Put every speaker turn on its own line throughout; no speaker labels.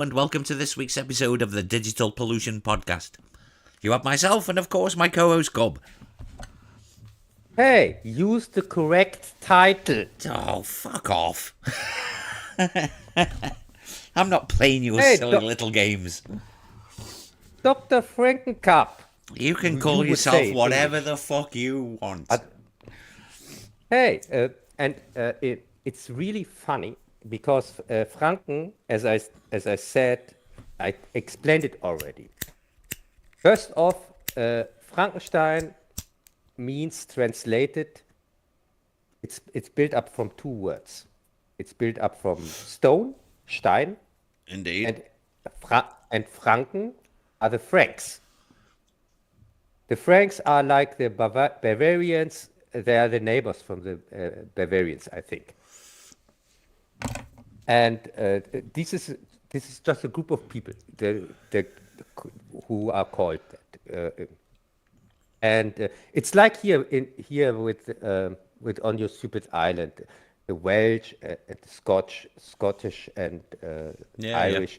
and welcome to this week's episode of the Digital Pollution Podcast. You have myself and, of course, my co-host, Cub.
Hey, use the correct title.
Oh, fuck off. I'm not playing your
Hey,
silly little games.
Dr. Frankencup.
You can call
would
yourself
say
whatever
English.
the fuck you want.
Hey, it's really funny because Franken, as I said, I explained it already. First off, Frankenstein means translated. It's built up from two words. It's built up from stone, Stein,
Indeed.
and Franken are the Franks. The Franks are like the Bavarians. They are the neighbors from the Bavarians, I think. And this is just a group of people who are called that. And it's like here with on your stupid island, the Welsh, the Scottish, and Irish,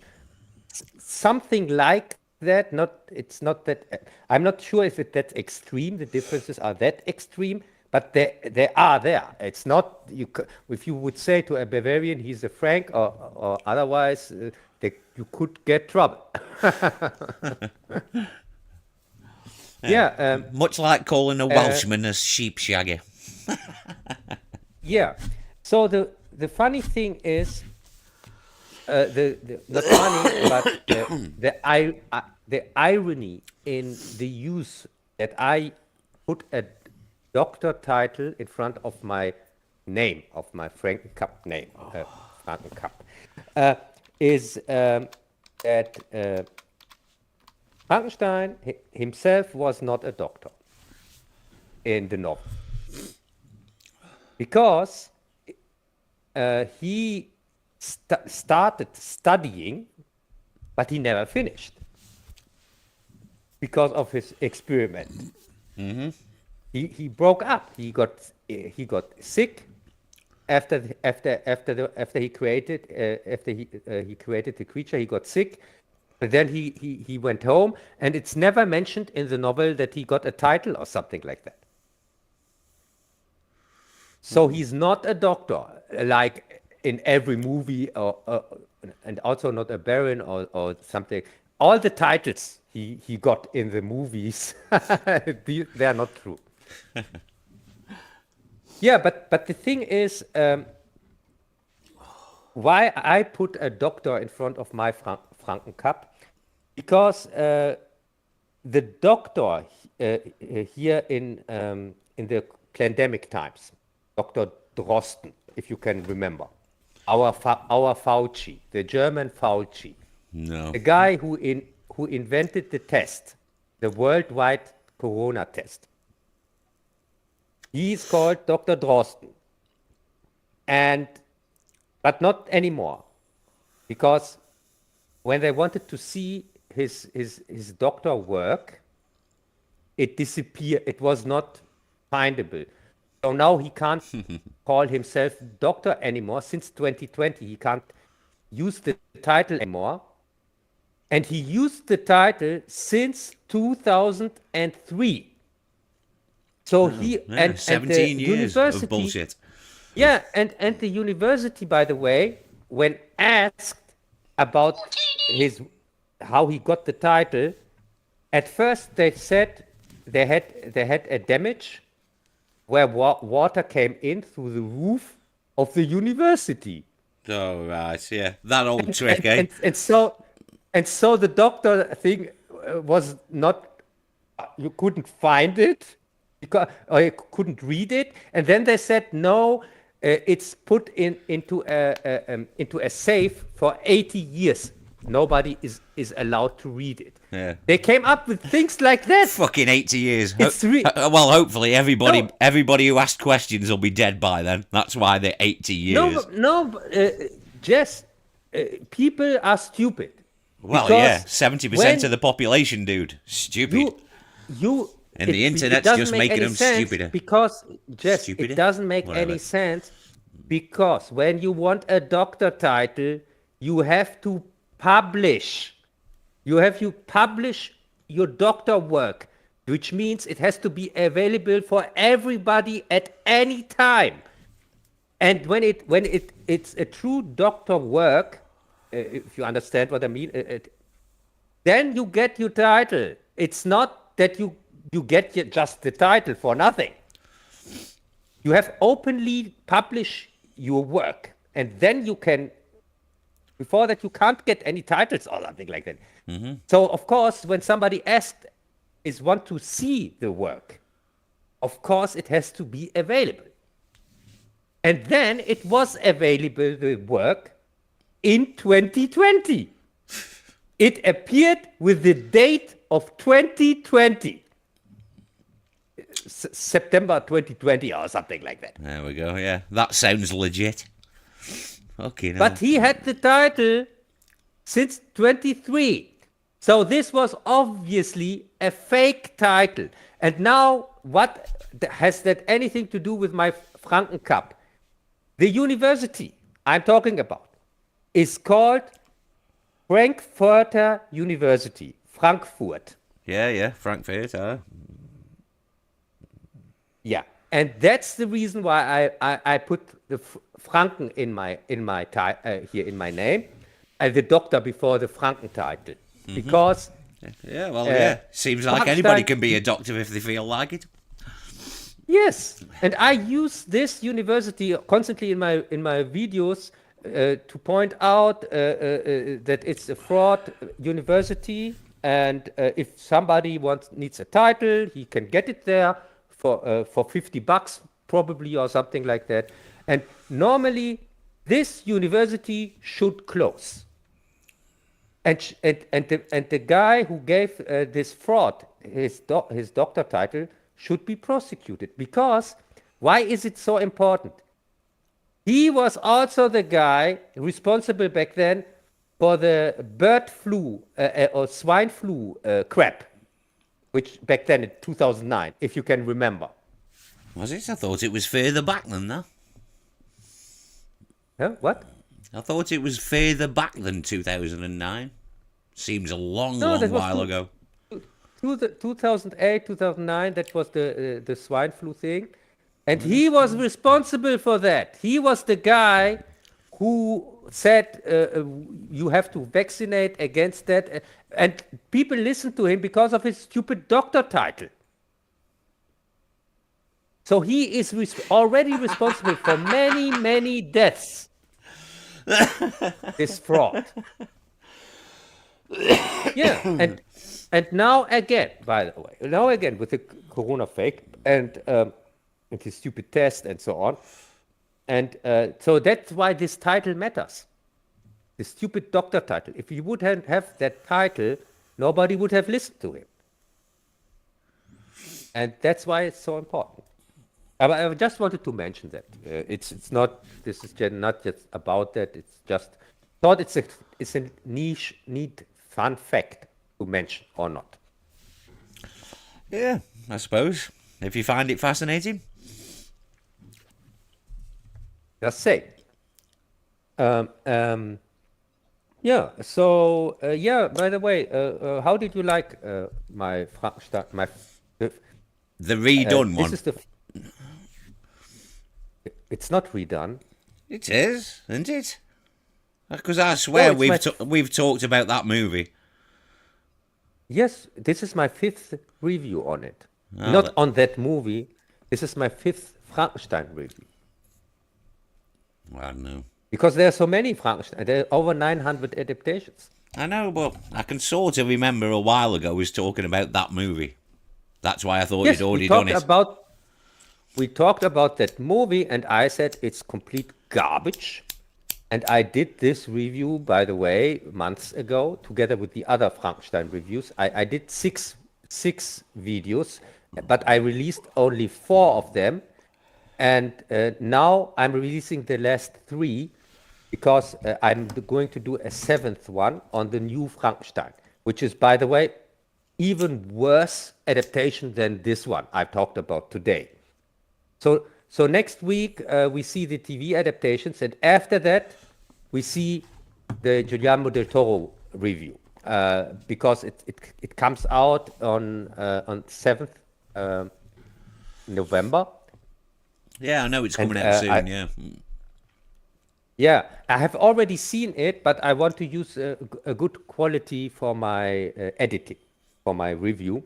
something like that. It's not that. I'm not sure if that's extreme. The differences are that extreme, but they are there. It's not if you would say to a Bavarian he's a Frank or otherwise, you could get trouble. Yeah.
Much like calling a Welshman a sheep shagger.
Yeah. So the funny thing is, not funny, but the irony in the use that I put a doctor title in front of my name, of my Frankencup name, Frankencup, is that Frankenstein himself was not a doctor in the novel. Because he started studying, but he never finished because of his experiment. Mm-hmm. He broke up. He got sick after he created the creature. He got sick, but then he went home, and it's never mentioned in the novel that he got a title or something like that. So he's not a doctor, like in every movie, and also not a baron or something. All the titles he got in the movies, they are not true. Yeah, but the thing is, why I put a doctor in front of my Frankencup, because the doctor here in the pandemic times, Dr. Drosten, if you can remember, our Fauci, the German Fauci,
No.
the guy who invented the test, the worldwide corona test. He's called Dr. Drosten, but not anymore, because when they wanted to see his doctor work, it disappeared. It was not findable. So now he can't call himself doctor anymore. Since 2020, he can't use the title anymore. And he used the title since 2003. So and
17
the
years
university,
of bullshit.
Yeah, and the university, by the way, when asked about how he got the title, at first they said they had a damage where water came in through the roof of the university.
Oh, right, yeah. That old trick, eh?
And so the doctor thing was not, you couldn't find it, or you couldn't read it. And then they said, no, it's put into a safe for 80 years. Nobody is allowed to read it.
Yeah.
They came up with things like that.
Fucking 80 years.
It's
Well, hopefully everybody who asked questions will be dead by then. That's why they're 80 years.
Jess, people are stupid.
Well, yeah, 70% of the population, dude. Stupid. And the internet's just making them stupider.
Because, Jess, it doesn't make any sense, because when you want a doctor title, you have to publish. You publish your doctor work, which means it has to be available for everybody at any time. And when it's a true doctor work, if you understand what I mean, then you get your title. It's not that you get just the title for nothing. You have openly published your work, and then you can. Before that, you can't get any titles or something like that. Mm-hmm. So, of course, when somebody want to see the work, of course, it has to be available. And then it was available, the work, in 2020. It appeared with the date of 2020. September 2020 or something like that.
There we go, yeah. That sounds legit. Okay, no.
But he had the title since 23. So this was obviously a fake title. And now, what has that anything to do with my Franken Cup? The university I'm talking about is called Frankfurter University, Frankfurt.
Yeah, Frankfurt.
Yeah, and that's the reason why I put the Franken in my here in my name, and the doctor before the Franken title, because
seems like anybody can be a doctor if they feel like it.
Yes, and I use this university constantly in my videos to point out that it's a fraud university, and if somebody needs a title, he can get it there for $50 probably or something like that. And normally, this university should close. And the guy who gave this fraud his doctor title should be prosecuted. Because why is it so important? He was also the guy responsible back then for the bird flu or swine flu crap, which back then in 2009, if you can remember.
Was it? I thought it was further back than that.
Huh? What?
I thought it was further back than 2009. Seems a long while ago.
2008, 2009, that was the swine flu thing. And he was responsible for that. He was the guy who said you have to vaccinate against that. And people listened to him because of his stupid doctor title. So he is already responsible for many, many deaths. This fraud. Yeah, and now again, by the way, with the corona fake and the stupid test and so on. And so that's why this title matters. The stupid doctor title. If he wouldn't have that title, nobody would have listened to him. And that's why it's so important. But I just wanted to mention that. It's not, this is not just about that. It's just, thought it's a niche, neat, fun fact to mention or not.
Yeah, I suppose. If you find it fascinating.
Just say. Yeah. So by the way, how did you like my Frankenstein?
The redone one.
This is it's not redone.
It is, isn't it? Because I swear we've talked about that movie.
Yes, this is my 5th review on it. Not on that movie. This is my 5th Frankenstein review.
Well, I don't know.
Because there are so many Frankenstein. There are over 900 adaptations.
I know, but I can sort of remember a while ago was talking about that movie. That's why I thought you'd already done it.
We talked about that movie, and I said it's complete garbage. And I did this review, by the way, months ago, together with the other Frankenstein reviews. I did six videos, but I released only 4 of them. And now I'm releasing the last 3 because I'm going to do a 7th one on the new Frankenstein, which is, by the way, even worse adaptation than this one I've talked about today. So next week we see the TV adaptations, and after that we see the Guillermo del Toro review because it comes out on 7th November.
Yeah, I know it's coming out soon. Yeah.
Yeah, I have already seen it, but I want to use a good quality for my editing, for my review.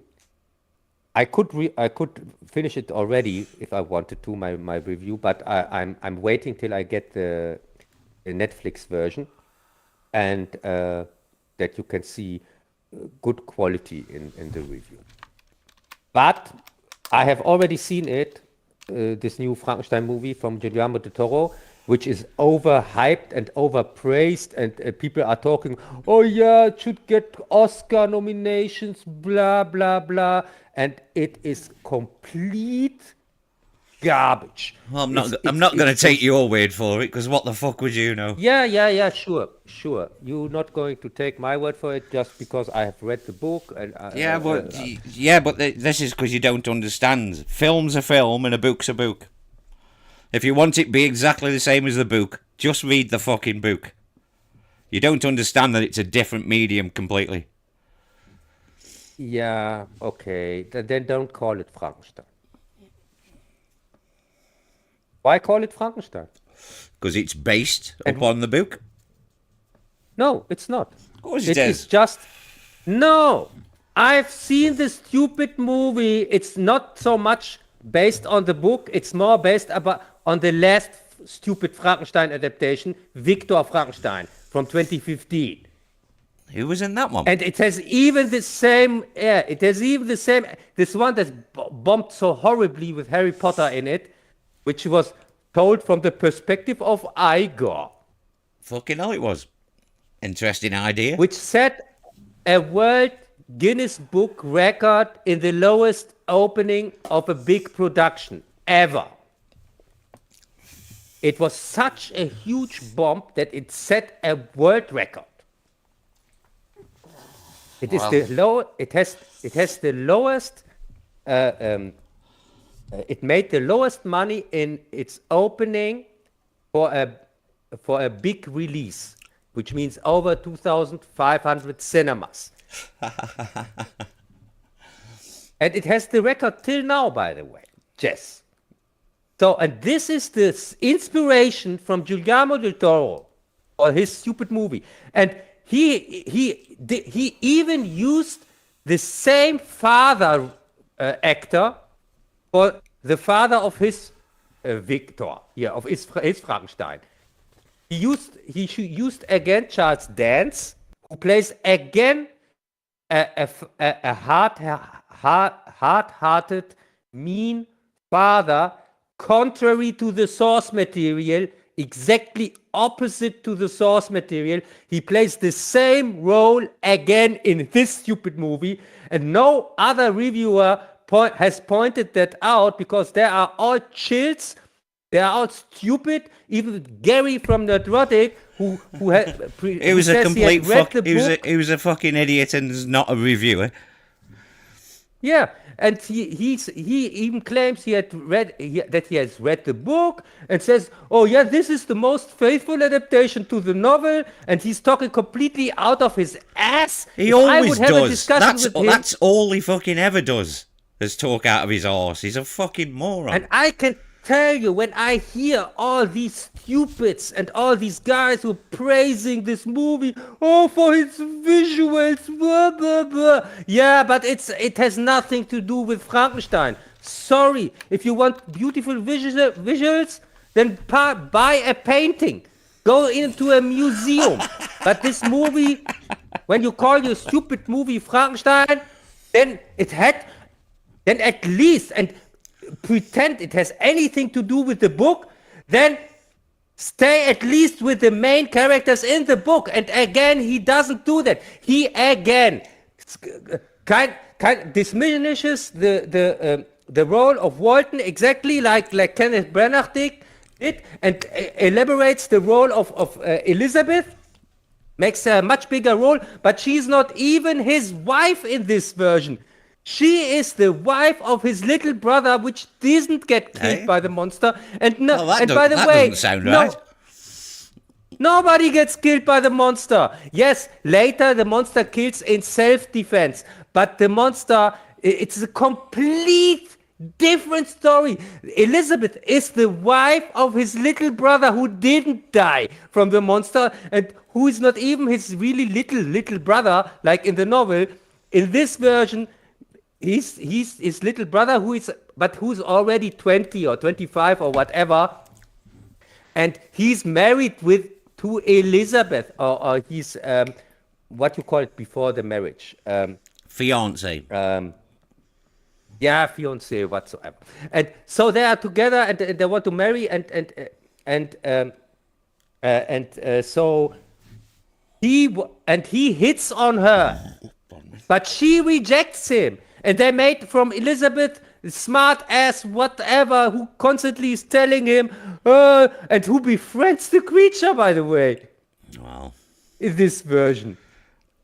I could finish it already if I wanted to, my review, but I'm waiting till I get the Netflix version, and that you can see good quality in the review. But I have already seen it, this new Frankenstein movie from Guillermo del Toro, which is overhyped and overpraised, and people are talking, oh yeah, it should get Oscar nominations, blah, blah, blah, and it is complete garbage.
Well, I'm not going to take your word for it, because what the fuck would you know?
Yeah, sure. You're not going to take my word for it just because I have read the book. And
but this is because you don't understand. Film's a film and a book's a book. If you want it to be exactly the same as the book, just read the fucking book. You don't understand that it's a different medium completely.
Yeah, okay. Then don't call it Frankenstein. Why call it Frankenstein?
Because it's based upon the book.
No, it's not.
Of course it is.
It's just... No! I've seen the stupid movie. It's not so much based on the book. It's more based on the last stupid Frankenstein adaptation, Victor Frankenstein, from 2015.
Who was in that one?
And it has even the same... Yeah, it has even the same... This one that's bombed so horribly with Harry Potter in it, which was told from the perspective of Igor.
Fucking hell, it was. Interesting idea.
Which set a World Guinness Book record in the lowest opening of a big production ever. It was such a huge bomb that it set a world record. It is the low. It has the lowest. It made the lowest money in its opening for a big release, which means over 2,500 cinemas. And it has the record till now, by the way. Yes. So, and this is the inspiration from Guillermo del Toro or his stupid movie. And he even used the same father actor for the father of his Victor, of his Frankenstein. He used again Charles Dance, who plays again a hard-hearted, mean father, contrary to the source material, exactly opposite to the source material. He plays the same role again in this stupid movie, and no other reviewer has pointed that out because they are all chills. They are all stupid. Even Gary from Nerdrotic, who had
it was a complete fuck. He was a fucking idiot and is not a reviewer.
Yeah, and he even claims he has read the book and says, "Oh yeah, this is the most faithful adaptation to the novel." And he's talking completely out of his ass.
He always does. That's all he fucking ever does. Is talk out of his arse. He's a fucking moron.
And I can tell you, when I hear all these stupids and all these guys who are praising this movie, oh, for its visuals, blah, blah, blah. Yeah, but it has nothing to do with Frankenstein. Sorry, if you want beautiful visuals, then buy a painting. Go into a museum. But this movie, when you call your stupid movie Frankenstein, then at least, and pretend it has anything to do with the book, then stay at least with the main characters in the book. And again, he doesn't do that. He again diminishes the role of Walton exactly like Kenneth Branagh did, and elaborates the role of Elizabeth, makes a much bigger role, but she's not even his wife in this version. She is the wife of his little brother, which didn't get killed by the monster. And no, and by the way,
doesn't sound right.
Nobody gets killed by the monster. Yes, later the monster kills in self-defense, but the monster, it's a complete different story. Elizabeth is the wife of his little brother who didn't die from the monster and who is not even his really little brother like in the novel. In this version, he's his little brother who's already 20 or 25 or whatever, and he's married to Elizabeth, or he's what you call it before the marriage,
Fiance.
yeah, fiance whatsoever. And so they are together, and they want to marry, so he hits on her, but she rejects him, and they made from Elizabeth smart ass whatever who constantly is telling him, and who befriends the creature, by the way,
Wow.
in this version.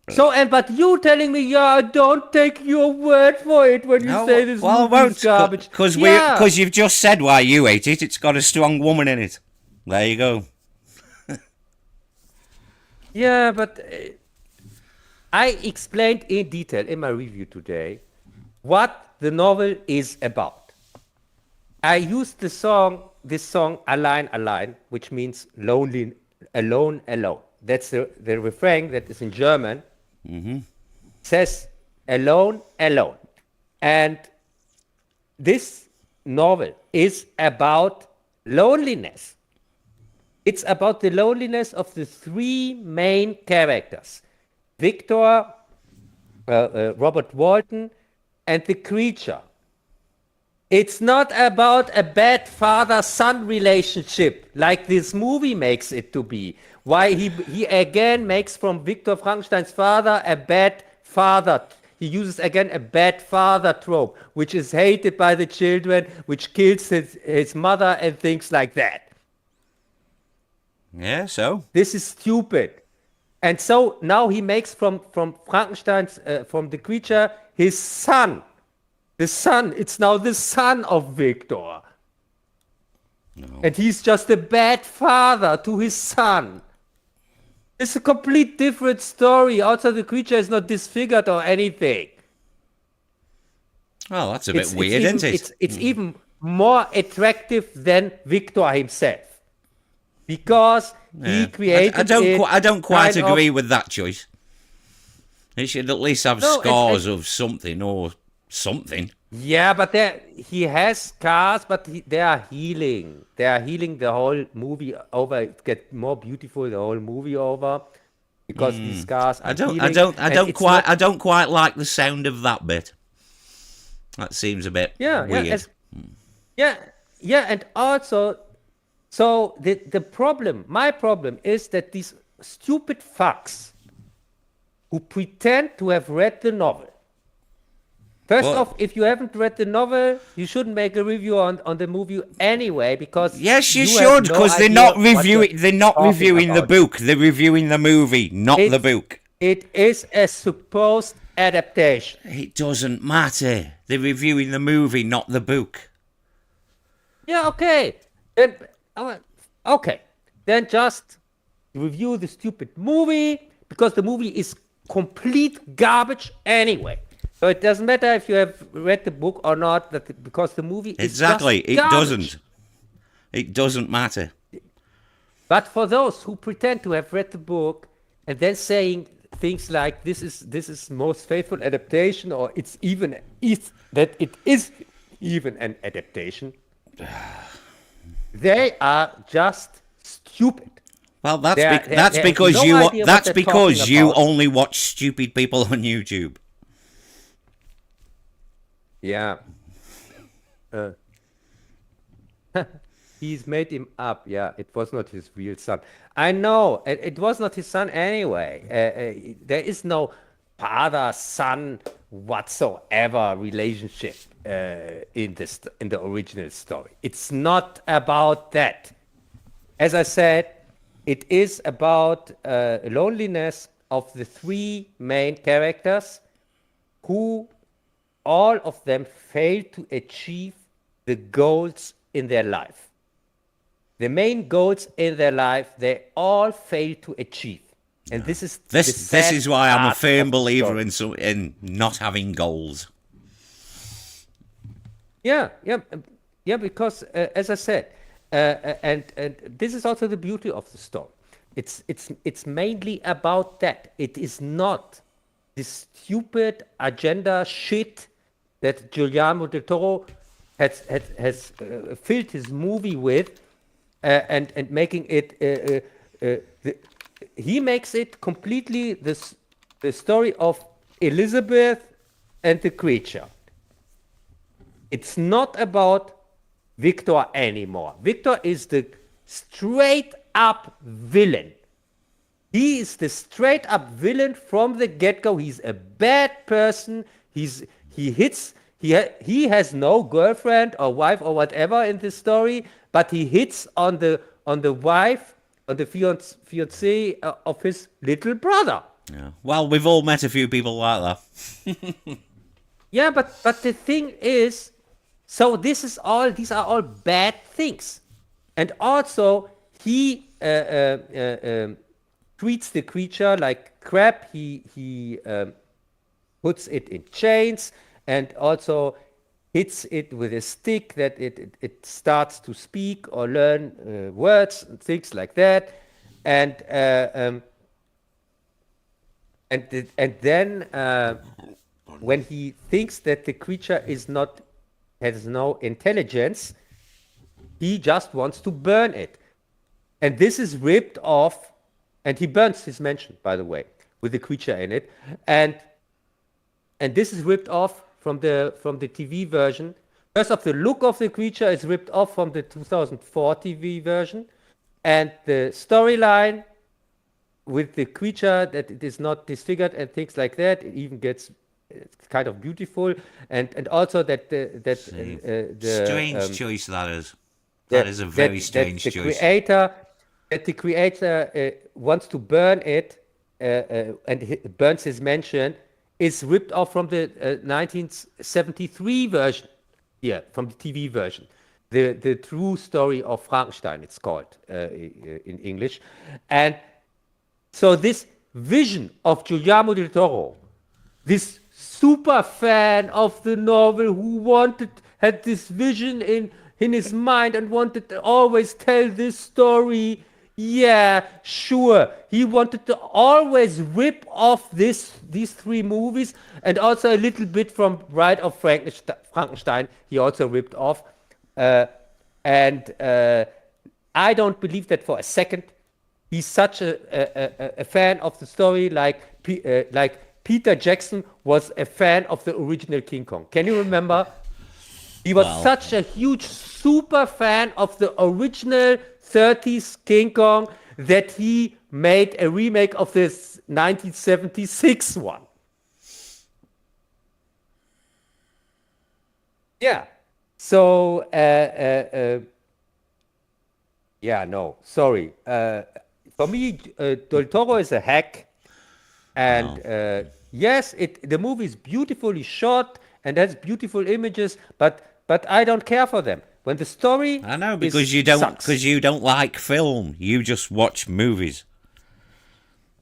So, but you telling me, yeah, don't take your word for it when you say this movie is garbage.
Because you've just said why you hate it. It's got a strong woman in it. There you go.
Yeah, but I explained in detail in my review today what the novel is about. I used this song, Allein, which means lonely, alone. That's the refrain that is in German. Says alone. And this novel is about loneliness. It's about the loneliness of the three main characters: Victor, Robert Walton, and the creature. It's not about a bad father-son relationship like this movie makes it to be. Why he again makes from Victor Frankenstein's father a bad father. He uses again a bad father trope, which is hated by the children, which kills his mother and things like that.
Yeah, so?
This is stupid. And so now he makes from Frankenstein's, from the creature, his son. The son, it's now the son of Victor. No. And he's just a bad father to his son. It's a complete different story. Also, the creature is not disfigured or anything.
Oh, that's a bit weird, isn't it?
It's even more attractive than Victor himself. Because he created
I don't quite agree with that choice. He should at least have scars of something or something.
Yeah, but he has scars, but they are healing. They are healing the whole movie over. It gets more beautiful the whole movie over because these scars are healing.
I don't quite like the sound of that bit. That seems a bit weird.
Yeah, and also, so my problem is that these stupid fucks who pretend to have read the novel. First off, if you haven't read the novel, you shouldn't make a review on the movie anyway, because
yes, you should, because they're not reviewing the book. They're reviewing the movie, not the book.
It is a supposed adaptation.
It doesn't matter. They're reviewing the movie, not the book.
Yeah, okay. Then just review the stupid movie, because the movie is complete garbage anyway. So it doesn't matter if you have read the book or not, because the movie is
exactly.
Just
doesn't. It doesn't matter.
But for those who pretend to have read the book and then saying things like this is most faithful adaptation, or it is even an adaptation, they are just stupid.
Well, that's because you only watch stupid people on YouTube.
Yeah. He's made him up. Yeah, it was not his real son. I know. It was not his son anyway. There is no father-son whatsoever relationship in the original story. It's not about that. As I said, it is about loneliness of the three main characters, who all of them fail to achieve the goals in their life. the main goals in their life, they all fail to achieve. And this is the
This
sad
is why I'm a
part
firm
of the
believer
story.
in not having goals.
Yeah, yeah, because as I said, and this is also the beauty of the story. It's mainly about that. It is not this stupid agenda shit that Guillermo del Toro has filled his movie with, and making it. He makes it completely the story of Elizabeth and the creature. It's not about Victor anymore. Victor is the straight up villain. He is the straight up villain from the get go. He's a bad person. He has no girlfriend or wife or whatever in this story, but he hits on the wife, on the fiancée of his little brother.
Yeah. Well, we've all met a few people like that.
Yeah, but the thing is, so these are all bad things, and also he treats the creature like crap. He puts it in chains and also hits it with a stick that it starts to speak or learn words and things like that, and then when he thinks that the creature has no intelligence, he just wants to burn it. And this is ripped off, and he burns his mansion, by the way, with the creature in it. And this is ripped off from the TV version. First off, the look of the creature is ripped off from the 2004 TV version. And the storyline with the creature, that it is not disfigured and things like that, it even gets kind of beautiful, and also that the
strange choice that is. That is a very strange choice.
The creator wants to burn it, and burns his mansion, is ripped off from the 1973 version. Yeah, from the TV version. The true story of Frankenstein, it's called in English. And so this vision of Guillermo del Toro, this super fan of the novel who had this vision in his mind and wanted to always tell this story. Yeah, sure. He wanted to always rip off these three movies, and also a little bit from Bride of Frankenstein. He also ripped off, and I don't believe that for a second. He's such a fan of the story, like Peter Jackson was a fan of the original King Kong. Can you remember? He was such a huge super fan of the original 30s King Kong that he made a remake of this 1976 one. Yeah. So, yeah, no, sorry. For me, Del Toro is a hack. And yes, the movie is beautifully shot and has beautiful images, but I don't care for them. When the story,
I know, because you don't like film. You just watch movies.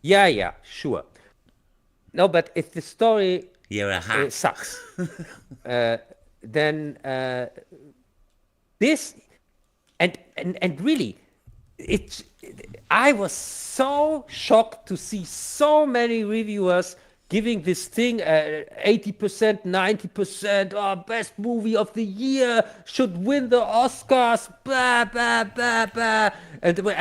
Yeah, sure. No, but if the story
You're a hack.
Sucks, then this and really, I was so shocked to see so many reviewers giving this thing 80%, 90%, best movie of the year, should win the Oscars, blah, blah, blah, blah. And when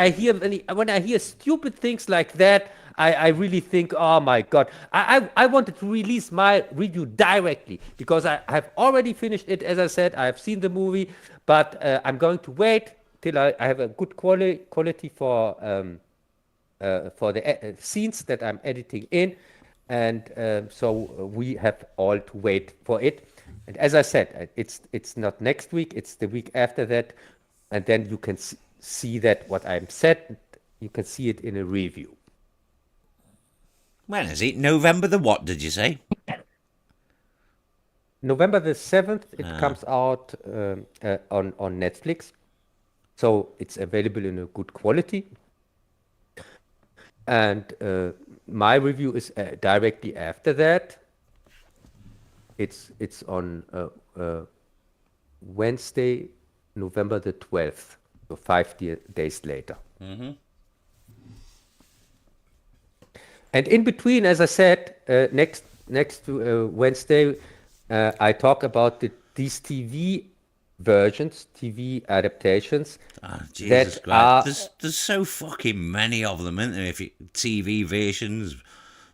I hear stupid things like that, I really think, oh my God, I wanted to release my review directly because I have already finished it. As I said, I have seen the movie, but I'm going to wait till I have a good quality for the scenes that I'm editing in. And so we have all to wait for it. And as I said, it's not next week, it's the week after that. And then you can see that what I'm said, you can see it in a review.
When is it? November the what, did you say?
November the 7th, it comes out on Netflix. so it's available in a good quality. And my review is directly after that. It's on Wednesday, November the 12th, so 5 days later. And in between, as I said, next to Wednesday, I talk about these TV versions, TV adaptations.
Jesus
that
Christ.
are
There's so fucking many of them, isn't there? If TV versions,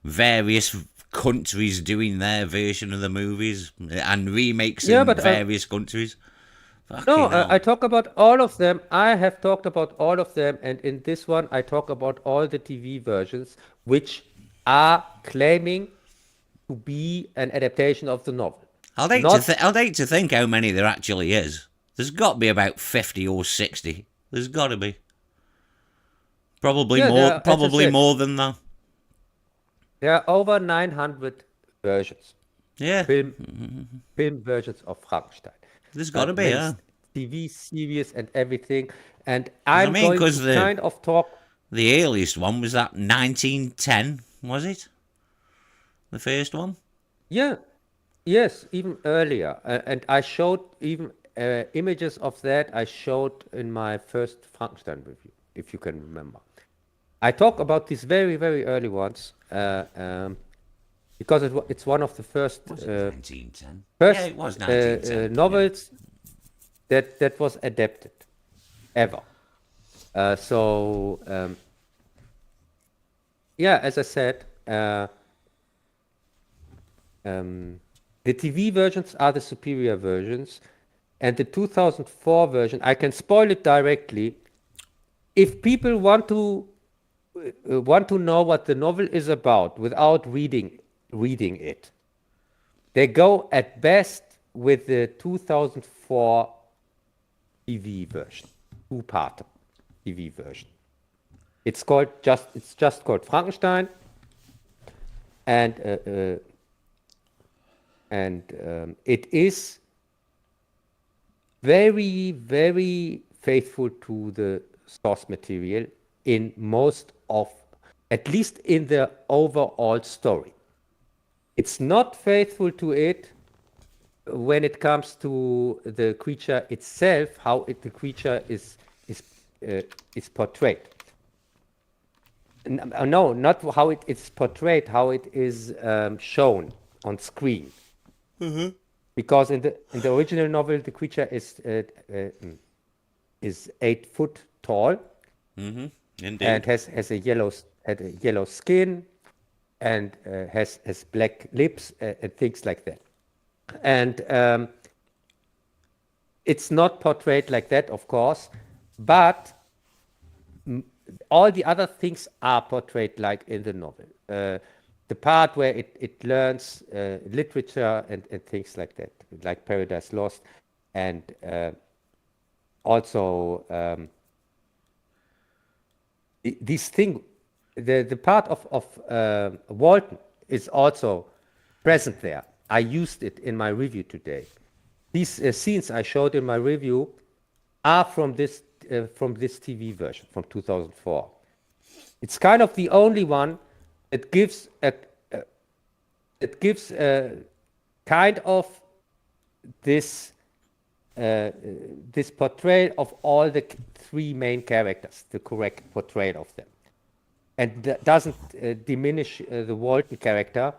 various countries doing their version of the movies, and remakes
yeah,
in
but
various countries.
no,
Fucking hell.
I talk about all of them. I have talked about all of them, and in this one, I talk about all the TV versions which are claiming to be an adaptation of the novel.
I'd hate
Not
to think how many there actually is. There's got to be about 50 or 60. There's got to be. Probably
yeah,
more.
as I
Probably
said,
more than that.
there are over 900 versions,
Yeah,
film versions of Frankenstein.
there's got to be.
When
Yeah,
it's TV series and everything. And
'cause I
I'm
mean,
going
because
to kind of talk.
the earliest one was that 1910, was it? The first one.
Yeah, yes, even earlier. And I showed even images of that I showed in my first Frankenstein review, if you can remember. I talk about these very, very early ones because it's one of the first
Was it 1910? Yeah, it was 1910.
novels that was adapted ever. Yeah, as I said, the TV versions are the superior versions, and the 2004 version, I can spoil it directly. If people want to know what the novel is about without reading it, they go at best with the 2004 TV version, two-part TV version. It's just called Frankenstein, and it is very, very faithful to the source material in most of, at least in the overall story. It's not faithful to it when it comes to the creature itself, how the creature is portrayed. No, not how it's portrayed, how it is shown on screen. Because in the original novel, the creature is 8 foot tall,
Indeed.
and has a yellow skin, and has black lips and things like that. And it's not portrayed like that, of course, but all the other things are portrayed like in the novel. The part where it learns literature and things like that, like Paradise Lost, and also this thing, the part of Walton is also present there. I used it in my review today. These scenes I showed in my review are from this TV version from 2004. It's kind of the only one that gives a kind of this portrayal of all the 3 main characters, the correct portrayal of them, and doesn't diminish the Walton character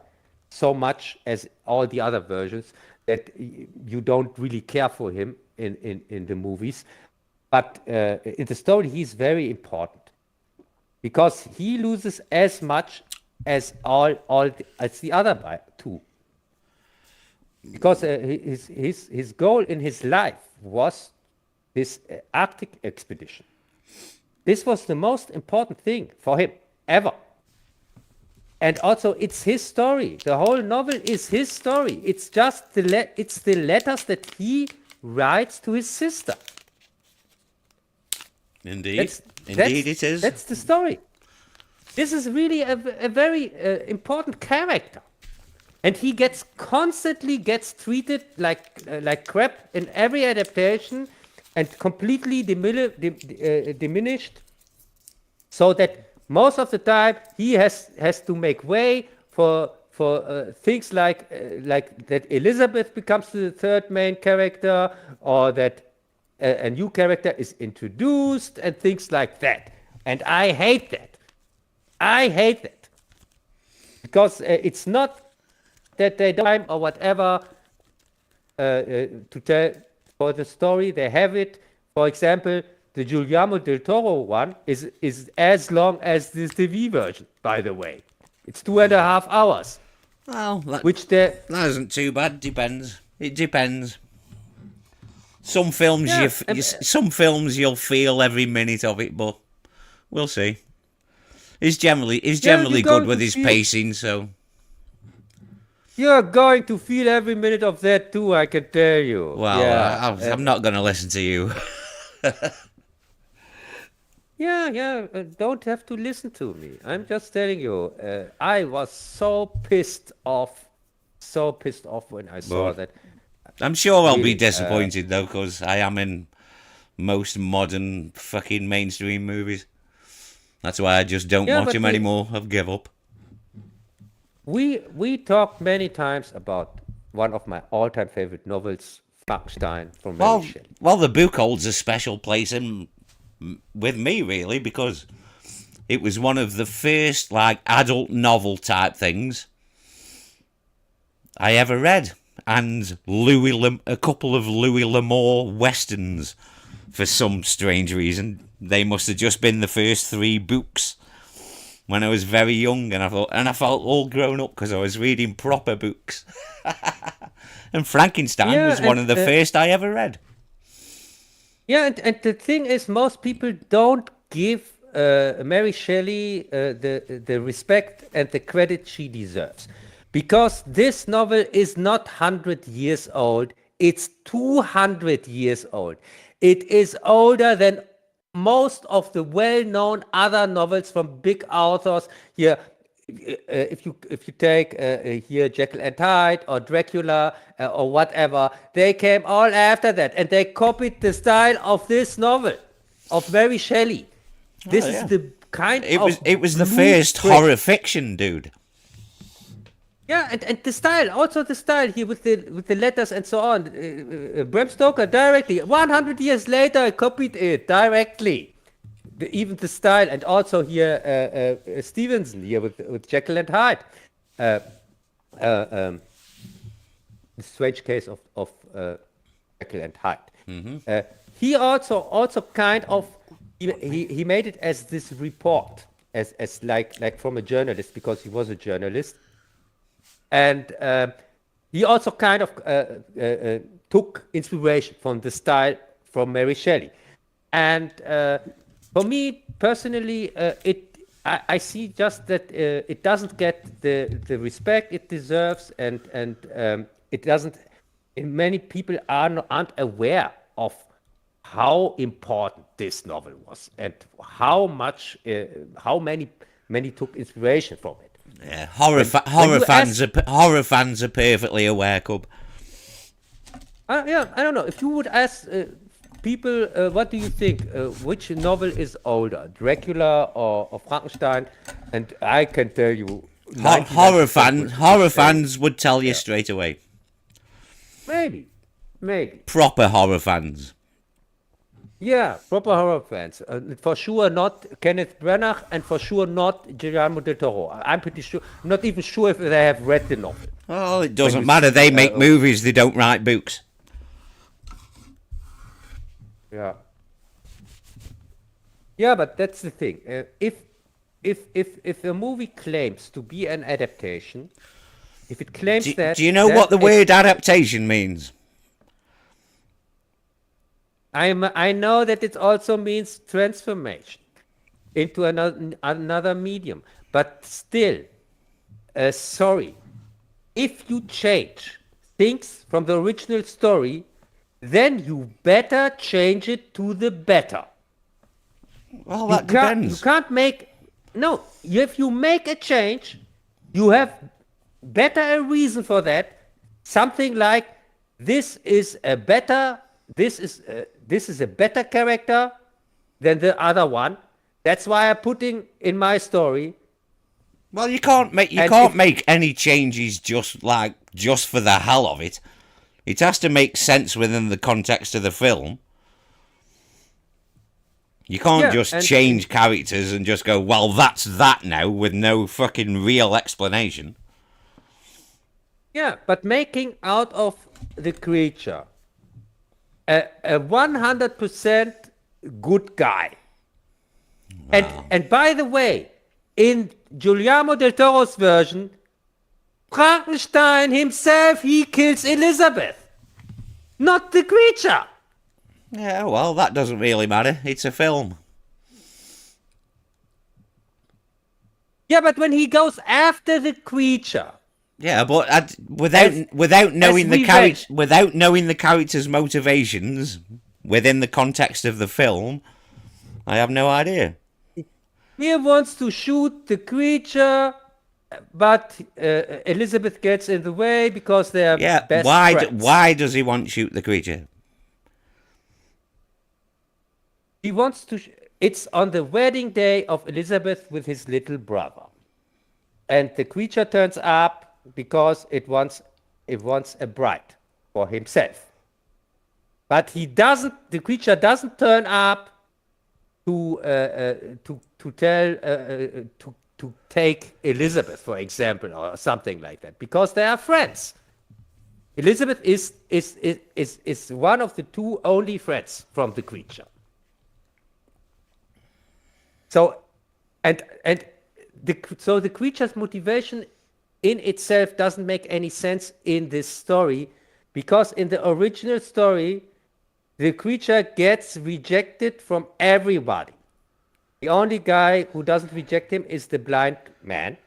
so much as all the other versions that you don't really care for him in the movies. But in the story, he's very important because he loses as much as as the other 2. Because his goal in his life was this Arctic expedition. This was the most important thing for him ever. And also, it's his story. The whole novel is his story. It's just the letters that he writes to his sister.
Indeed. Indeed it is.
That's the story. This is really a very important character. And he constantly gets treated like crap in every adaptation. and completely diminished, so that most of the time he has to make way for things like that Elizabeth becomes the third main character, or that a new character is introduced and things like that. And I hate that. I hate that because it's not that they don't have time or whatever to tell for the story. They have it. For example, the Guillermo del Toro one is as long as the TV version, by the way. It's 2.5 hours.
Well, that isn't too bad. Depends. It depends. Some films some films you'll feel every minute of it, but we'll see. He's generally good with his pacing, so
you're going to feel every minute of that too, I can tell you.
Well, I'm not going to listen to you.
Don't have to listen to me. I'm just telling you. I was so pissed off when I saw that.
I'm sure I'll be disappointed though, because I am in most modern fucking mainstream movies. That's why I just don't watch them anymore. I've given up.
We talked many times about one of my all-time favorite novels, Frankenstein from Mary Shelley.
Well, the book holds a special place with me, really, because it was one of the first like adult novel type things I ever read, and a couple of Louis L'Amour westerns. For some strange reason, they must have just been the first 3 books when I was very young, and I felt all grown up because I was reading proper books. And Frankenstein was one of the first I ever read.
Yeah, and the thing is, most people don't give Mary Shelley the respect and the credit she deserves. Because this novel is not 100 years old, it's 200 years old. It is older than most of the well-known other novels from big authors. Here, if you take here Jekyll and Hyde or Dracula or whatever, they came all after that, and they copied the style of this novel of Mary Shelley. This is the kind of
it was the first horror fiction, dude.
Yeah, and the style, also the style here with the letters and so on. Bram Stoker directly, 100 years later, copied it directly. Even the style, and also here Stevenson here with Jekyll and Hyde. The strange case of Jekyll and Hyde. Mm-hmm. He also kind of he made it as this report, as like from a journalist, because he was a journalist. And he also kind of took inspiration from the style from Mary Shelley. And for me personally, I see just that it doesn't get the respect it deserves, and it doesn't. Many people aren't aware of how important this novel was, and how many took inspiration from it.
Yeah, horror fans are perfectly aware, Cub.
I don't know. If you would ask people, what do you think? Which novel is older, Dracula or Frankenstein? And I can tell you,
horror fans would tell you straight away.
Maybe.
Proper horror fans.
Yeah, proper horror fans. For sure not Kenneth Branagh, and for sure not Guillermo del Toro. I'm pretty sure. I'm not even sure if they have read the novel.
Oh, it doesn't matter. They make movies. They don't write books.
Yeah. Yeah, but that's the thing. If a movie claims to be an adaptation, if it claims
do you know what the word adaptation means?
I know that it also means transformation into another medium. But still, sorry, if you change things from the original story, then you better change it to the better.
Well, that depends.
You can't make... No, if you make a change, you have better a reason for that. Something like, this is this is a better character than the other one. That's why I'm putting in my story.
Well, you can't make any changes just for the hell of it. It has to make sense within the context of the film. You can't just change characters and just go, well, that's that now, with no fucking real explanation.
Yeah, but making out of the creature a 100% good guy. Wow. And by the way, in Guillermo del Toro's version, Frankenstein himself, he kills Elizabeth, not the creature.
Yeah, well, that doesn't really matter. It's a film.
Yeah, but when he goes after the creature.
Yeah, but without knowing the character's motivations within the context of the film, I have no idea.
He wants to shoot the creature, but Elizabeth gets in the way because they are best friends.
Why does he want to shoot the creature?
He wants to. It's on the wedding day of Elizabeth with his little brother, and the creature turns up because it wants a bride for himself. But he doesn't. The creature doesn't turn up to take Elizabeth, for example, or something like that, because they are friends. Elizabeth is one of the two only friends from the creature. So, so the creature's motivation in itself doesn't make any sense in this story, because in the original story, the creature gets rejected from everybody. The only guy who doesn't reject him is the blind man,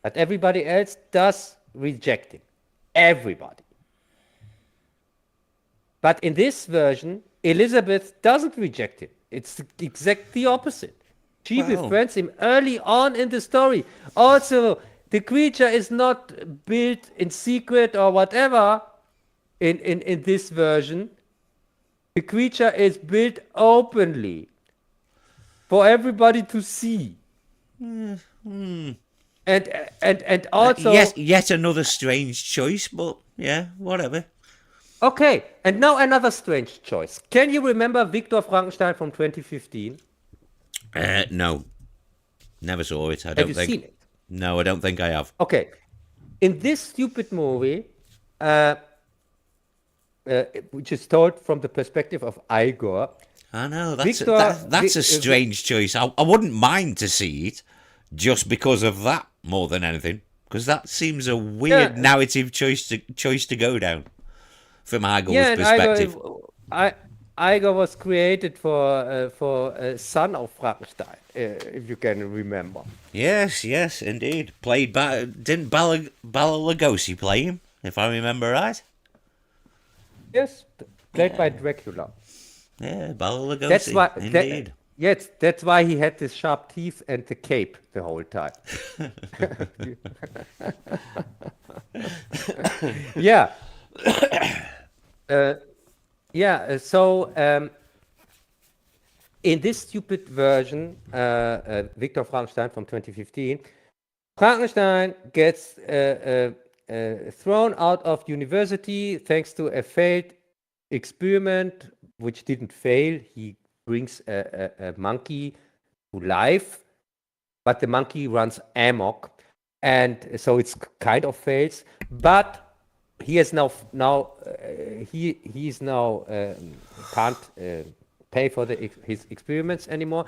but everybody else does reject him. Everybody. But in this version, Elizabeth doesn't reject him. It's exactly the opposite. She befriends him early on in the story. Also, the creature is not built in secret or whatever in this version. The creature is built openly for everybody to see. And also...
yet another strange choice, but yeah, whatever.
Okay, and now another strange choice. Can you remember Victor Frankenstein from 2015?
No. Never saw it.
Have you seen it?
No, I don't think I have.
Okay. In this stupid movie, which is told from the perspective of Igor.
I know, that's a strange choice. I wouldn't mind to see it just because of that more than anything. Because that seems a weird narrative choice to go down from Igor's perspective.
Igor was created for a son of Frankenstein, if you can remember.
Yes, indeed. Played by... Didn't Bela Lugosi play him, if I remember right?
Yes, played by Dracula.
Yeah, Bela Lugosi, indeed.
Yes, that's why he had the sharp teeth and the cape the whole time. Yeah. So in this stupid version, Victor Frankenstein from 2015, Frankenstein gets thrown out of university thanks to a failed experiment, which didn't fail. He brings a monkey to life, but the monkey runs amok, and so it's kind of fails. But he is now can't pay for his experiments anymore,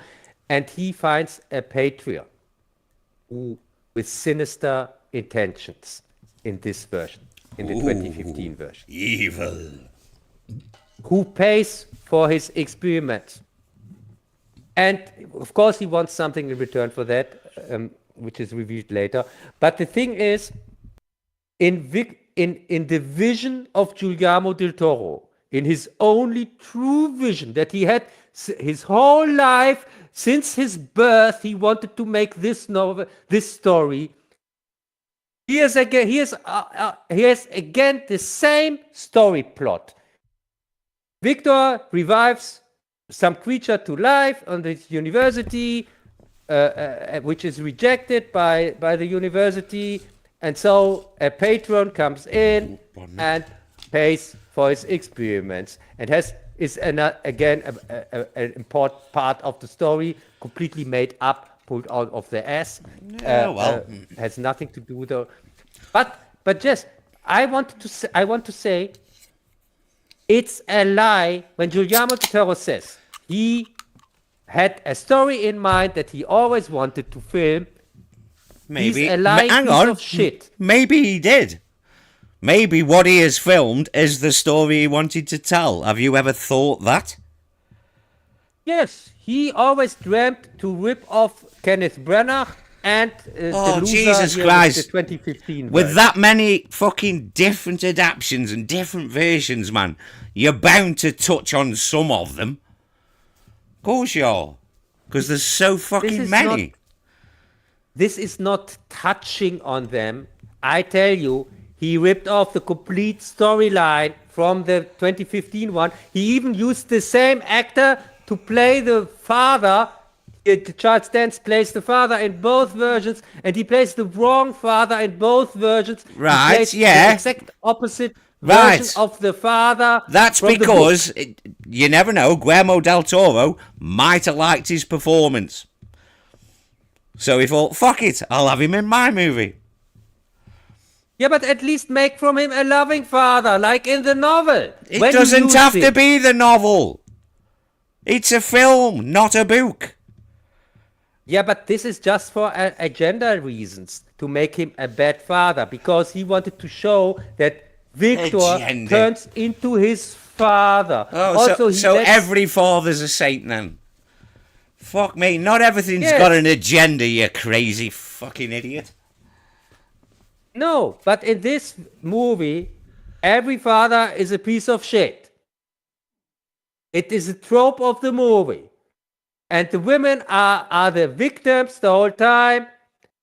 and he finds a patriarch with sinister intentions in this version, in the 2015 version.
Evil.
Who pays for his experiments. And of course he wants something in return for that, which is revealed later. But the thing is, in the vision of Guillermo del Toro, in his only true vision that he had his whole life, since his birth, he wanted to make this story. He has again the same story plot. Victor revives some creature to life on the university, which is rejected by the university, and so a patron comes in and pays for his experiments, and is again an important part of the story, completely made up, pulled out of the ass. Has nothing to do with the. But Jess, I want to say, it's a lie when Guillermo del Toro says he had a story in mind that he always wanted to film.
Maybe.
He's a lying
Hang
piece
on.
of shit.
Maybe he did. Maybe what he has filmed is the story he wanted to tell. Have you ever thought that?
Yes, he always dreamt to rip off Kenneth Branagh and the loser
Jesus
here
Christ.
with the 2015
With
version.
that many fucking different adaptations and different versions, man, you're bound to touch on some of them. Of course you are. Because there's so fucking many.
This is not touching on them. I tell you, he ripped off the complete storyline from the 2015 one. He even used the same actor to play the father. Charles Dance plays the father in both versions, and he plays the wrong father in both versions.
Right,
He plays
yeah.
the exact opposite
Right.
version of the father.
That's
from the
because, you never know, Guillermo del Toro might have liked his performance. So he thought, fuck it, I'll have him in my movie.
Yeah, but at least make from him a loving father, like in the novel.
It
When he
doesn't
used
have to
it.
be the novel. It's a film, not a book.
Yeah, but this is just for agenda reasons, to make him a bad father, because he wanted to show that Victor
Agenda.
turns into his father.
Oh,
Also,
so
he lets-
every father's a saint then? Fuck me, not everything's
Yes.
got an agenda, you crazy fucking idiot.
No, but in this movie, every father is a piece of shit. It is a trope of the movie. And the women are the victims the whole time.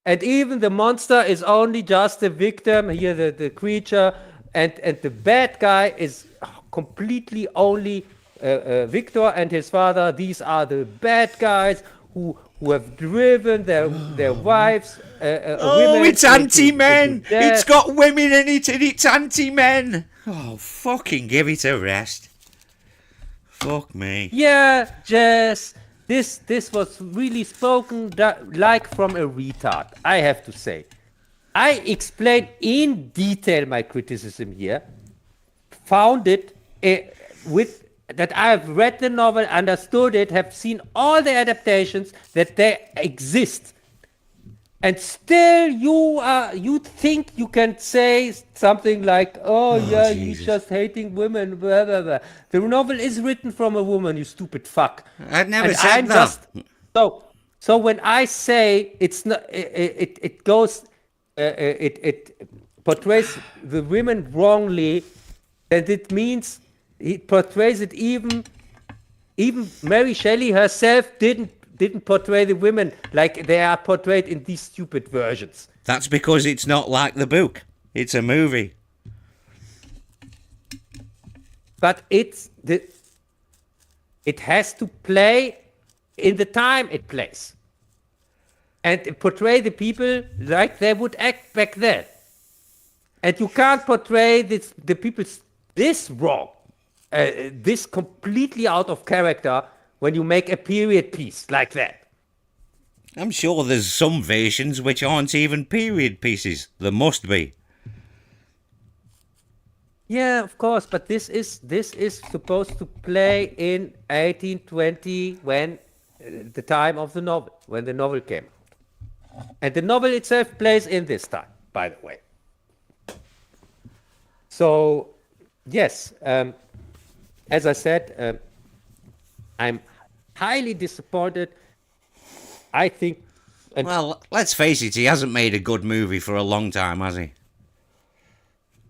And even the monster is only just a victim, here the creature. And the bad guy is completely only Victor and his father. These are the bad guys who have driven their wives. Women
It's anti-men.
into death.
It's got women in it and it's anti-men. Oh, fucking give it a rest. Fuck me.
Yeah, Jess, this was really spoken like from a retard, I have to say. I explained in detail my criticism here, found it with that I have read the novel, understood it, have seen all the adaptations that they exist. And still you think you can say something like, oh yeah,
Jesus.
he's just hating women, blah, blah, blah. The novel is written from a woman, you stupid fuck.
I'd never
And
said
I'm
that.
so when I say it's not, it portrays the women wrongly, then it means it portrays it even Mary Shelley herself didn't portray the women like they are portrayed in these stupid versions.
That's because it's not like the book. It's a movie.
But it has to play in the time it plays. And portray the people like they would act back then. And you can't portray the people this wrong, this completely out of character when you make a period piece like that.
I'm sure there's some versions which aren't even period pieces. There must be.
Yeah, of course, but this is supposed to play in 1820 when the time of the novel, when the novel came out. And the novel itself plays in this time, by the way. So, yes, as I said, I'm highly disappointed. I think...
Well, let's face it, he hasn't made a good movie for a long time, has he?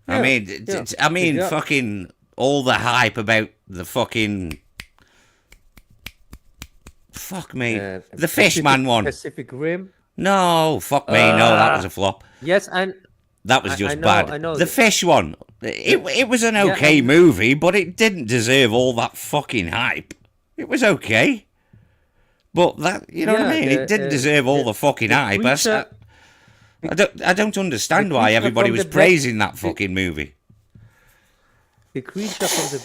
Yeah,
I mean,
yeah.
fucking all the hype about the fucking... Fuck me. The Fishman one.
Pacific Rim.
No, fuck me. No, that was a flop.
Yes, and
That was just
know,
bad.
I know
The
this.
fish one. It was an
Yeah,
okay
and
movie, but it didn't deserve all that fucking hype. It was okay, but that, you know what I
yeah,
mean? It didn't deserve all the fucking
the
hype.
creature,
I don't
the
understand why
creature
everybody
from
was
the black,
praising that
the,
fucking movie.
the creature from the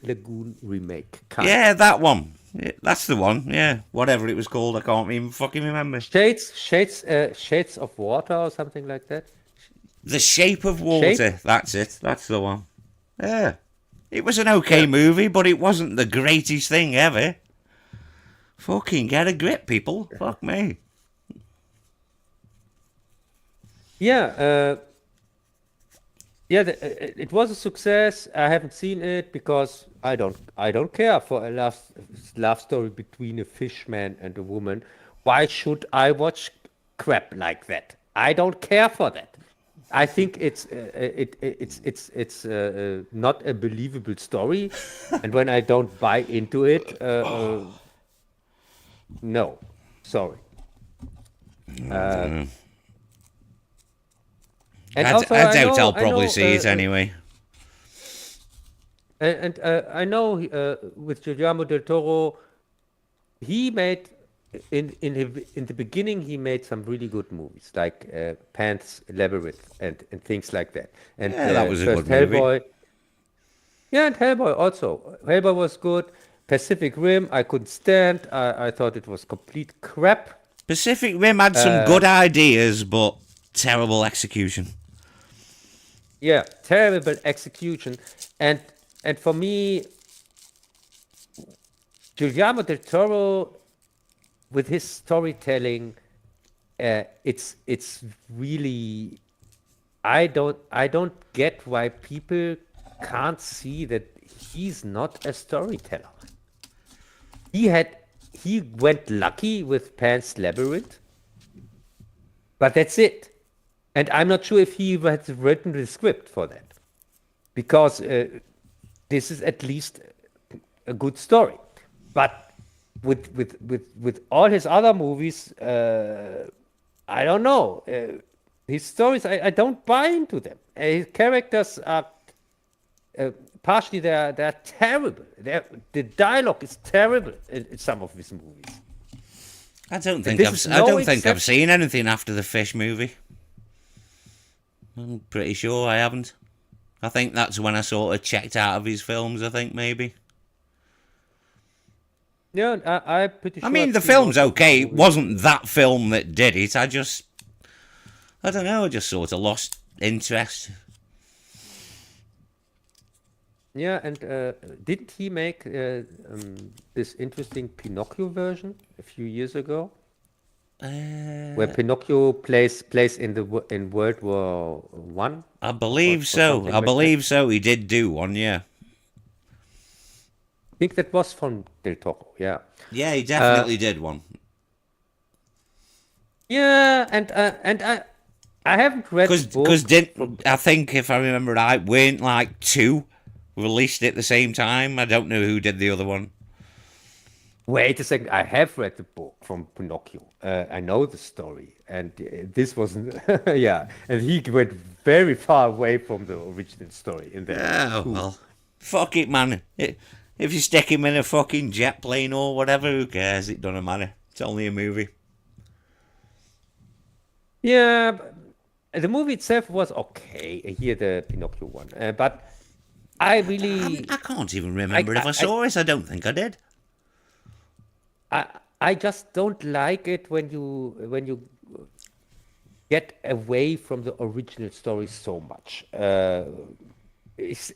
Lagoon remake, kind
Yeah,
of.
that one. Yeah, that's the one. Yeah, whatever it was called, I can't even fucking remember.
Shades of Water or something like that.
The Shape of
Shape?
Water. That's it. That's the one. Yeah. It was an okay
Yeah.
movie, but it wasn't the greatest thing ever. Fucking get a grip, people. Fuck me.
Yeah, yeah, it was a success. I haven't seen it because I don't care for a love story between a fishman and a woman. Why should I watch crap like that? I don't care for that. I think it's not a believable story, and when I don't buy into it, no, sorry. Uh, and also,
I
I
doubt
know,
I'll probably see it anyway.
I know with Guillermo del Toro, he made in the beginning he made some really good movies like Pan's Labyrinth and things like that. And
Yeah, that was a
first
good movie.
Hellboy, yeah, and Hellboy also. Hellboy was good. Pacific Rim, I couldn't stand. I thought it was complete crap.
Pacific Rim had some good ideas, but terrible execution.
Yeah, terrible execution. And and for me, Guillermo del Toro with his storytelling, it's really I don't get why people can't see that he's not a storyteller. He went lucky with Pan's Labyrinth, but that's it. And I'm not sure if he had written the script for that because this is at least a good story. But with all his other movies, I don't know. His stories, I don't buy into them. His characters are partially they're terrible. The dialogue is terrible in some of his movies.
I don't
And
think
this is
I
no
don't think I've
exception.
seen anything after the Fish movie. I'm pretty sure I haven't. I think that's when I sort of checked out of his films. I think maybe.
Yeah, I'm pretty
I
sure
mean,
I've
the
seen
film's
most of his
okay. It
movies.
wasn't that film that did it. I don't know. I just sort of lost interest.
Yeah, and didn't he make this interesting Pinocchio version a few years ago, where
Uh,
Pinocchio plays in World War One
I
or,
believe
or
so.
something
I
like that?
believe so. He did do one. Yeah.
I think that was from Del Toro. Yeah,
Yeah, he
uh,
definitely did one.
yeah, and I haven't read the
Because
book from.
didn't I think if I remember right, weren't like two released at the same time? I don't know who did the other one.
Wait a second, I have read the book from Pinocchio. I know the story, and this wasn't. Yeah, and he went very far away from the original story in that
Oh
too.
well, fuck it, man. If you stick him in a fucking jet plane or whatever, who cares? It doesn't matter. It's only a movie.
Yeah, the movie itself was okay. Here, the Pinocchio one, but I
I
really,
can't even
I,
remember if I
I,
saw it. I don't think I did.
I, I just don't like it when you get away from the original story so much.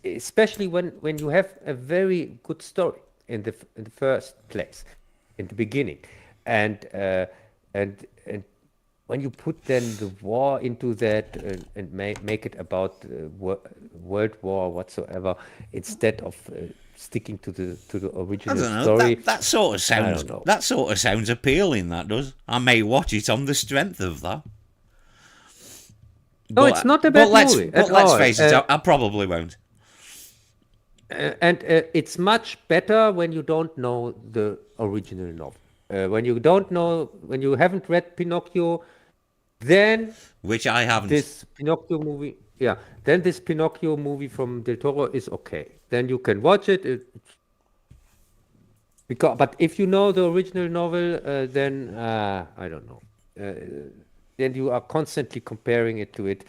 Especially when you have a very good story in the first place, in the beginning, and and when you put then the war into that and make it about World War whatsoever instead of sticking to the
I
original
don't know.
story, I don't know.
That sort of sounds appealing. That does. I may watch it on the strength of that.
No, it's not a
But
bad movie at
let's
all.
face it. I probably won't.
And it's much better when you don't know the original novel. When you haven't read Pinocchio, then
Which I haven't.
this Pinocchio movie, yeah, then this Pinocchio movie from Del Toro is okay. Then you can watch it. Because, but if you know the original novel, then I don't know. Then you are constantly comparing it to it,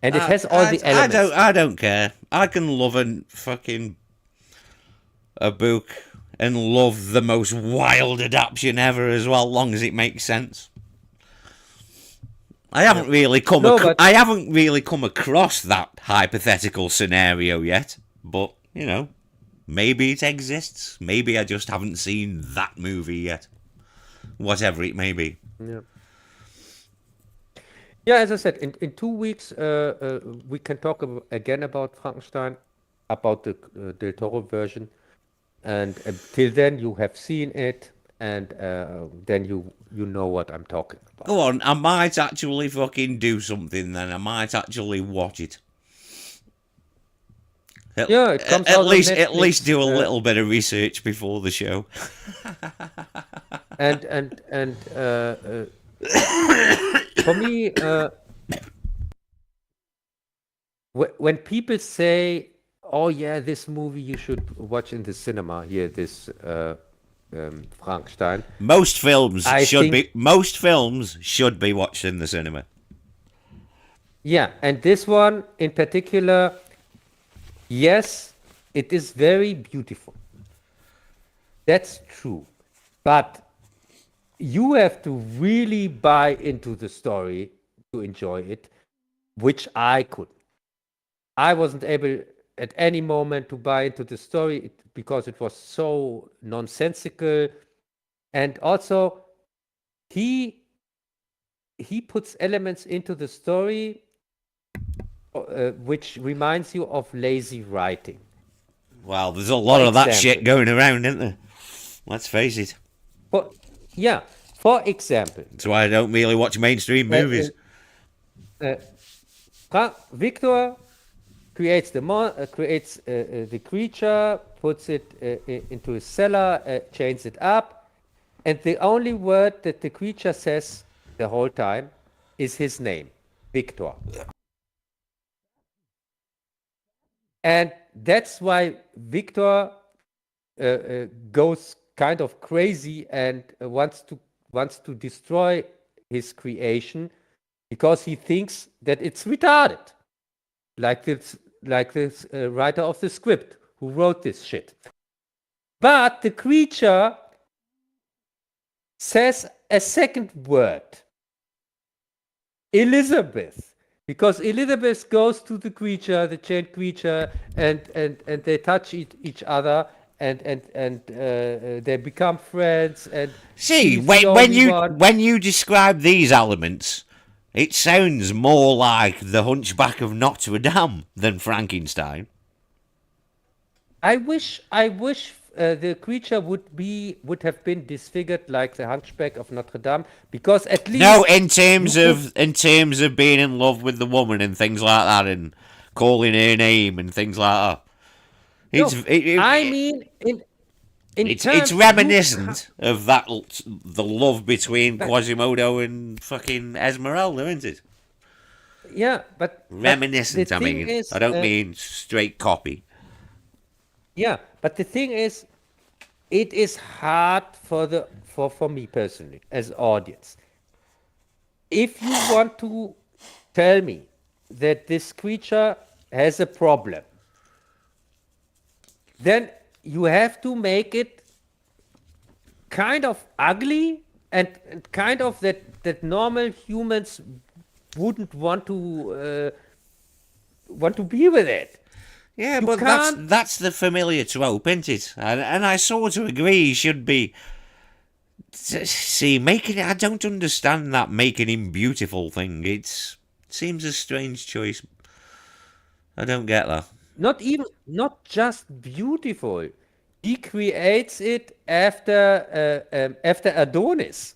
and it has all the elements.
I don't care. I can love a book and love the most wild adaptation ever as well, long as it makes sense. I haven't really I haven't really come across that hypothetical scenario yet, but you know, maybe it exists. Maybe I just haven't seen that movie yet. Whatever it may be.
Yeah. Yeah, as I said, in 2 weeks we can talk again about Frankenstein, about the Del Toro version, and till then you have seen it, and then you know what I'm talking about.
Go on, I might actually fucking do something then. I might actually watch it.
Yeah, it comes out on
At least
Netflix,
do a little bit of research before the show.
and for me, when people say, "Oh yeah, this movie you should watch in the cinema," here this Frankenstein.
Most films
I
should
think,
be watched in the cinema.
yeah, and this one in particular, yes, it is very beautiful. That's true, but you have to really buy into the story to enjoy it, which I couldn't. I wasn't able at any moment to buy into the story because it was so nonsensical, and also he puts elements into the story which reminds you of lazy writing.
Well, there's a lot of that shit going around, isn't there? Let's face it.
For example,
That's why I don't really watch mainstream movies.
Victor creates the creature, puts it into a cellar, chains it up, and the only word that the creature says the whole time is his name, Victor. And that's why Victor goes kind of crazy and wants to destroy his creation because he thinks that it's retarded, like this writer of the script who wrote this shit. But the creature says a second word, Elizabeth, because Elizabeth goes to the creature, the chained creature, and they touch each other, and they become friends. And
see, when you describe these elements, it sounds more like the Hunchback of Notre Dame than Frankenstein.
I wish the creature would have been disfigured like the Hunchback of Notre Dame, because at least
no, in terms of being in love with the woman and things like that, and calling her name and things like that. It's reminiscent of the love between Quasimodo and fucking Esmeralda, isn't it?
Yeah, but
reminiscent. I mean, I don't mean straight copy.
Yeah, but the thing is, it is hard for me personally as audience. If you want to tell me that this creature has a problem, then you have to make it kind of ugly and kind of that normal humans wouldn't want to be with it.
Yeah, but that's the familiar trope, isn't it? And I sort of agree. He should be. See, making it. I don't understand that making him beautiful thing. It seems a strange choice. I don't get that.
Not just beautiful. He creates it after Adonis,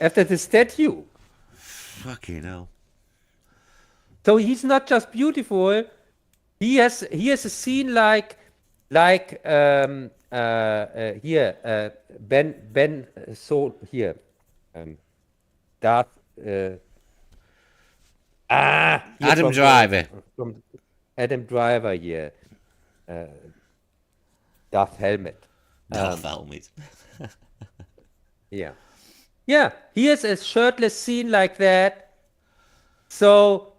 after the statue.
Fucking hell.
So he's not just beautiful. He has a scene like here Ben so here Darth Here
Adam
from
Driver.
from Adam Driver here, Darth Helmet.
Darth Helmet.
Yeah. Yeah, here's a shirtless scene like that. So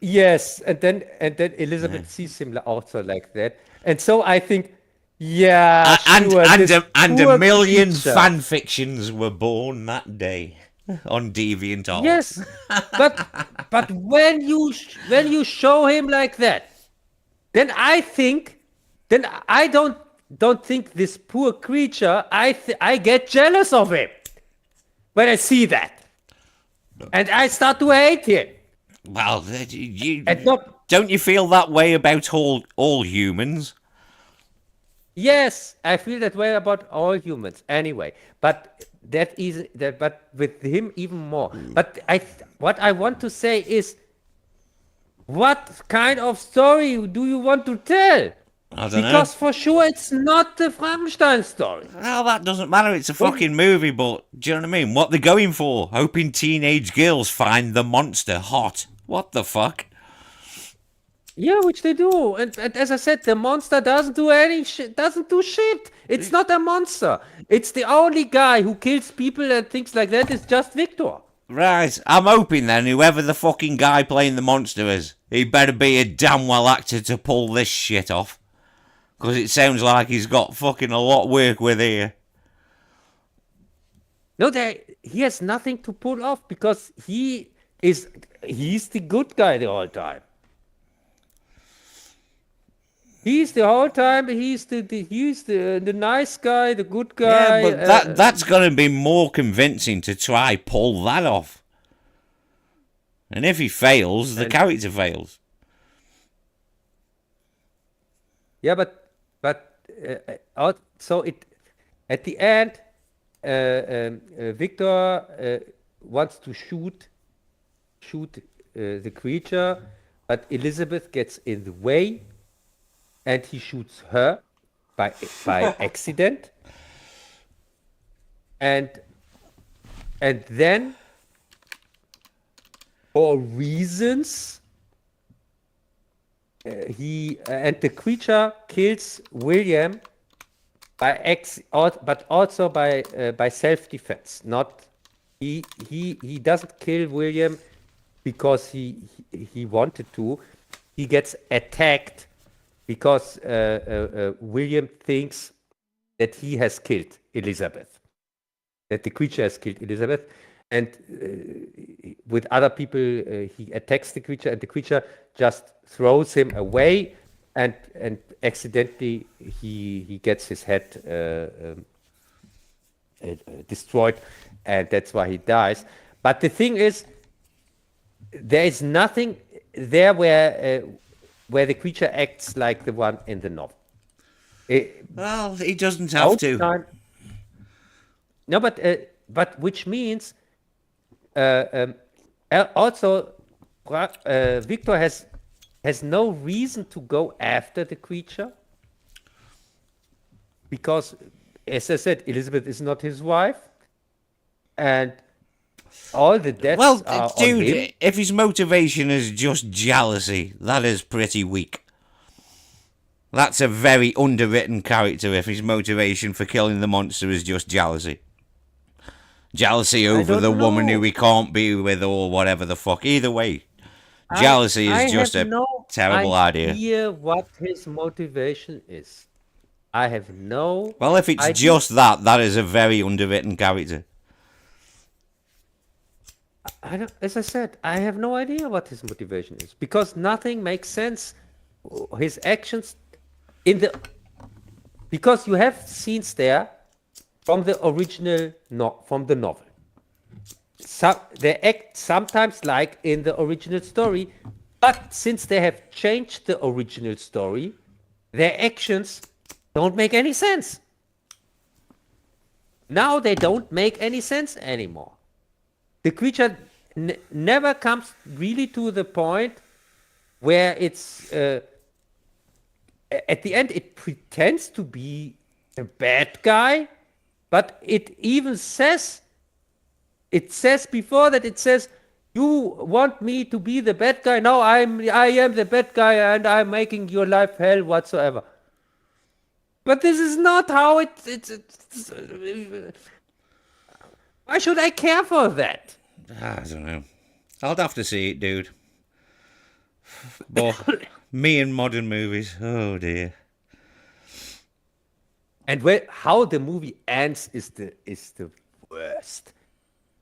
yes, and then Elizabeth sees him also like that. And so I think, yeah, sure, this
And a
poor
million
creature.
fan fictions were born that day on DeviantArt.
Yes, but when you show him like that, then I don't think this poor creature. I get jealous of him when I see that, and I start to hate him.
Well,
And not
don't you feel that way about all humans?
Yes, I feel that way about all humans anyway. But that is that. But with him even more. But what I want to say is, what kind of story do you want to tell?
I don't know.
Because for sure it's not the Frankenstein story.
Well, that doesn't matter. It's a fucking movie, but do you know what I mean? What they're going for? Hoping teenage girls find the monster hot. What the fuck?
Yeah, which they do, and as I said, the monster doesn't do any shit. Doesn't do shit. It's not a monster. It's the only guy who kills people and things like that is just Victor.
Right, I'm hoping then whoever the fucking guy playing the monster is, he better be a damn well actor to pull this shit off. Because it sounds like he's got fucking a lot of work with here.
No, he has nothing to pull off because he's the good guy the whole time. He's the whole time. He's the nice guy, the good guy.
Yeah, but that's going to be more convincing to try pull that off. And if he fails, the character fails.
Yeah, but so it at the end, Victor wants to shoot the creature, but Elizabeth gets in the way, and he shoots her by accident, and then for reasons and the creature kills William but also by self-defense. Not he doesn't kill William because he wanted to. He gets attacked because William thinks that he has killed Elizabeth, that the creature has killed Elizabeth, and with other people he attacks the creature, and the creature just throws him away, and accidentally he gets his head destroyed, and that's why he dies. But the thing is, there is nothing there where the creature acts like the one in the novel.
Well, he doesn't have to.
No, but which means also Victor has no reason to go after the creature because, as I said, Elizabeth is not his wife, and all the deaths are
dude,
on him.
if his motivation is just jealousy, that is pretty weak. That's a very underwritten character if his motivation for killing the monster is just jealousy. Jealousy over the woman who he can't be with or whatever the fuck. Either way, jealousy is just a terrible idea.
I have no idea what his motivation is. I have no
Well, if it's just that is a very underwritten character.
As I said, I have no idea what his motivation is because nothing makes sense. His actions because you have scenes there from the original, from the novel. They act sometimes like in the original story, but since they have changed the original story, their actions don't make any sense. Now they don't make any sense anymore. The creature never comes really to the point where it's at the end it pretends to be a bad guy, but it even says before that, it says You want me to be the bad guy? Now I am the bad guy and I'm making your life hell whatsoever. But this is not how it's why should I care for that?
I don't know. I'll have to see it, dude. But me and modern movies, oh dear.
And how the movie ends is the worst.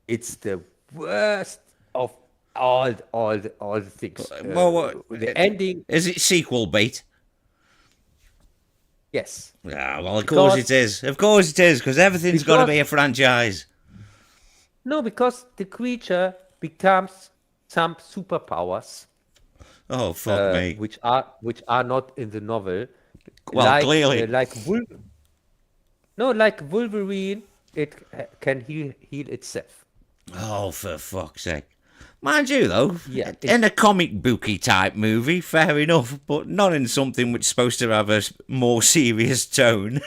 It's the worst of all the things.
Well,
The ending,
is it sequel bait?
yes.
Yeah, well, of course it is. Of course it is, because everything's got to be a franchise.
No, because the creature becomes some superpowers,
Oh, fuck me.
which are not in the novel.
Well, clearly.
Like Wolverine, it can heal itself.
Oh, for fuck's sake. Mind you, though,
Yeah,
in a comic booky type movie, fair enough, but not in something which is supposed to have a more serious tone.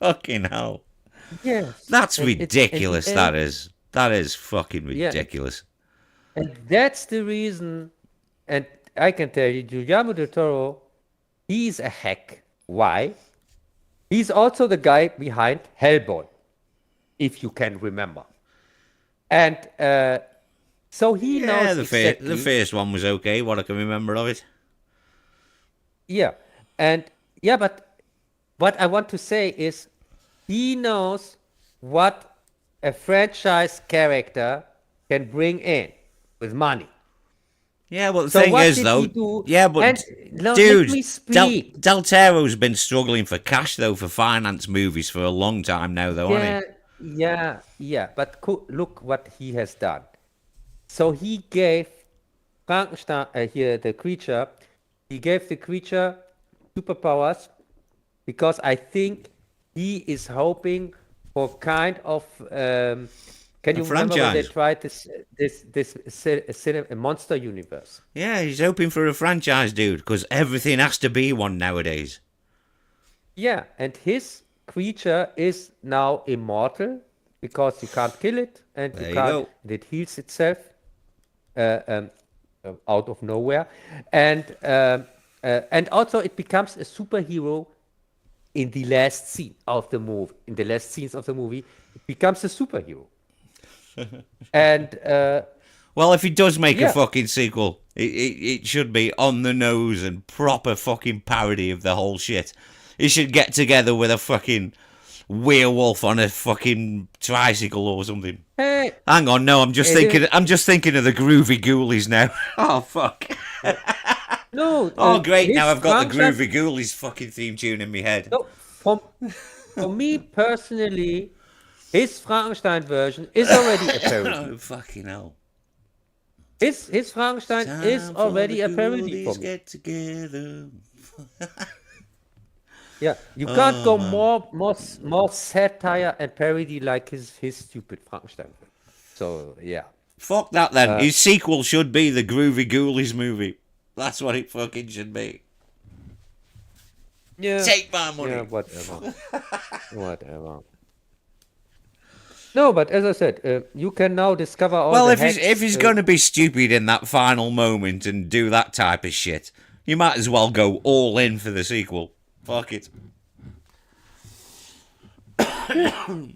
Fucking hell.
Yes.
That's
And
ridiculous,
and
that is. That is fucking
Yeah.
ridiculous.
And that's the reason, and I can tell you, Guillermo del Toro, he's a hack. Why? He's also the guy behind Hellboy, if you can remember. And so he
Yeah,
knows
the
exactly.
first one was okay, what I can remember of it.
Yeah. And yeah, but what I want to say is he knows what a franchise character can bring in with money.
Yeah, but the
So
thing
what
is,
did
though,
he do?
yeah, but
And no,
dude,
let me speak.
Del Taro's been struggling for cash though for finance movies for a long time now, though, hasn't
Yeah. But look what he has done. So he gave Frankenstein here the creature. He gave the creature superpowers because I think he is hoping for kind of. Can you remember when they
franchise.
tried this monster universe?
he? Yeah, he's hoping for a franchise, dude, because everything has to be one nowadays.
Yeah, and his creature is now immortal because you can't kill it and
There
you
you
can't.
go.
It heals itself out of nowhere, and also it becomes a superhero in the last scene of the movie. In the last scenes of the movie, it becomes a superhero, and
Well, if he does make a
yeah,
fucking sequel, it should be on the nose and proper fucking parody of the whole shit. He should get together with a fucking werewolf on a fucking tricycle or something.
hey,
Hang on, no, I'm just
it
thinking.
is,
I'm just thinking of the Groovy Ghoulies now. Oh fuck.
no,
Oh great, now
his
I've got the
Frankenstein.
Groovy Ghoulies fucking theme tune in my head.
No, for me personally, his Frankenstein version is already a parody.
Oh fucking hell.
His Frankenstein is
Time for
already
the
a parody for
Ghoulies
me.
get together.
Yeah, you can't go
man.
more satire and parody like his stupid Frankenstein. So yeah,
Fuck that then. His sequel should be the Groovy Ghoulies movie. That's what it fucking should be.
yeah,
Take my money.
yeah, whatever, whatever. No, but as I said, you can now discover all
Well,
the
if he's
hacks.
going to be stupid in that final moment and do that type of shit, you might as well go all in for the sequel. Fuck it.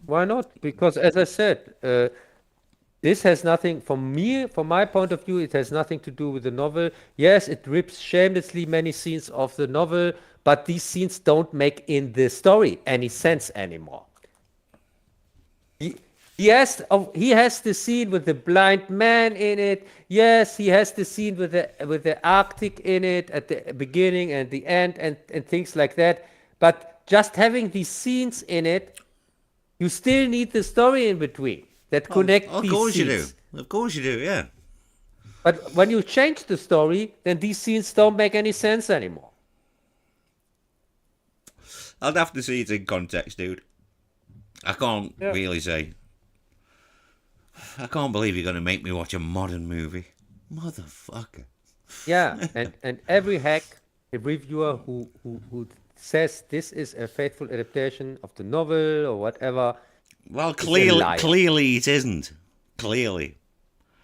Why not? Because as I said, this has nothing, from my point of view, it has nothing to do with the novel. Yes, it rips shamelessly many scenes of the novel, but these scenes don't make in the story any sense anymore. He has the scene with the blind man in it. Yes, he has the scene with the Arctic in it at the beginning and the end and things like that. But just having these scenes in it, you still need the story in between that connect
Of
these
course
scenes.
you do. Of course you do, yeah.
But when you change the story, then these scenes don't make any sense anymore.
I'd have to see it in context, dude. I can't
Yeah.
really say. I can't believe you're going to make me watch a modern movie. Motherfucker.
Yeah, and every hack, a reviewer who says this is a faithful adaptation of the novel or whatever,
Well,
is a liar.
clearly it isn't. Clearly.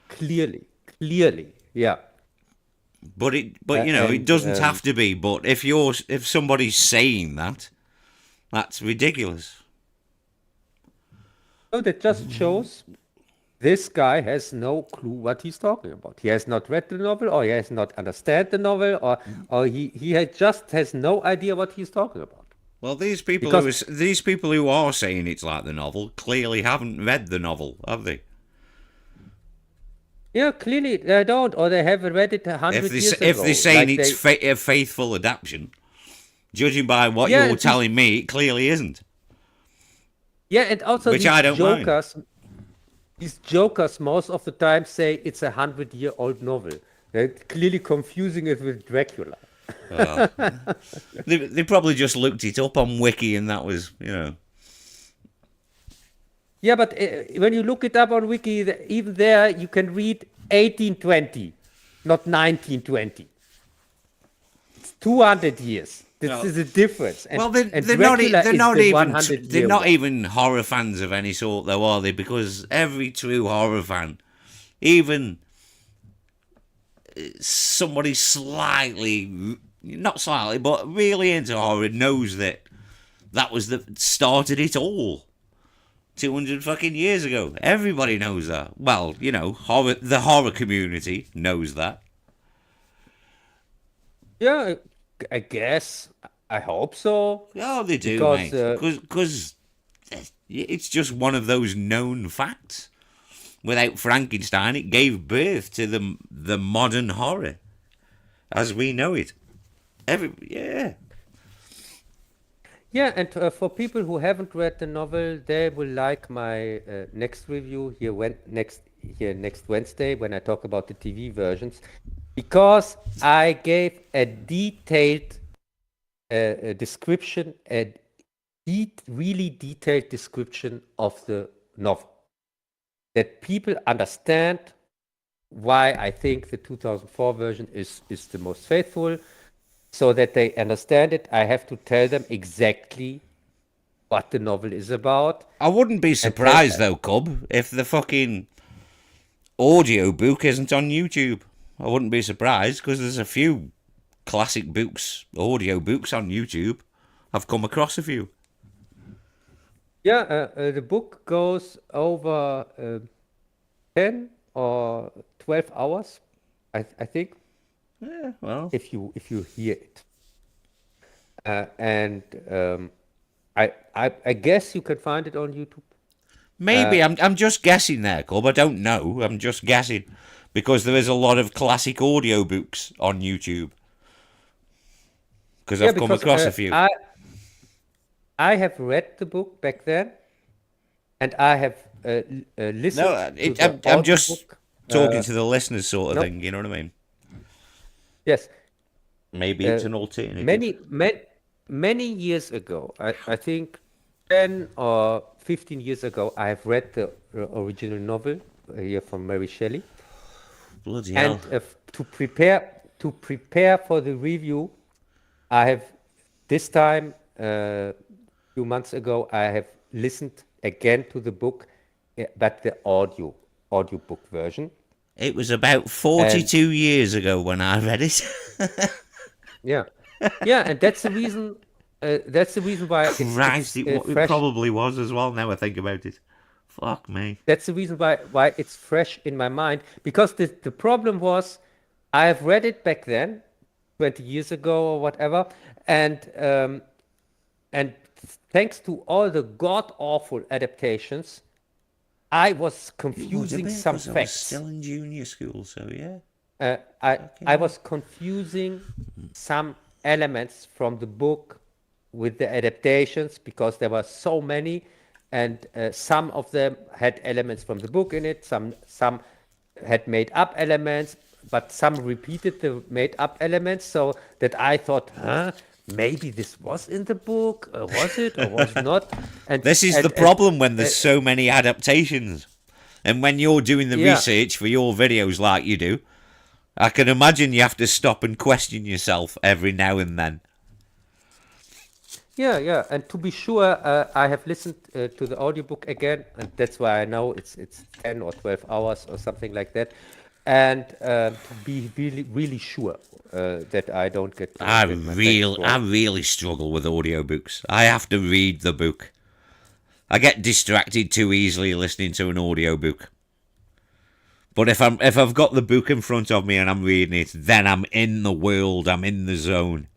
Clearly. clearly. Yeah.
But it
And
doesn't have to be. But if somebody's saying that, that's ridiculous.
so that just shows this guy has no clue what he's talking about. He has not read the novel, or he has not understand the novel, or just has no idea what he's talking about.
Well, these
Because
people who are saying it's like the novel clearly haven't read the novel, have they?
yeah, clearly they don't, or they haven't read it 100 years ago.
If they're saying
Like
it's a faithful adaptation, judging by what
Yeah,
you're telling me, it clearly isn't.
yeah, and also
Which I don't mind.
these jokers most of the time say it's a 100-year-old novel. They're clearly confusing it with Dracula.
Oh. They probably just looked it up on Wiki, and that was,
Yeah, but when you look it up on Wiki, even there you can read 1820, not 1920. It's 200 years. This
No.
is a difference. And,
Well,
and Dracula is the 100-year
they're not
one.
even horror fans of any sort, though, are they? Because every true horror fan, even somebody not slightly, but really into horror, knows that was started it all 200 fucking years ago. Everybody knows that. Well, the horror community knows that.
Yeah, I guess. I hope so.
Oh, they do,
Because
mate. Because it's just one of those known facts. Without Frankenstein, it gave birth to the modern horror as we know it. Yeah.
Yeah, and for people who haven't read the novel, they will like my next review next Wednesday when I talk about the TV versions, because I gave a detailed description, really detailed description of the novel, that people understand why I think the 2004 version is the most faithful. So that they understand it, I have to tell them exactly what the novel is about.
I wouldn't be surprised, though, Cub, if the fucking audio book isn't on YouTube. I wouldn't be surprised, because there's a few classic books, audio books on YouTube. I've come across a few.
Yeah, the book goes over 10 or 12 hours, I think.
Yeah, well,
if you hear it, and I guess you can find it on YouTube.
maybe I'm just guessing there, Cub. I don't know. I'm just guessing because there is a lot of classic audio books on YouTube. Because I've come across a few.
I have read the book back then, and I have listened.
No, I'm just talking to the listeners, sort of thing. You know what I mean?
Yes.
Maybe it's an alternative.
Many years ago, I think 10 or 15 years ago, I have read the original novel here from Mary Shelley.
Bloody hell.
And to prepare for the review, I have this time, a few months ago, I have listened again to the book, but the audiobook version.
It was about 42 years ago when I read it.
Yeah, and that's the reason. That's the reason why
Christ, it probably was as well. Now I think about it, fuck me.
That's the reason why it's fresh in my mind, because the problem was I have read it back then, 20 years ago or whatever, and thanks to all the god awful adaptations, I was confusing some facts.
I was still in junior school, so yeah.
I was confusing some elements from the book with the adaptations, because there were so many, and some of them had elements from the book in it. Some had made up elements, but some repeated the made up elements. So that I thought, maybe this was in the book, or was it, or was not? And
this is the problem when there's so many adaptations, and when you're doing the research for your videos like you do, I can imagine you have to stop and question yourself every now and then.
Yeah, and to be sure, I have listened to the audiobook again, and that's why I know it's 10 or 12 hours or something like that. and to be really sure that I don't get my facts
I
wrong.
really struggle with audiobooks. I have to read the book. I get distracted too easily listening to an audiobook. But if I've got the book in front of me and I'm reading it, then I'm in the world. I'm in the zone.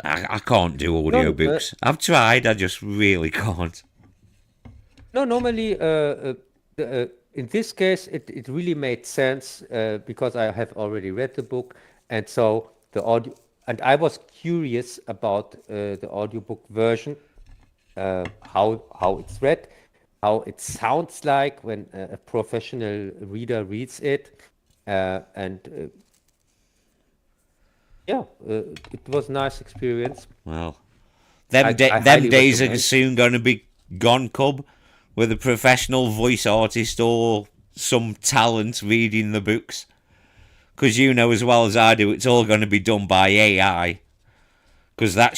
I can't do
No,
audiobooks. I've tried. I just really can't.
no. Normally, in this case, it really made sense because I have already read the book, and so the audio. And I was curious about the audiobook version, how it's read, how it sounds like when a professional reader reads it, and yeah, it was a nice experience.
Well,
I
them
highly
days are
recommend.
soon going to be gone, Cub, with a professional voice artist or some talent reading the books. Because you know as well as I do, it's all going to be done by AI. Because that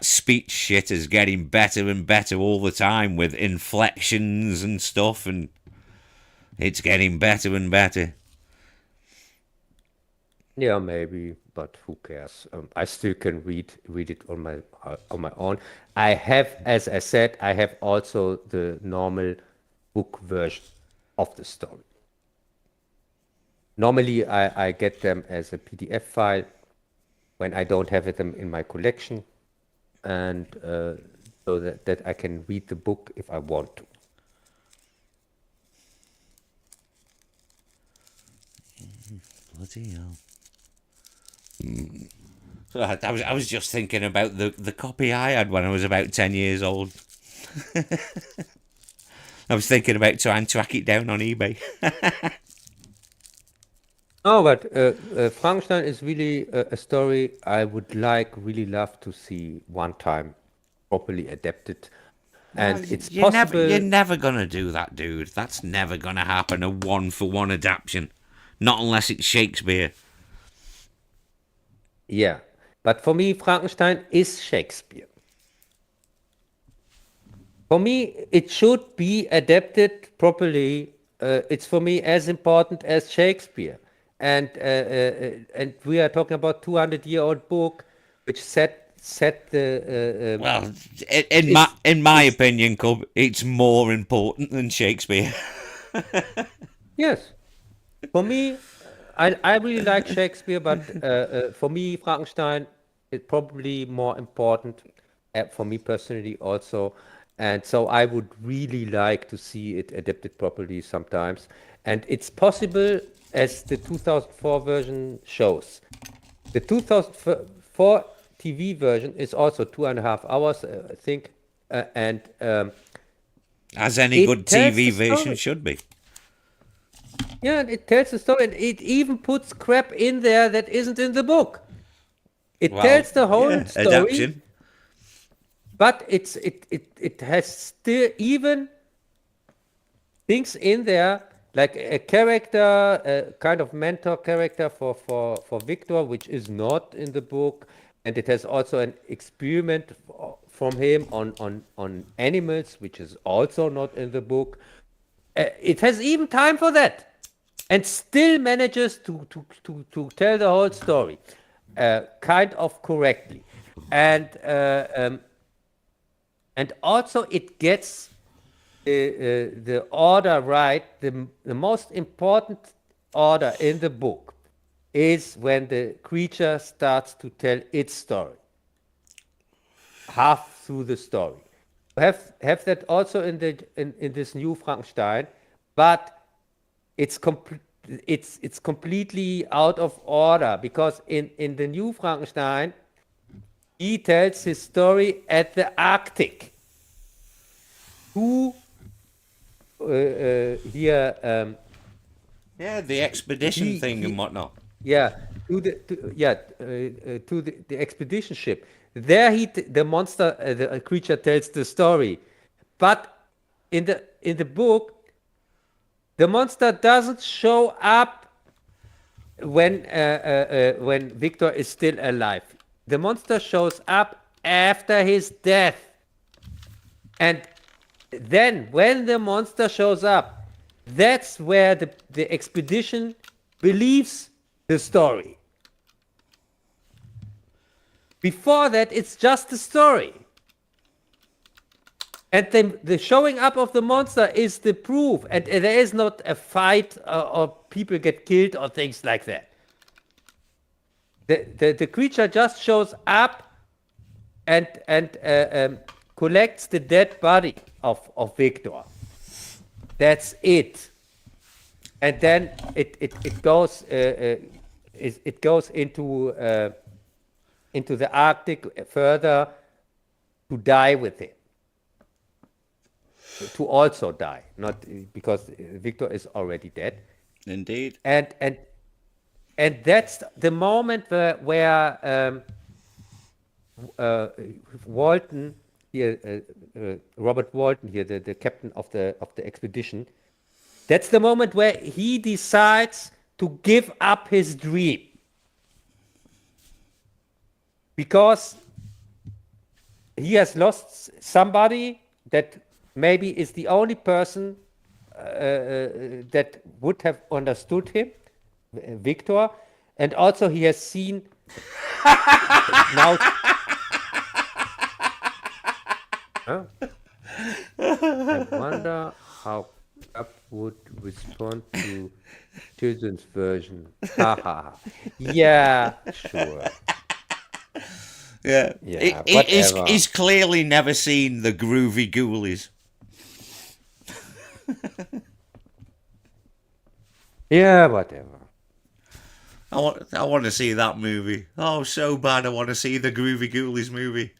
speech shit is getting better and better all the time with inflections and stuff, and it's getting better and better.
Yeah, maybe, but who cares? I still can read it on my own. I have, as I said, I have also the normal book version of the story. Normally, I get them as a PDF file when I don't have them in my collection, and so that I can read the book if I want to.
Bloody hell. So I was just thinking about the copy I had when I was about 10 years old. I was thinking about trying to track it down on eBay.
No, but Frankenstein is really a story I would really love to see one time properly adapted. And it's
You're
possible,
never gonna do that, dude. That's never gonna happen. A one for one adaptation, not unless it's Shakespeare.
yeah. But for me, Frankenstein is Shakespeare. For me, it should be adapted properly. It's for me as important as Shakespeare. And we are talking about 200-year-old book, which set the
Well,
is
in my
is
opinion, Cub, it's more important than Shakespeare.
yes. For me, I really like Shakespeare, but for me, Frankenstein is probably more important for me personally also. And so I would really like to see it adapted properly sometimes. And it's possible as the 2004 version shows. The 2004 TV version is also 2.5 hours, I think. And
As any good
it tells
TV
the
version
story.
should be.
Yeah, and it tells the story, and it even puts crap in there that isn't in the book. It
Well,
tells the whole
yeah,
story,
adaptation.
but it has still even things in there like a character, a kind of mentor character for Victor, which is not in the book, and it has also an experiment from him on animals, which is also not in the book. It has even time for that. And still manages to tell the whole story, kind of correctly, and also it gets the order right. The most important order in the book is when the creature starts to tell its story, half through the story. Have that also in this new Frankenstein, but it's completely out of order because in the new Frankenstein, he tells his story at the Arctic. Who here?
Yeah, the expedition thing and whatnot.
Yeah, to the expedition ship. There, the monster, the creature tells the story, but in the book, the monster doesn't show up when Victor is still alive. The monster shows up after his death. And then when the monster shows up, that's where the expedition believes the story. Before that, it's just a story. And then the showing up of the monster is the proof. And there is not a fight or people get killed or things like that. The creature just shows up and collects the dead body of Victor. That's it. And then it goes into the Arctic further to die with him. To also die, not because Victor is already dead.
Indeed.
And that's the moment where Walton here, Robert Walton here, the captain of the expedition. That's the moment where he decides to give up his dream, because he has lost somebody that maybe is the only person that would have understood him, Victor, and also he has seen now. I wonder how Cub would respond to children's version. Yeah, sure.
Yeah.
Yeah,
He's clearly never seen the Groovy Ghoulies.
Yeah, whatever.
I want to see that movie. Oh, so bad I want to see the Groovy Ghoulies movie.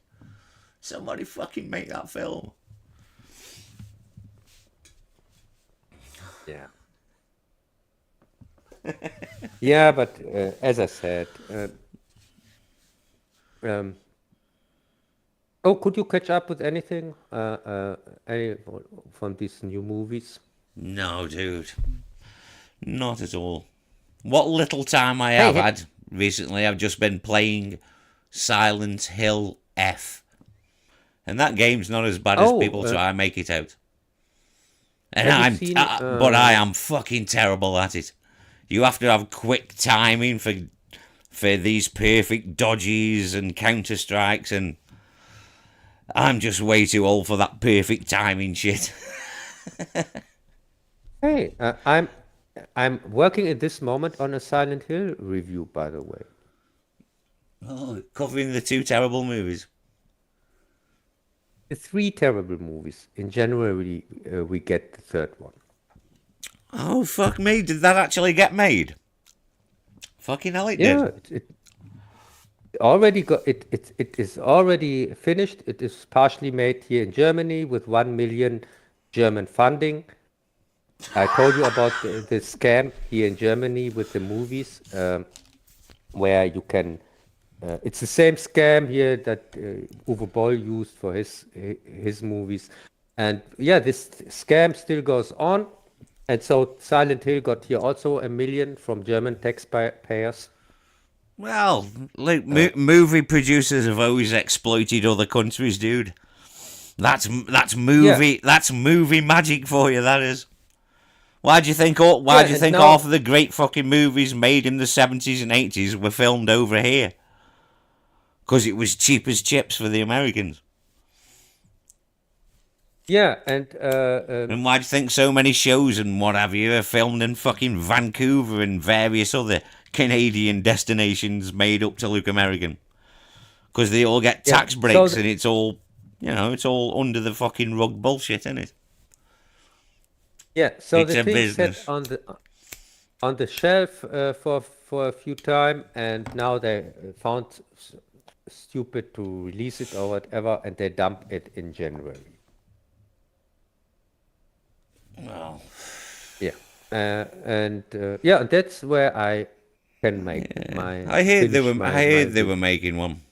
Somebody fucking make that film.
Yeah. Yeah, but as I said, oh, could you catch up with anything? Any from these new movies?
No, dude. Not at all. What little time I have had recently, I've just been playing Silent Hill F. And that game's not as bad as people try and make it out. And but I am fucking terrible at it. You have to have quick timing for these perfect dodges and counter strikes, and I'm just way too old for that perfect timing shit.
Hey, I'm working at this moment on a Silent Hill review, by the way.
Oh, covering the 2 terrible movies.
The 3 terrible movies. In January, we get the 3rd one.
Oh, fuck me. Did that actually get made? Fucking hell, it
Yeah,
did.
it is already finished. It is partially made here in Germany with 1 million German funding. I told you about the scam here in Germany with the movies, where you can. It's the same scam here that Uwe Boll used for his movies, and yeah, this scam still goes on, and so Silent Hill got here also 1 million from German taxpayers.
Well, look, movie producers have always exploited other countries, dude. That's movie. That's movie magic for you. That is. Why do you think? Why do you think half of the great fucking movies made in the 70s and 80s were filmed over here? Because it was cheap as chips for the Americans.
Yeah, and
why do you think so many shows and what have you are filmed in fucking Vancouver and various other Canadian destinations made up to look American? Because they all get tax breaks, and it's all, it's all under the fucking rug bullshit, isn't it?
Yeah, so
it's
the thing
business.
sat on the shelf for a few time, and now they found stupid to release it or whatever, and they dump it in January.
Well,
yeah, and that's where I can make my.
I heard they were making one,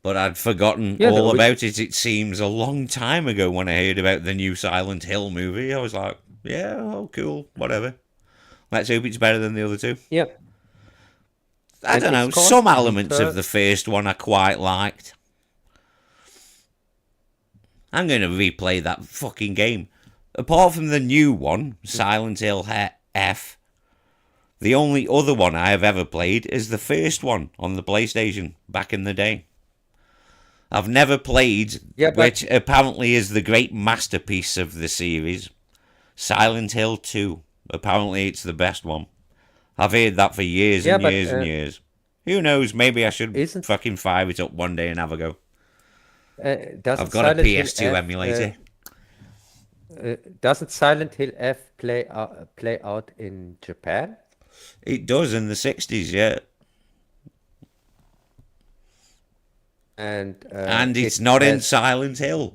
but I'd forgotten all about it. It seems a long time ago when I heard about the new Silent Hill movie. I was like, yeah, oh cool, whatever. Let's hope it's better than the other 2.
Yeah.
I don't know. Some elements of the first one I quite liked. I'm going to replay that fucking game. Apart from the new one, Silent Hill F, The only other one I have ever played is the first one on the PlayStation back in the day. I've never played,
Yeah, but
which apparently is the great masterpiece of the series, Silent Hill 2. Apparently it's the best one. I've heard that for years
yeah,
and
but
years and years. Who knows? Maybe I should
isn't
fucking fire it up one day and have a go. I've
doesn't
got a
Silent Hill
PS2
F
emulator.
doesn't Silent Hill F play out in Japan?
It does in the 60s, yeah.
And
And it's
it
not in
has
Silent Hill.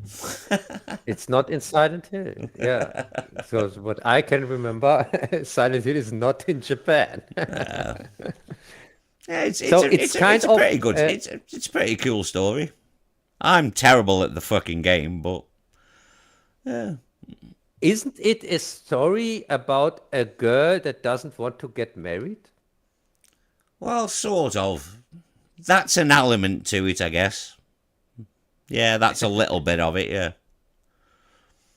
it's not in Silent Hill. Yeah. So what I can remember, Silent Hill is not in Japan.
Yeah,
So it's kind
it's a
of
pretty good. It's a pretty cool story. I'm terrible at the fucking game, but yeah.
isn't it a story about a girl that doesn't want to get married?
Well, sort of. That's an element to it, I guess. Yeah, that's a little bit of it, yeah.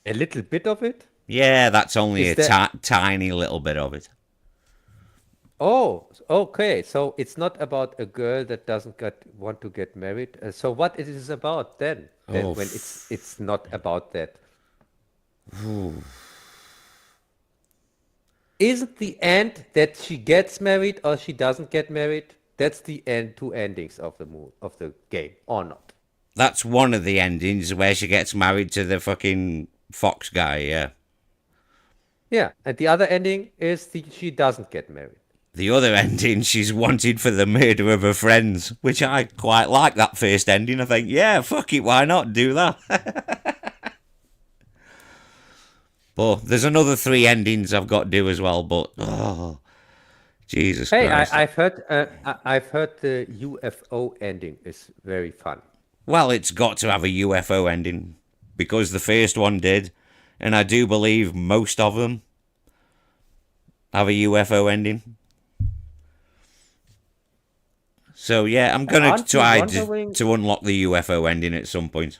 A little bit of it?
Yeah, that's only
Is
a
that
tiny little bit of it.
Oh, okay. So it's not about a girl that doesn't want to get married. So what it is about then? Then
Oh,
when it's not about that. Isn't the end that she gets married or she doesn't get married? That's the end, two endings of the game, or not?
that's one of the endings where she gets married to the fucking fox guy, yeah.
Yeah, and the other ending is she doesn't get married.
The other ending, she's wanted for the murder of her friends, which I quite like that first ending. I think, yeah, fuck it, why not do that? But there's another 3 endings I've got to do as well, but, oh, Jesus
Hey,
Christ.
I've heard the UFO ending is very fun.
Well, it's got to have a UFO ending, because the first one did, and I do believe most of them have a UFO ending. So yeah, I'm gonna
Aren't you
try
wondering,
to unlock the UFO ending at some point.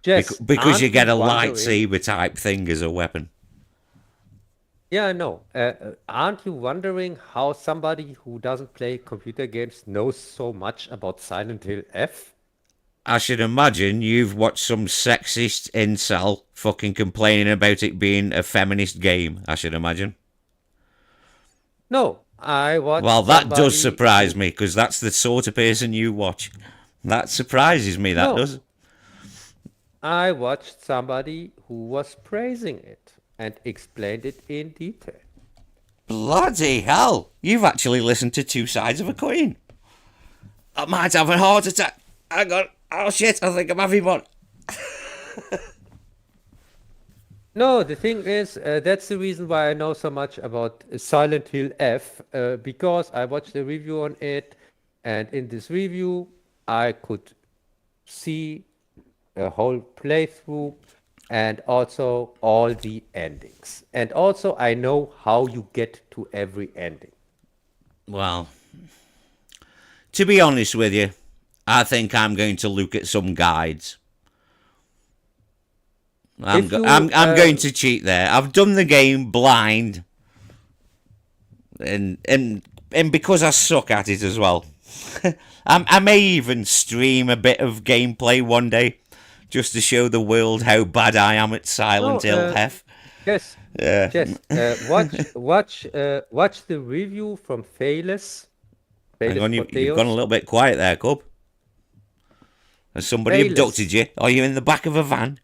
Jess,
Because you
aren't
get
you
a
wondering,
lightsaber type thing as a weapon.
yeah, I know. Aren't you wondering how somebody who doesn't play computer games knows so much about Silent Hill F?
I should imagine you've watched some sexist incel fucking complaining about it being a feminist game, I should imagine.
No, I watched
Well, that does
somebody
surprise
who,
me, because that's the sort of person you watch. That surprises me, that
no,
does.
I watched somebody who was praising it and explained it in detail.
Bloody hell. You've actually listened to 2 sides of a coin. I might have a heart attack. Hang on. Oh shit, I think I'm having one.
No, the thing is, that's the reason why I know so much about Silent Hill F, because I watched a review on it, and in this review, I could see a whole playthrough and also all the endings. And also, I know how you get to every ending.
Well, to be honest with you, I think I'm going to look at some guides. I'm going to cheat there. I've done the game blind, and because I suck at it as well. I may even stream a bit of gameplay one day, just to show the world how bad I am at Silent Hill F.
Yes,
Yeah.
yes. Watch the review from Phaelus.
Hang on, you've
Proteus.
gone a little bit quiet there, Cub. Has somebody
Phaelus.
abducted you? Are you in the back of a van?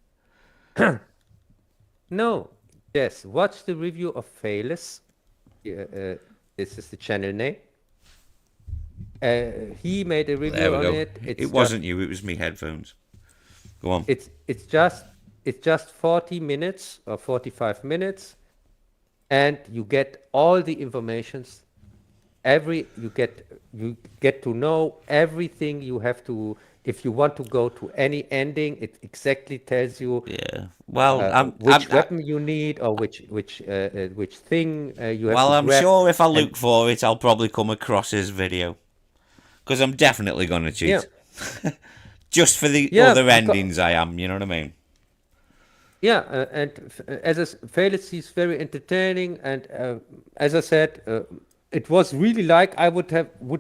No, yes. Watch the review of Phaelus. This is the channel name. He made a
There
review
we
on
go.
it.
It wasn't you, it was me headphones. Go on.
It's just 40 minutes or 45 minutes, and you get all the informations. You get to know everything you have to. If you want to go to any ending, it exactly tells you
Yeah. Well,
which weapon you need or which thing you have
well,
to
I'm
grab.
sure if I
And
look for it, I'll probably come across his video. Because I'm definitely going to cheat.
yeah,
Just for the
yeah,
other endings I am, you know what I mean?
and as Phaelus, he's very entertaining, and as I said, it was really like I would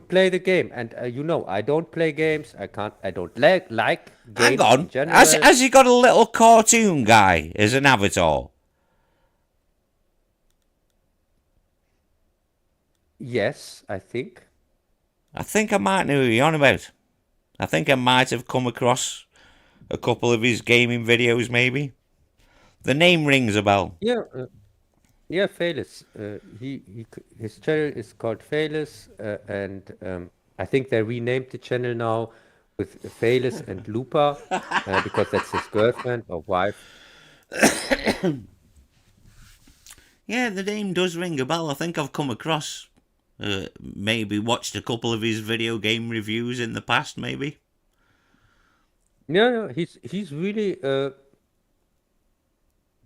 play the game, and I don't play games. I don't like
Hang
games in
on.
general.
Has he got a little cartoon guy as an avatar?
Yes, I think.
I think I might know who you're on about. I think I might have come across a couple of his gaming videos, maybe. The name rings a bell.
Yeah, yeah, Felis. His channel is called Felis, and I think they renamed the channel now with Felis and Lupa, because that's his girlfriend or wife.
Yeah, the name does ring a bell. I think I've come across, maybe watched a couple of his video game reviews in the past, maybe.
Yeah, he's really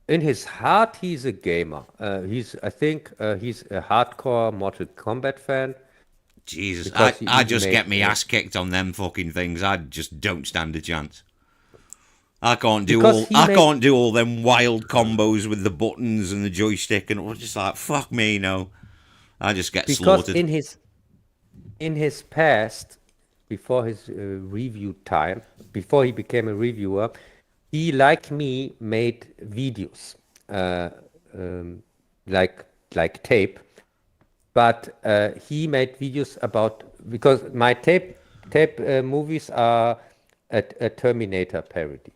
in his heart he's a gamer. I think he's a hardcore Mortal Kombat fan
Jesus,
because he
I
even
just
made
get me ass kicked on them fucking things. I just don't stand a chance. I can't do
because he
I
made
can't do all them wild combos with the buttons and the joystick, and it was just like fuck me, no. I just get
because
slaughtered.
in his past, before his review time, before he became a reviewer, he, like me, made videos, uh, um, like tape. But he made videos about, because my tape movies are a Terminator parody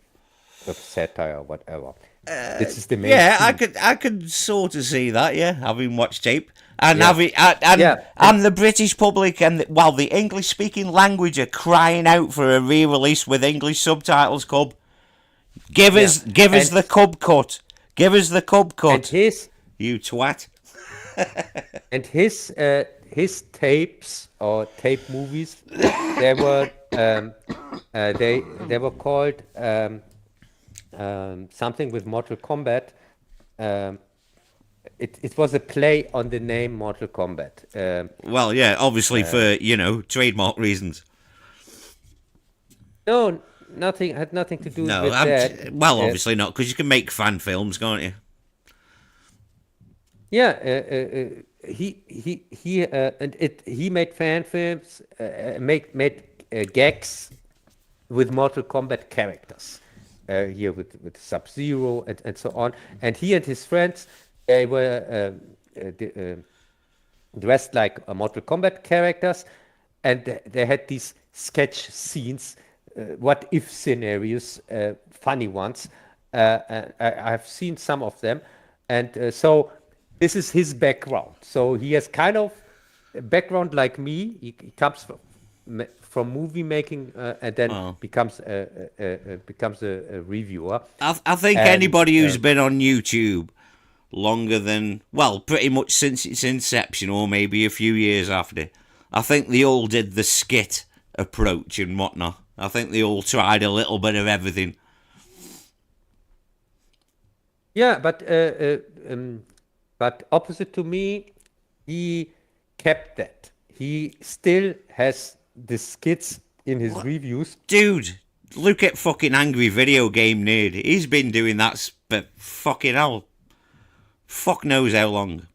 of satire or whatever. This is the main
Yeah,
theme.
I could sort of see that. Yeah, having watched tape and
Yeah,
having
yeah,
and the British public and the English speaking language are crying out for a re-release with English subtitles. Cub,
yeah,
give us the Cub cut. Give us the Cub
and
cut.
his
You twat.
and his tapes or tape movies, they were they were called something with Mortal Kombat. Um, it was a play on the name Mortal Kombat.
Well, yeah, obviously for trademark reasons.
No, nothing had nothing to do
No,
with that. Uh,
obviously not, because you can make fan films, can't you?
yeah, he made fan films, made gags with Mortal Kombat characters, here with Sub-Zero and so on. And he and his friends, they were dressed like Mortal Kombat characters, and they had these sketch scenes, what if scenarios, funny ones. I've seen some of them, and so this is his background. So he has kind of a background like me. He comes from movie making, and then
Well,
becomes a reviewer.
I think
And
anybody who's been on YouTube longer than, well, pretty much since its inception, or maybe a few years after, I think they all did the skit approach and whatnot. I think they all tried a little bit of everything.
yeah, but opposite to me, he kept that. He still has the skits in his reviews.
Dude, look at fucking Angry Video Game Nerd. He's been doing that for fucking hell. Fuck knows how long.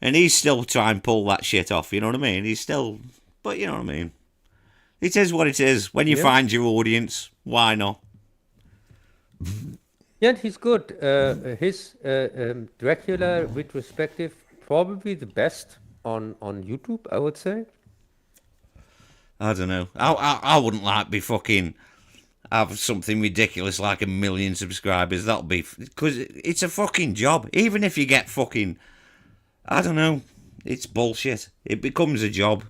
And he's still trying to pull that shit off, you know what I mean? He's still, but you know what I mean? It is what it is. When you
Yeah,
find your audience, why not?
yeah, and he's good. His Dracula retrospective, probably the best on YouTube, I would say.
I don't know. I wouldn't like be fucking have something ridiculous like 1 million subscribers. That'll be because it's a fucking job. Even if you get fucking, I don't know, it's bullshit. It becomes a job,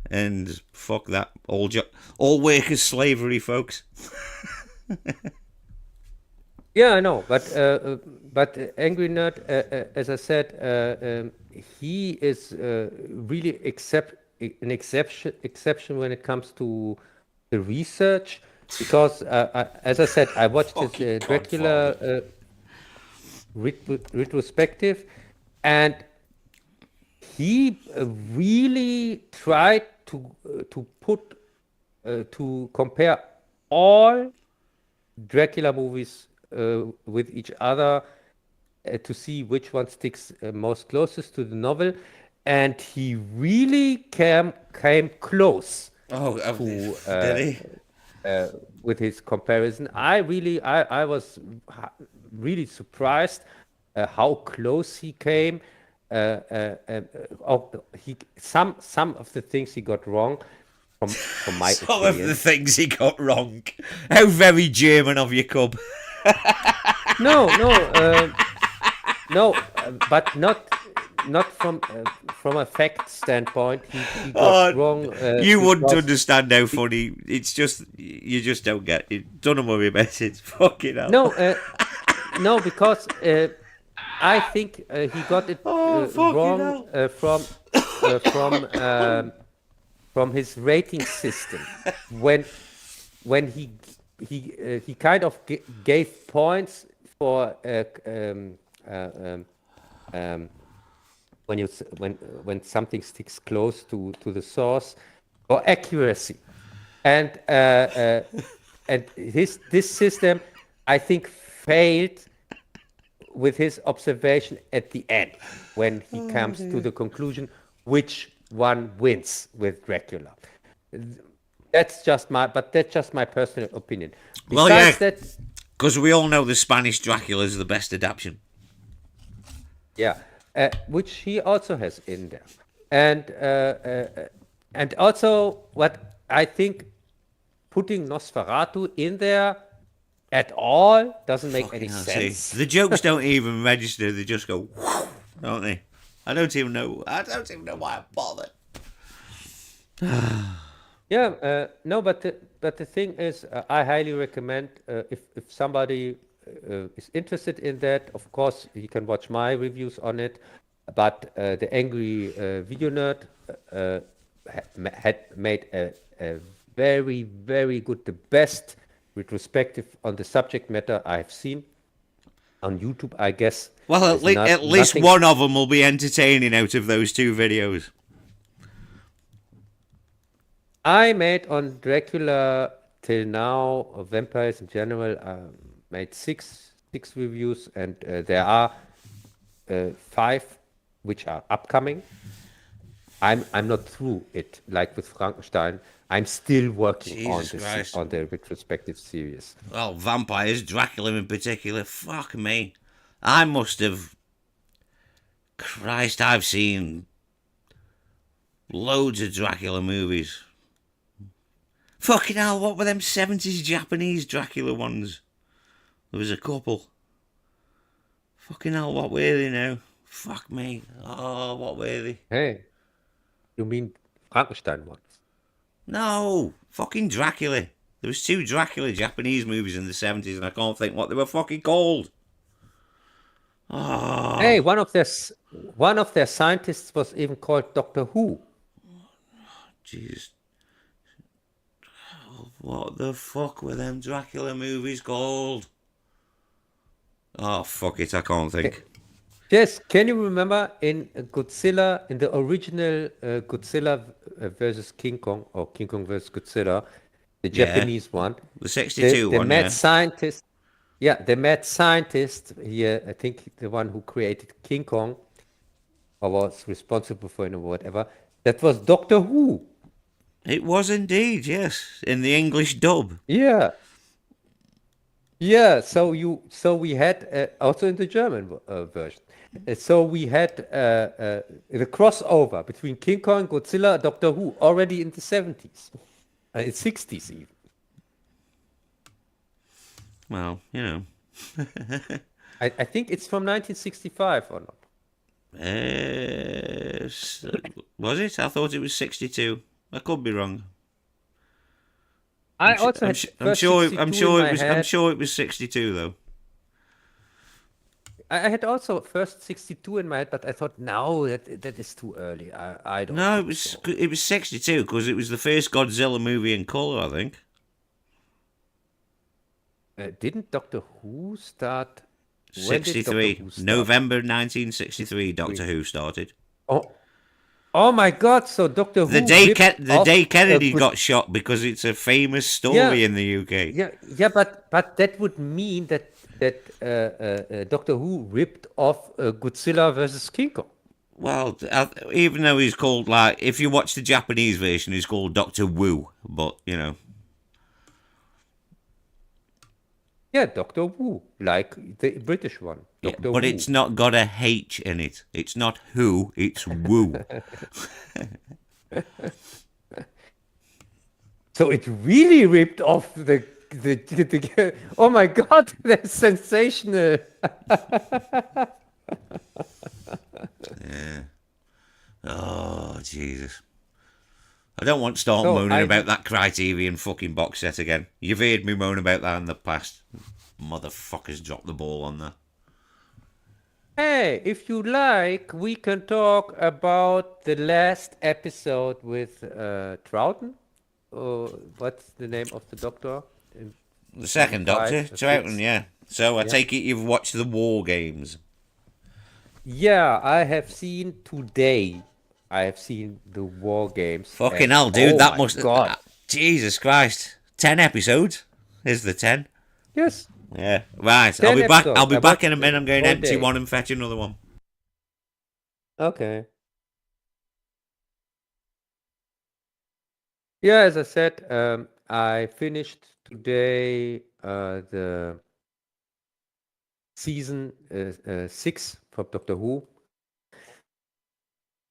and fuck that. All work is slavery, folks.
Yeah, I know, but Angry Nerd, as I said, he is really an exception when it comes to the research, because as I said, I watched his
Fucking
Dracula
Godfather.
retrospective, and he really tried to compare all Dracula movies with each other, to see which one sticks most closest to the novel. and he really came close
Oh,
to
did he?
with his comparison. I was really surprised how close he came. Some of the things he got wrong, from my
Some of the
opinion.
things he got wrong. How very German of you, Cub.
No, no, but not from a fact standpoint. He got
Oh,
wrong
you wouldn't
because
understand how funny. It's just you just don't get it. Don't worry about it. Fucking hell.
no, because I think he got it
Oh, fucking
wrong
hell.
uh, from um, from his rating system when he kind of gave points for when when something sticks close to the source, or accuracy, and this system, I think, failed with his observation at the end when he comes to the conclusion which one wins with Dracula. That's just my personal opinion.
Well, yeah,
Besides that,
because we all know the Spanish Dracula is the best adaptation.
yeah, which he also has in there, and also what I think, putting Nosferatu in there at all doesn't make any
Fucking hell, see,
sense.
the jokes don't even register. They just go, don't they? I don't even know why I bothered.
Yeah, no, but the thing is, I highly recommend, if somebody is interested in that. Of course, you can watch my reviews on it. But the Angry Video Nerd had made a very, very good, the best retrospective on the subject matter I've seen on YouTube, I guess.
Well, at least
nothing.
one of them will be entertaining out of those two videos.
I made on Dracula till now, or vampires in general, made six reviews, and there are 5 which are upcoming. I'm not through it like with Frankenstein. I'm still working on
Jesus
this,
Christ.
on the retrospective series.
Well, vampires, Dracula in particular, fuck me. I must have... Christ, I've seen loads of Dracula movies. Fucking hell, what were them 70s Japanese Dracula ones? There was a couple. Fucking hell, what were they now? Fuck me. Oh, what were they?
Hey, you mean Frankenstein ones?
No, fucking Dracula. There was 2 Dracula Japanese movies in the 70s and I can't think what they were fucking called. Oh.
Hey, one of their scientists was even called Doctor Who.
Jeez. What the fuck were them Dracula movies called? Oh, fuck it, I can't think.
Yes, can you remember in Godzilla, in the original Godzilla versus King Kong, or King Kong versus Godzilla, the Japanese one?
The 62
the
one,
mad
yeah.
scientist, the mad scientist here, I think the one who created King Kong, or was responsible for it or whatever, that was Doctor Who.
It was indeed, yes, in the English dub.
Yeah. Yeah, so we had also in the German version. So we had the crossover between King Kong, Godzilla, Doctor Who already in the 70s, in 60s even.
Well, you know.
I think it's from 1965 or not.
Was it? I thought it was 62. I could be wrong.
I also had
I'm sure it was 62 though.
I had also first 62 in my head, but I thought no, that is too early. I don't.
No,
think
it was 62 because it was the first Godzilla movie in color, I think.
Didn't Doctor Who start?
63. November 1963, Doctor Who started.
Oh my God! So Doctor Who.
The day Kennedy got shot, because it's a famous story in the UK.
Yeah, but that would mean that Doctor Who ripped off Godzilla versus King Kong.
Well, even though he's called, like, if you watch the Japanese version, he's called Doctor Wu, but, you know.
Yeah, Doctor Who, like the British one,
Yeah,
Doctor
but
Who.
it's not got a H in it. It's not who, it's Wu.
So it really ripped off the oh my God, that's sensational.
Yeah. Oh, Jesus. I don't want to start
So
moaning
I
about that Criterion fucking box set again. You've heard me moan about that in the past. Motherfuckers dropped the ball on that.
Hey, if you like, we can talk about the last episode with Troughton. What's the name of the doctor? In
The
season
second
five,
Doctor, Troughton, yeah. So I
Yeah.
take it you've watched the War Games.
Yeah, I have seen today. I have seen the War Games.
Fucking
and
hell, dude,
oh
that
my
must...
God.
Jesus Christ. 10 episodes? Is the 10?
Yes.
Yeah. Right,
10
I'll be back.
episodes.
I'll be
I
back in a
watched
minute. I'm going
all
empty
day.
one and fetch another one.
Okay. Yeah, as I said, I finished today the season 6 for Doctor Who.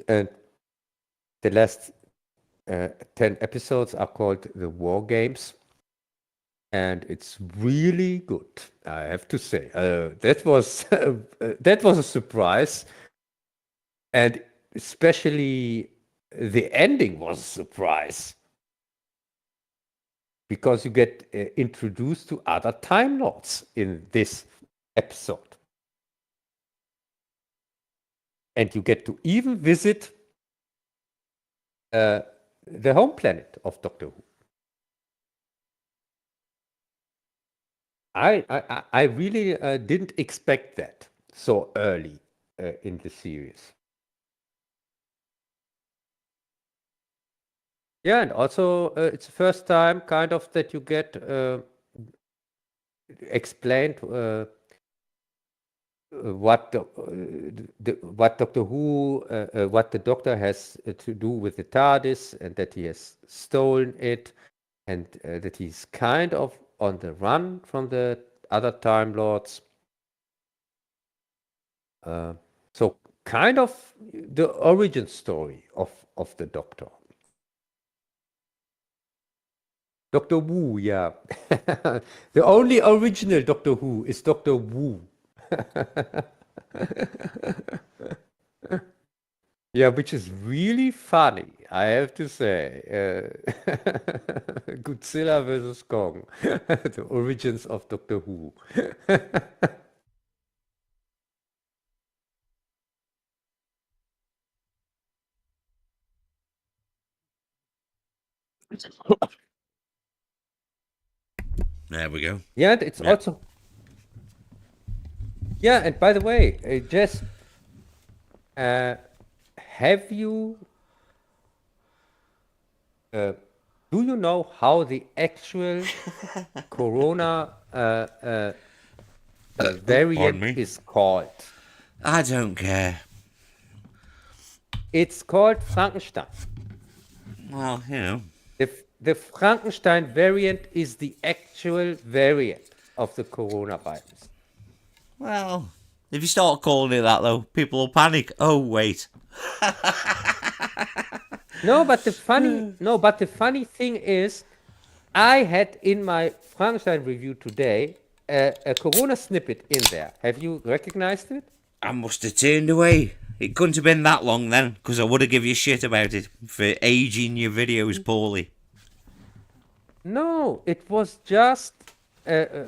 And the last 10 episodes are called the War Games. And it's really good, I have to say. That was a surprise. And especially the ending was a surprise. Because you get introduced to other Time Lords in this episode. And you get to even visit the home planet of Doctor Who. I really didn't expect that so early in the series. Yeah, and also it's the first time kind of that you get explained what what Doctor Who, what the Doctor has to do with the TARDIS, and that he has stolen it, and that he's kind of on the run from the other Time Lords. So kind of the origin story of the Doctor. Doctor Wu, yeah. The only original Doctor Who is Doctor Wu. Yeah, which is really funny, I have to say. Godzilla versus Kong, the origins of Doctor Who.
There we go.
Yeah, and it's also. Yeah, and by the way, Jess, have you? Do you know how the actual Corona variant is called?
I don't care.
It's called Frankenstein.
Well, you know.
The Frankenstein variant is the actual variant of the coronavirus.
Well, if you start calling it that, though, people will panic. Oh, wait.
No, but the funny thing is, I had in my Frankenstein review today a Corona snippet in there. Have you recognized it?
I must have turned away. It couldn't have been that long then, because I would have given you shit about it for aging your videos poorly.
No, it was just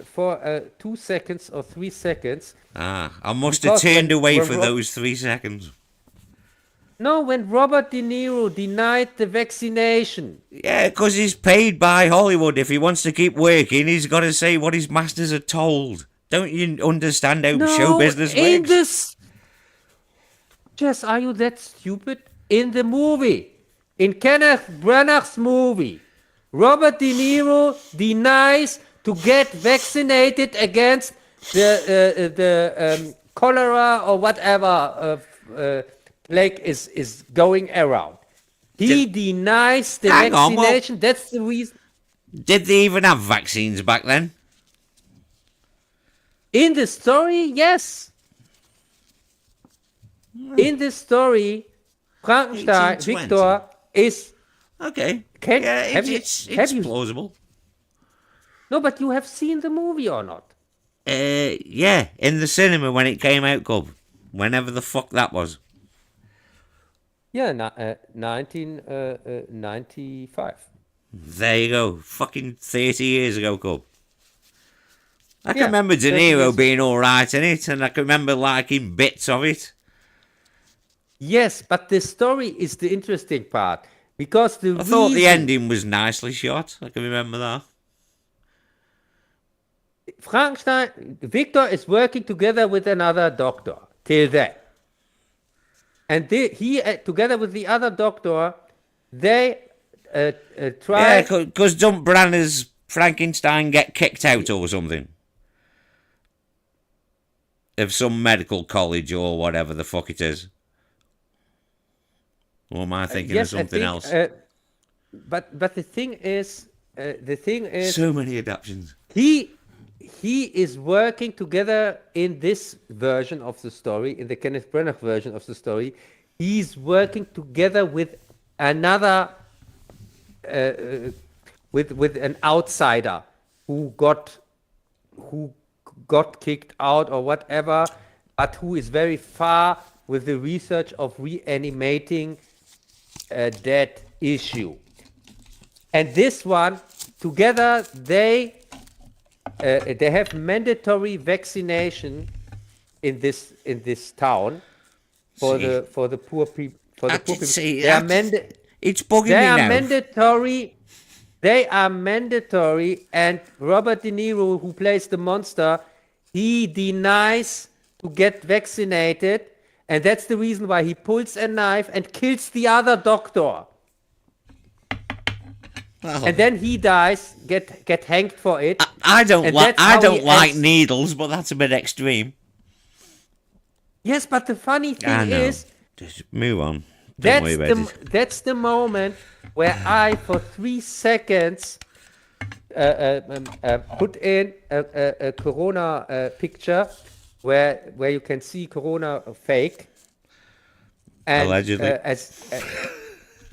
for 2 seconds or 3 seconds.
Ah, I must have turned away for those 3 seconds.
No, when Robert De Niro denied the vaccination.
Yeah, because he's paid by Hollywood. If he wants to keep working, he's got to say what his masters are told. Don't you understand how show business works?
Jess, are you that stupid? In the movie, in Kenneth Branagh's movie, Robert De Niro denies to get vaccinated against the cholera or whatever plague is going around. He denies the
Hang on, well-
vaccination. That's the reason.
Did they even have vaccines back then?
In the story, yes. In the story, Frankenstein,
1820.
Victor is.
Okay.
Can-
yeah,
have you-
it's
have you-
plausible.
No, but you have seen the movie or not?
Yeah, in the cinema when it came out, Cub. Whenever the fuck that was.
Yeah, 1995.
There you go. Fucking 30 years ago, Cub. I can
Yeah,
remember De
30
Niro
years.
being alright in it, and I can remember liking bits of it.
Yes, but the story is the interesting part because the
I thought the
reason
ending was nicely shot. I can remember that.
Frankenstein, Victor is working together with another doctor till then. And he, together with the other doctor, they try.
Yeah, because don't Branner's Frankenstein get kicked out or something? Of some medical college or whatever the fuck it is. Or am I thinking of
Yes, I
something
think,
else?
But the thing is,
So many adaptions.
he is working together in this version of the story, in the Kenneth Branagh version of the story. He's working together with another, with an outsider who got kicked out or whatever, but who is very far with the research of reanimating that issue. And this one, together, they have mandatory vaccination in this town for
See.
the poor people. For the
I
poor
did
people,
see
they are
that. It's bugging
they
me
are
now.
mandatory. They are mandatory, and Robert De Niro, who plays the monster, he denies to get vaccinated, and that's the reason why he pulls a knife and kills the other doctor.
Well,
And then he dies, get hanged for it.
I don't
and
like
that's how he
like
ends-
needles, but that's a bit extreme.
Yes, but the funny
I
thing
know.
is,
Just move on. Don't worry about it.
that's the moment where I, for 3 seconds, put in a Corona picture where you can see Corona fake. And,
Allegedly.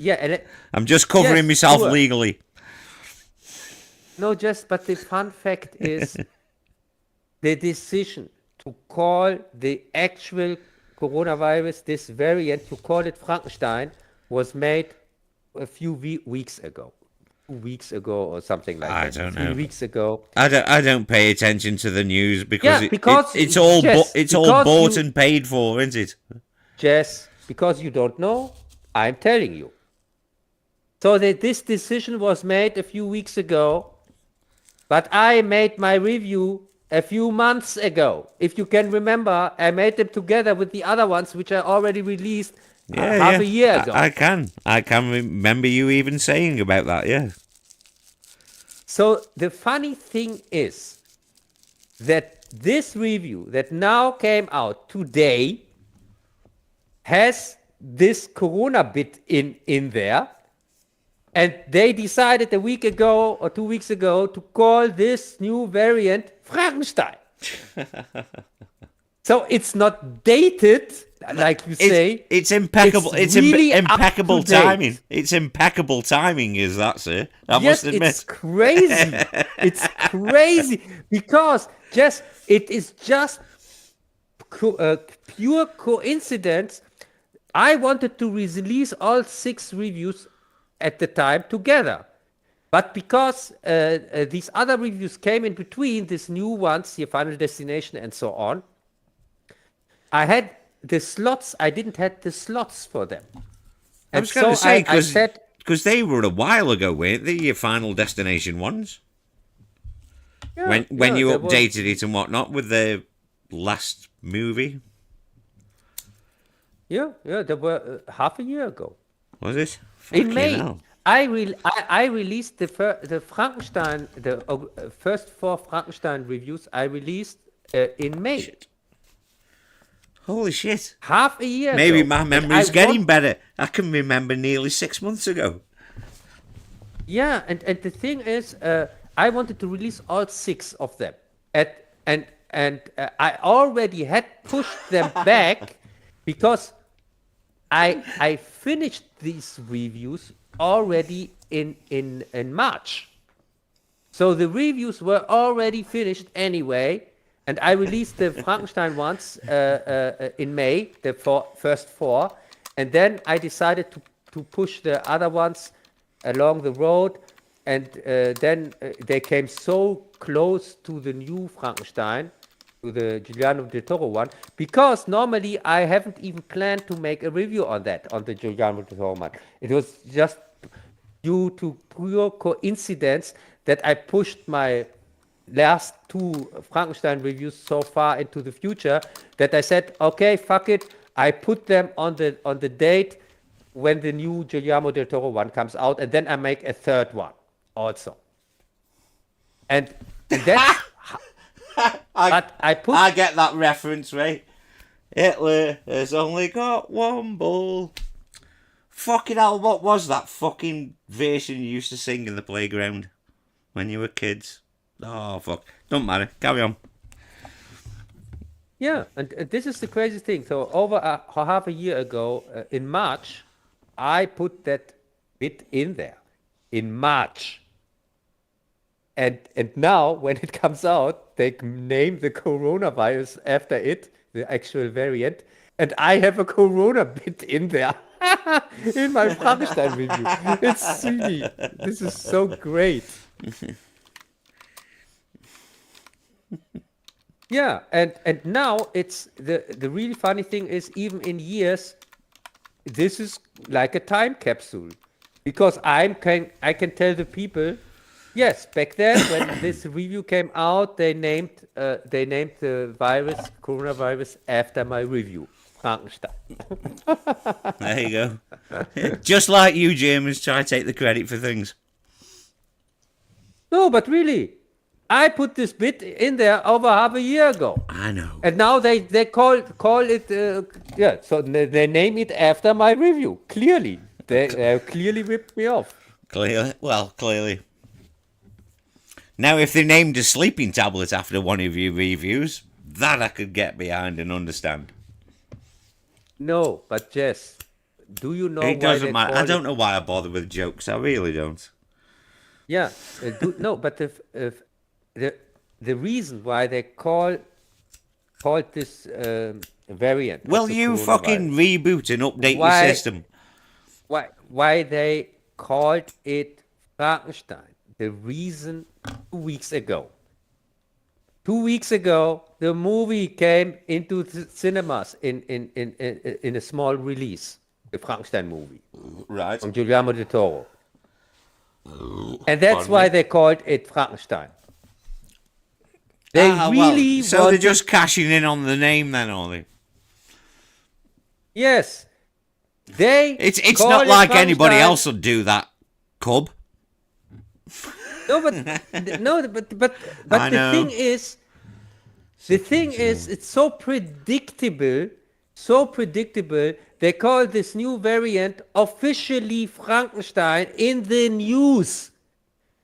Yeah, and
I'm just covering
Yes,
myself
sure.
legally.
but the fun fact is the decision to call the actual coronavirus, this variant, to call it Frankenstein, was made a few weeks ago. 2 weeks ago or something like
I
that.
don't
3
know.
weeks ago.
I don't pay attention to the news because,
Yeah, because
it's all
Jess,
it's all
because
bought
you-
and paid for, isn't it?
Jess, because you don't know, I'm telling you. So that this decision was made a few weeks ago, but I made my review a few months ago. If you can remember, I made them together with the other ones, which I already released half a year ago.
I can remember you even saying about that. Yeah.
So the funny thing is that this review that now came out today has this Corona bit in there. And they decided a week ago or 2 weeks ago to call this new variant Frankenstein. So it's not dated, like you say.
It's impeccable. It's
really
impeccable
up to date.
timing. It's impeccable timing, is that, sir? I
Yes,
must admit.
it's crazy. It's crazy because it is just pure coincidence. I wanted to release all 6 reviews at the time together. But because these other reviews came in between, these new ones, here, Final Destination and so on, I had the slots. I didn't have the slots for them.
I was going to say,
I said,
because they were a while ago, weren't they, your Final Destination ones?
yeah,
When
yeah,
you
there was-
updated it and whatnot with the last movie,
Yeah, there were half a year ago.
was it?
In
Fucking
May,
hell.
I released the Frankenstein, the first 4 Frankenstein reviews. I released in May.
Shit. Holy shit.
Half a year
Maybe
ago.
my
And
memory's
I
getting
want-
better. I can remember nearly 6 months ago.
Yeah, and the thing is, I wanted to release all 6 of them. I already had pushed them back because I finished these reviews already in March. So the reviews were already finished anyway, and I released the Frankenstein ones in May, the first 4, and then I decided to push the other ones along the road, and then they came so close to the new Frankenstein, to the Giuliano del Toro one, because normally I haven't even planned to make a review on that, on the Giuliano del Toro one. It was just due to pure coincidence that I pushed my last 2 Frankenstein reviews so far into the future that I said, okay, fuck it. I put them on the date when the new Guillermo del Toro one comes out, and then I make a 3rd one also. And that's
I get that reference, right? Hitler has only got one ball. Fucking hell, what was that fucking version you used to sing in the playground when you were kids? Oh, fuck. Don't matter. Carry on.
Yeah, and this is the crazy thing. So over half a year ago, in March, I put that bit in there. In March. And now, when it comes out, they name the coronavirus after it, the actual variant, and I have a corona bit in there. In my Frankenstein review. It's really, this is so great. Yeah, and now it's the really funny thing is, even in years, this is like a time capsule, because I can tell the people, yes, back then when this review came out, they named the coronavirus after my review, Frankenstein.
There you go. Just like you, Germans, try to take the credit for things.
No, but really, I put this bit in there over half a year ago.
I know.
And now they call it, so they name it after my review. Clearly. They clearly ripped me off.
Clearly. Now, if they named a sleeping tablet after one of your reviews, that I could get behind and understand.
No, but Jess, do you know
It
why
doesn't
they
matter.
call
I don't know why I bother with jokes. I really don't.
Yeah, no, but the reason why they called this variant. of
Will
the
you fucking
coronavirus,
reboot and update your
Why-
system?
why they called it Frankenstein? The reason 2 weeks ago. 2 weeks ago, the movie came into the cinemas in a small release, the Frankenstein movie
Right.
from Guillermo del Toro. And that's why they called it Frankenstein. They really
so they're
wanted-
just cashing in on the name then, are they?
Yes. They
It's
call
not
it
like anybody
Frankenstein.
else would do that, Cub.
No, but
I
the
know.
thing is, it's so predictable, They call this new variant officially Frankenstein in the news.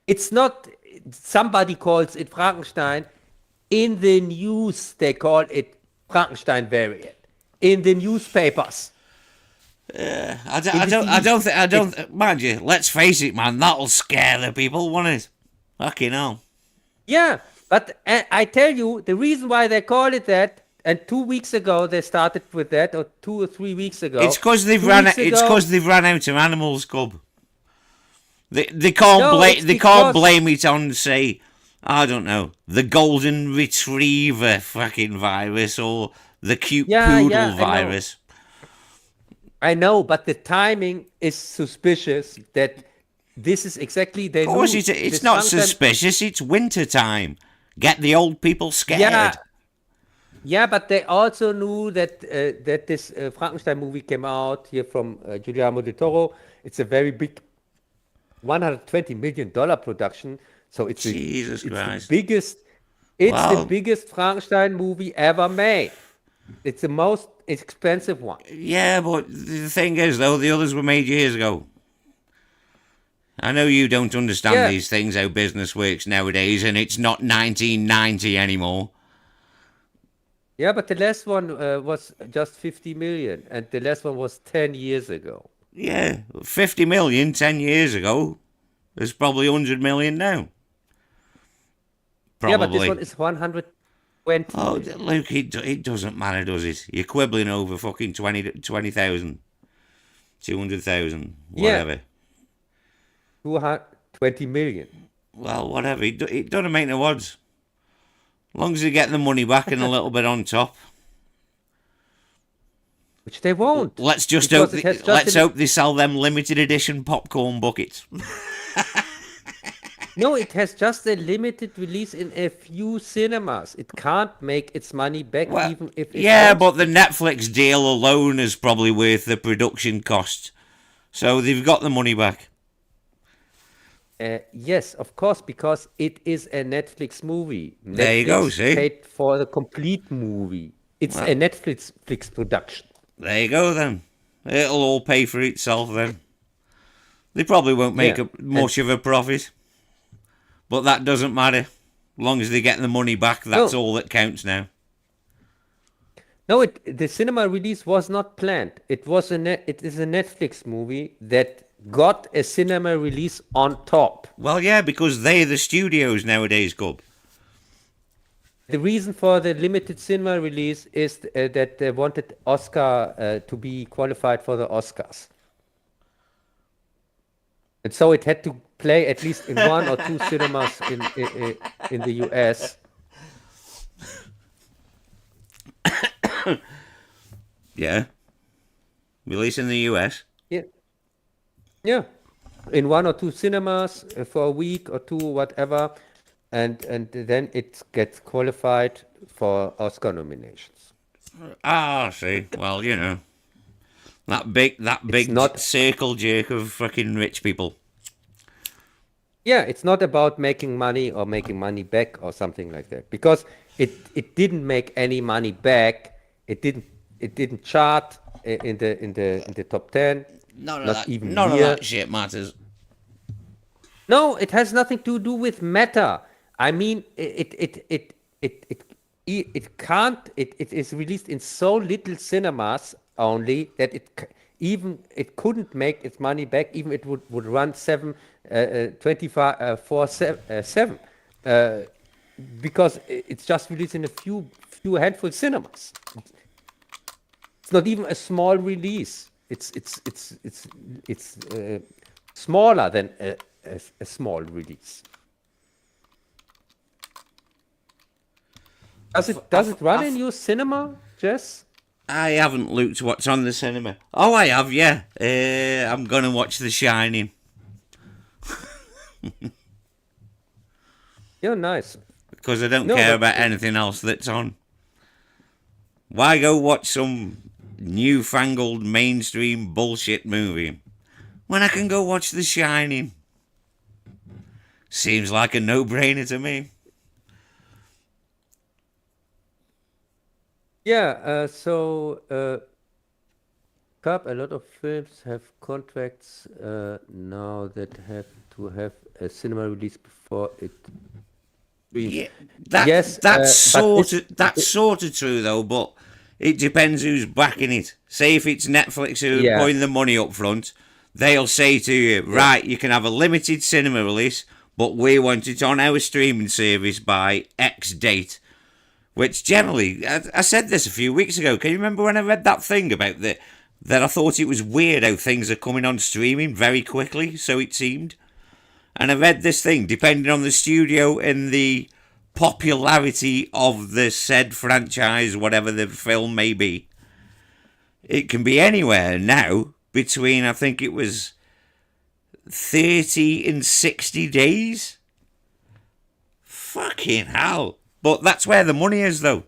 It's not somebody calls it Frankenstein. In the news, they call it Frankenstein variant. In the newspapers.
I don't. Mind you, let's face it, man. That'll scare the people, won't it? Fucking hell.
Yeah, but I tell you, the reason why they call it that, and 2 weeks ago they started with that, or 2 or 3 weeks ago.
It's because they've
2
ran.
weeks
It's
ago-
because they've ran out of animals, Cub. They can't
No,
blame.
it's
They can't
because-
blame it on, say, I don't know, the golden retriever fucking virus or the cute poodle
I know.
virus.
I know, but the timing is suspicious. That this is exactly they.
Of course,
knew
it's
this
not
Frankenstein-
suspicious. It's winter time. Get the old people scared.
Yeah, but they also knew that that this Frankenstein movie came out here from Guillermo del Toro. It's a very big, $120 million production. So it's
Jesus
it's
Christ.
the biggest. It's
Wow.
the biggest Frankenstein movie ever made. It's the most expensive one.
Yeah, but the thing is, though, the others were made years ago. I know you don't understand
Yeah,
these things, how business works nowadays, and it's not 1990 anymore.
yeah, but the last one was just 50 million, and the last one was 10 years ago.
Yeah, 50 million 10 years ago. There's probably 100 million now.
Yeah, but this one
Probably.
is 120
Oh,
million.
Luke, it doesn't matter, does it? You're quibbling over fucking 20,000, 200,000,
Yeah,
whatever.
220 million.
Well, whatever. It doesn't make no odds. As long as you get the money back and a little bit on top.
Which they won't,
Let's just hope.
because it has just
Let's hope they sell them limited edition popcorn buckets.
no, it has just a limited release in a few cinemas. It can't make its money back
Well,
even if it
yeah,
wants
but the
to.
Netflix deal alone is probably worth the production cost, so they've got the money back.
Yes, of course, because it is a Netflix movie.
There you go.
Netflix
See,
paid for the complete movie. It's
well,
a Netflix production.
there you go. Then it'll all pay for itself. Then they probably won't make
Yeah, and
much of a profit, but that doesn't matter. As long as they get the money back, that's
no,
all that counts now.
no, the cinema release was not planned. It is a Netflix movie that got a cinema release on top.
Well, yeah, because they're the studios nowadays, Cub.
The reason for the limited cinema release is that they wanted Oscar to be qualified for the Oscars. And so it had to play at least in one or two cinemas in the US.
Yeah, release in the US.
Yeah, yeah, in one or two cinemas for a week or two, whatever, and then it gets qualified for Oscar nominations.
Ah, see. Well, you know that
It's
big
not,
circle jerk of fucking rich people.
yeah, it's not about making money or making money back or something like that, because it didn't make any money back. It didn't chart in the top 10, not even
None of
near.
that shit matters.
No, it has nothing to do with meta. I mean, it can't. It is released in so little cinemas only that it couldn't make its money back. Even it would run 25 4 7 because it's just released in a few handful cinemas. It's not even a small release. It's smaller than a small release. Does it run in your cinema, Jess?
I haven't looked what's on the cinema. Oh, I have, yeah. I'm gonna watch The Shining
Yeah, nice.
because I don't
No,
care
but
about anything else that's on. Why go watch some newfangled mainstream bullshit movie when I can go watch The Shining? Seems like a no-brainer to me.
yeah. A lot of films have contracts now that have to have a cinema release before it streams.
Yeah,
Yes,
that's sort of true though, but it depends who's backing it. Say if it's Netflix who are
yeah,
putting the money up front, they'll say to you,
yeah,
right, you can have a limited cinema release, but we want it on our streaming service by X date. Which generally, I said this a few weeks ago. Can you remember when I read that thing about that I thought it was weird how things are coming on streaming very quickly, so it seemed. And I read this thing, depending on the studio and the popularity of the said franchise, whatever the film may be, it can be anywhere now between, I think it was 30 and 60 days. Fucking hell. But that's where the money is, though.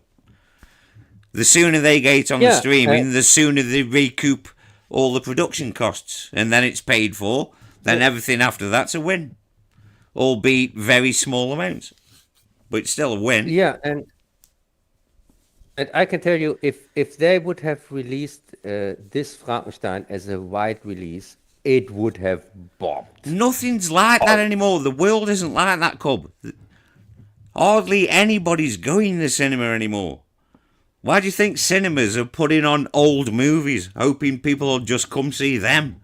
The sooner they get on the
yeah.
streaming, the sooner they recoup all the production costs. And then it's paid for. Then everything after that's a win. Albeit very small amounts. But it's still a win.
Yeah, and And I can tell you, if they would have released this Frankenstein as a wide release, it would have bombed.
Nothing's like that
Oh,
anymore. The world isn't like that, Cub. Hardly anybody's going to the cinema anymore. Why do you think cinemas are putting on old movies, hoping people will just come see them?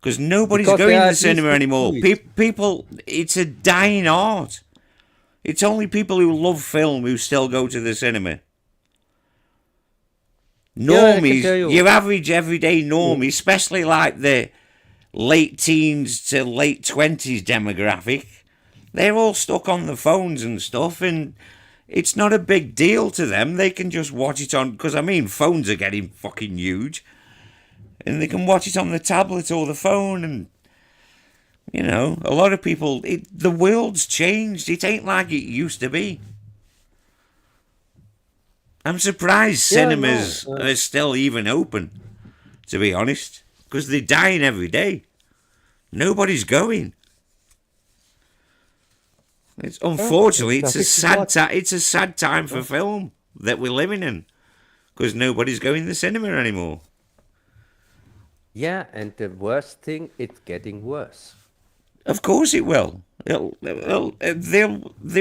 Because nobody's
because
going
there
to
are
the
at least
cinema
good
anymore.
movies.
People, it's a dying art. It's only people who love film who still go to the cinema.
Yeah, I can tell
Normies,
you.
your average everyday normie, especially like the late teens to late 20s demographic, they're all stuck on the phones and stuff, and it's not a big deal to them. They can just watch it on, because I mean, phones are getting fucking huge, and they can watch it on the tablet or the phone, and you know, a lot of people, the world's changed. It ain't like it used to be. I'm surprised
Yeah, no.
cinemas are still even open, to be honest, because they're dying every day. Nobody's going. It's unfortunately it's a
Nothing to
sad
watch.
it's a sad time for film that we're living in, because nobody's going to the cinema anymore.
Yeah, and the worst thing, it's getting worse.
Of course it will. They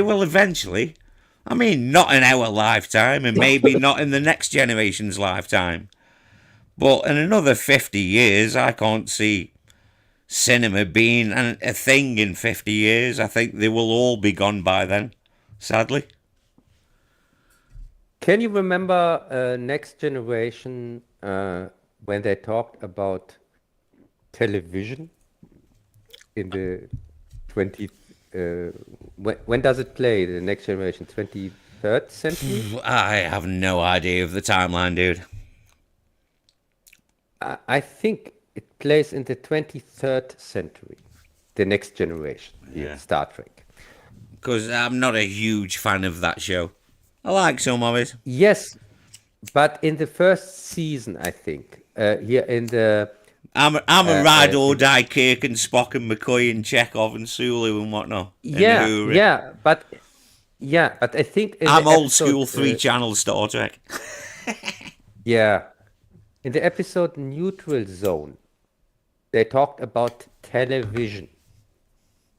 will eventually. I mean, not in our lifetime, and maybe not in the next generation's lifetime. But in another 50 years, I can't see cinema being a thing in 50 years. I think they will all be gone by then, sadly.
Can you remember Next Generation when they talked about television in the 20 when does it play, the Next Generation? 23rd century?
I have no idea of the timeline, dude.
I think it plays in the 23rd century, the Next Generation,
Yeah.
Star Trek.
Because I'm not a huge fan of that show. I like some of it.
Yes, but in the first season, I think, here in the
I'm a ride or die Kirk and Spock and McCoy and Chekhov and Sulu and whatnot. And
yeah,
Uhura.
but I think in
I'm
the
old
episode,
school 3 channel Star Trek.
yeah, in the episode Neutral Zone, they talked about television,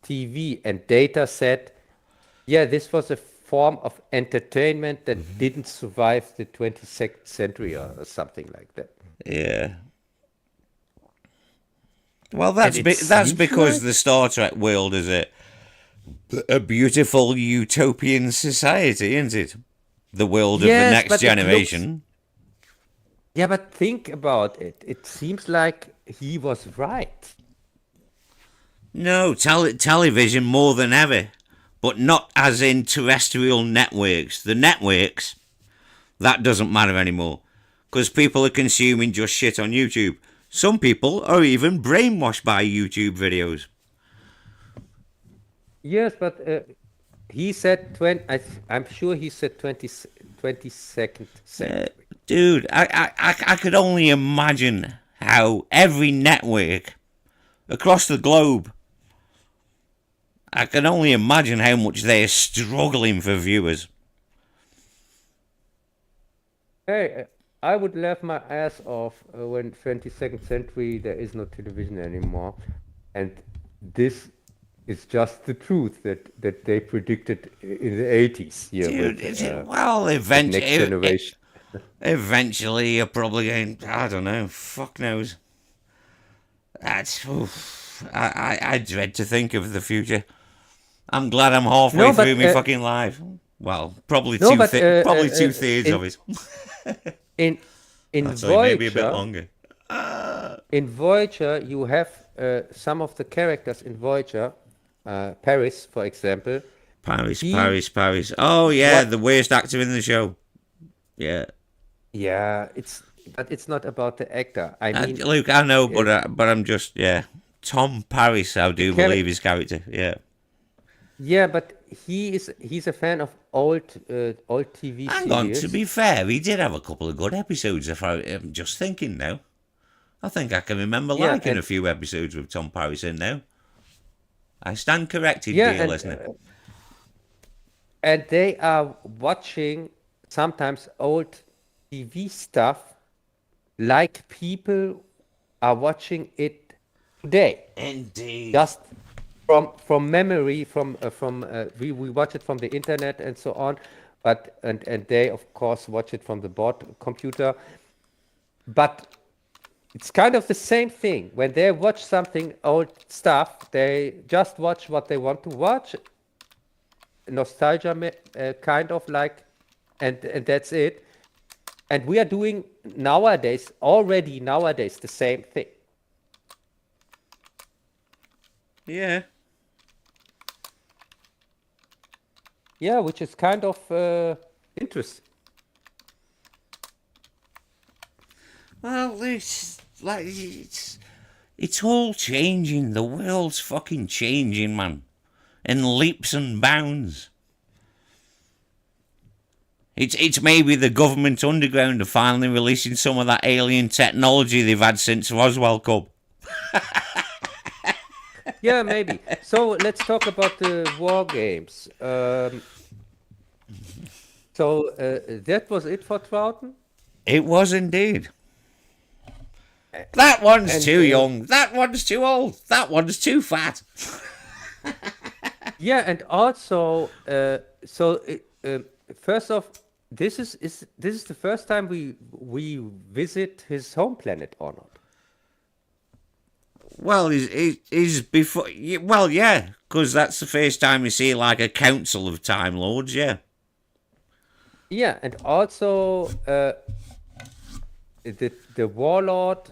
TV, and Data said, yeah, this was a form of entertainment that didn't survive the 22nd century or something like that.
Yeah. Well,
And it
that's
seems
because
like,
the Star Trek world is a beautiful utopian society, isn't it? The world of the
yes,
next
but it looks,
generation.
yeah, but think about it. It seems like he was right.
No, television more than ever, but not as in terrestrial networks. The networks, that doesn't matter anymore, because people are consuming just shit on YouTube. Some people are even brainwashed by YouTube videos.
Yes, but he said 20, I'm sure he said 22nd century.
Dude, I could only imagine how every network across the globe, I can only imagine how much they're struggling for viewers.
Hey, I would laugh my ass off when 22nd century there is no television anymore, and this is just the truth that they predicted in the 80s here
Dude,
with
well,
Next Generation.
eventually you're probably going, I don't know, fuck knows. That's, oof, I dread to think of the future. I'm glad I'm halfway
No, but
through my fucking life. Well, probably
no, but
probably 2/3 of it.
in
Actually, maybe a bit
Voyager,
longer.
in Voyager, you have some of the characters in Voyager, Paris, for example.
Paris. Oh yeah,
What?
the worst actor in the show. Yeah,
Yeah, it's not about the actor. I mean,
Luke, I know, but I'm just Tom Paris. I do
char-
believe his character. Yeah.
yeah, but he's a fan of old TV
Hang on, to
series.
be fair, he did have a couple of good episodes. If I'm just thinking now, I think I can remember
Yeah,
liking a few episodes with Tom Paris in now. I stand corrected,
yeah,
dear listener.
and they are watching sometimes old TV stuff like people are watching it today.
Indeed.
Just from memory, we watch it from the internet and so on, but and they of course watch it from the board computer. But it's kind of the same thing. When they watch something old stuff, they just watch what they want to watch, nostalgia kind of like, and that's it. And we are doing already nowadays, the same thing.
Yeah.
Yeah, which is kind of interesting.
Well, it's all changing. The world's fucking changing, man, in leaps and bounds. It's maybe the government underground are finally releasing some of that alien technology they've had since Roswell Cub.
Yeah, maybe. So let's talk about the war games. So that was it for Troughton?
It was indeed. That one's too young. That one's too old. That one's too fat.
Yeah, and also, first off, this is the first time we visit his home planet or not?
Well, he's before. Well, yeah, because that's the first time you see like a council of Time Lords. Yeah.
Yeah, and also the warlord.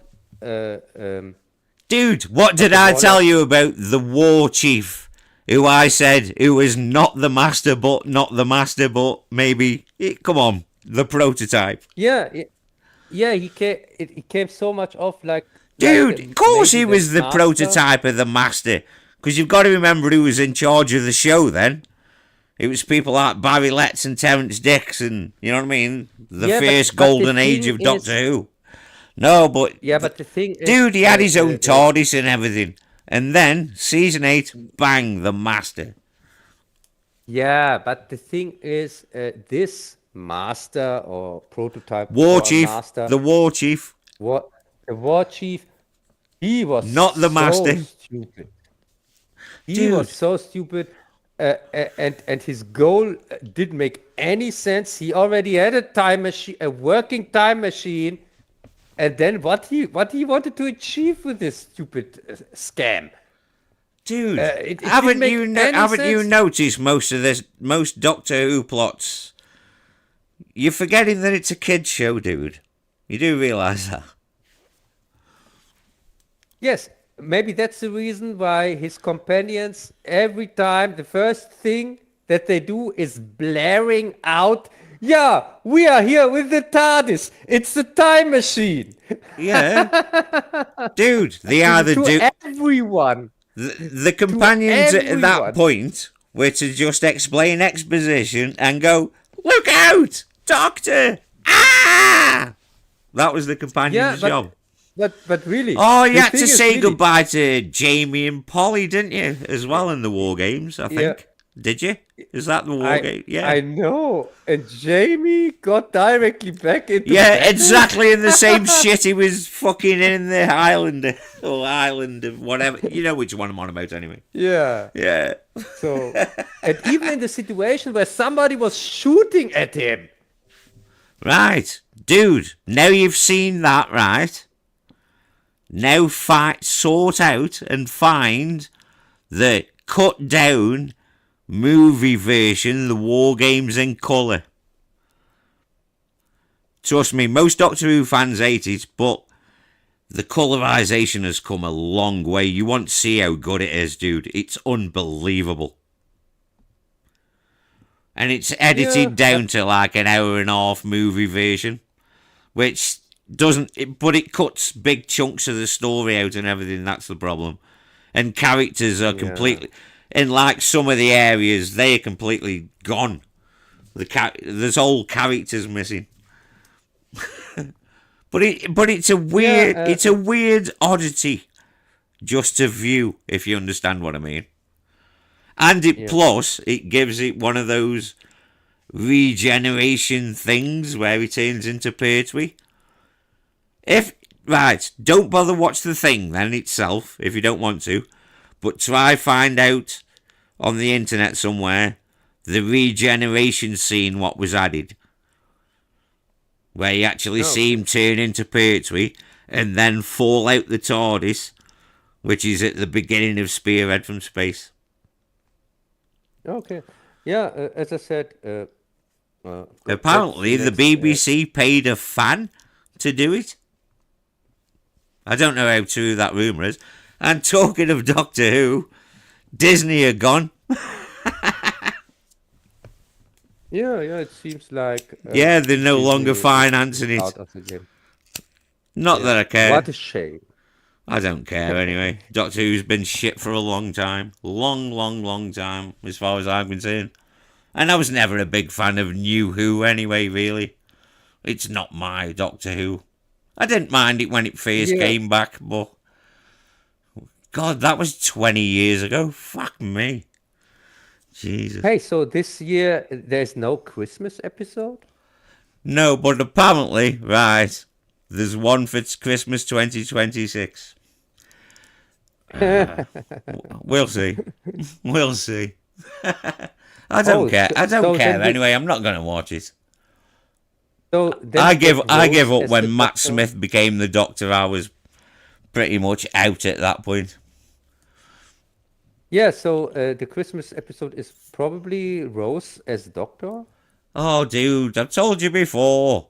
Dude, what did I tell you about the war chief? Who I said who is not the master, but maybe. Come on, the prototype.
Yeah, he came so much off like.
Dude,
like
of course he was the
master.
prototype of the master. Because you've got to remember who was in charge of the show then. It was people like Barry Letts and Terrence Dicks and, you know what I mean? The first golden age of Doctor Who. No, but...
Yeah, but the thing is...
Dude, he had his own TARDIS and everything. And then, season 8, bang, the master.
Yeah, but the thing is, this master or prototype...
War chief,
master,
the war chief.
The war chief, he was
not the master.
Stupid. He was so stupid. And his goal didn't make any sense. He already had a time machine, a working time machine, and then what he wanted to achieve with this stupid scam.
Dude, haven't you noticed most Doctor Who plots? You're forgetting that it's a kids show, dude. You do realise that?
Yes. Maybe that's the reason why his companions, every time, the first thing that they do is blaring out, yeah, we are here with the TARDIS. It's the time machine.
Yeah. Dude, they are the...
To everyone.
The companions at that point were to just explain exposition and go, look out, Doctor! Ah! That was the companion's job.
But really...
Oh, you had to say goodbye to Jamie and Polly, didn't you? As well in the War Games, I think. Yeah. Did you? Is that the War Game? Yeah.
I know. And Jamie got directly back into...
Yeah, exactly in the same shit he was fucking in the Highlander. Or Island of whatever. You know which one I'm on about anyway.
Yeah.
Yeah.
So, and even in the situation where somebody was shooting at him.
Right. Dude, now you've seen that, right? Now sort out and find the cut down movie version, the War Games in colour. Trust me, most Doctor Who fans hate it, but the colorization has come a long way. You want to see how good it is, dude. It's unbelievable. And it's edited down to like an hour and a half movie version, which... but it cuts big chunks of the story out and everything. That's the problem. And characters are completely, in like some of the areas, they are completely gone. There's whole characters missing. but it's a weird, it's a weird oddity, just to view, if you understand what I mean. And plus, it gives it one of those regeneration things where he turns into Pertwee. Right, don't bother watch the thing then itself if you don't want to, but try find out on the internet somewhere the regeneration scene what was added, where you actually see him turn into Pertwee and then fall out the TARDIS, which is at the beginning of Spearhead from Space.
Okay. Yeah, as I said,
apparently the BBC paid a fan to do it. I don't know how true that rumour is. And talking of Doctor Who, Disney are gone.
Yeah, it seems like...
yeah, they're no longer financing it.
Out of the game.
Not that I care.
What a shame.
I don't care anyway. Doctor Who's been shit for a long time. Long time, as far as I'm concerned. And I was never a big fan of New Who anyway, really. It's not my Doctor Who. I didn't mind it when it first came back, but... God, that was 20 years ago. Fuck me. Jesus.
Hey, so this year there's no Christmas episode?
No, but apparently, right, there's one for Christmas 2026. We'll see. We'll see. I don't care. I don't care anyway. I'm not going to watch it.
So
I give up when Matt Smith became the Doctor. I was pretty much out at that point.
Yeah, so the Christmas episode is probably Rose as Doctor.
Oh, dude, I've told you before.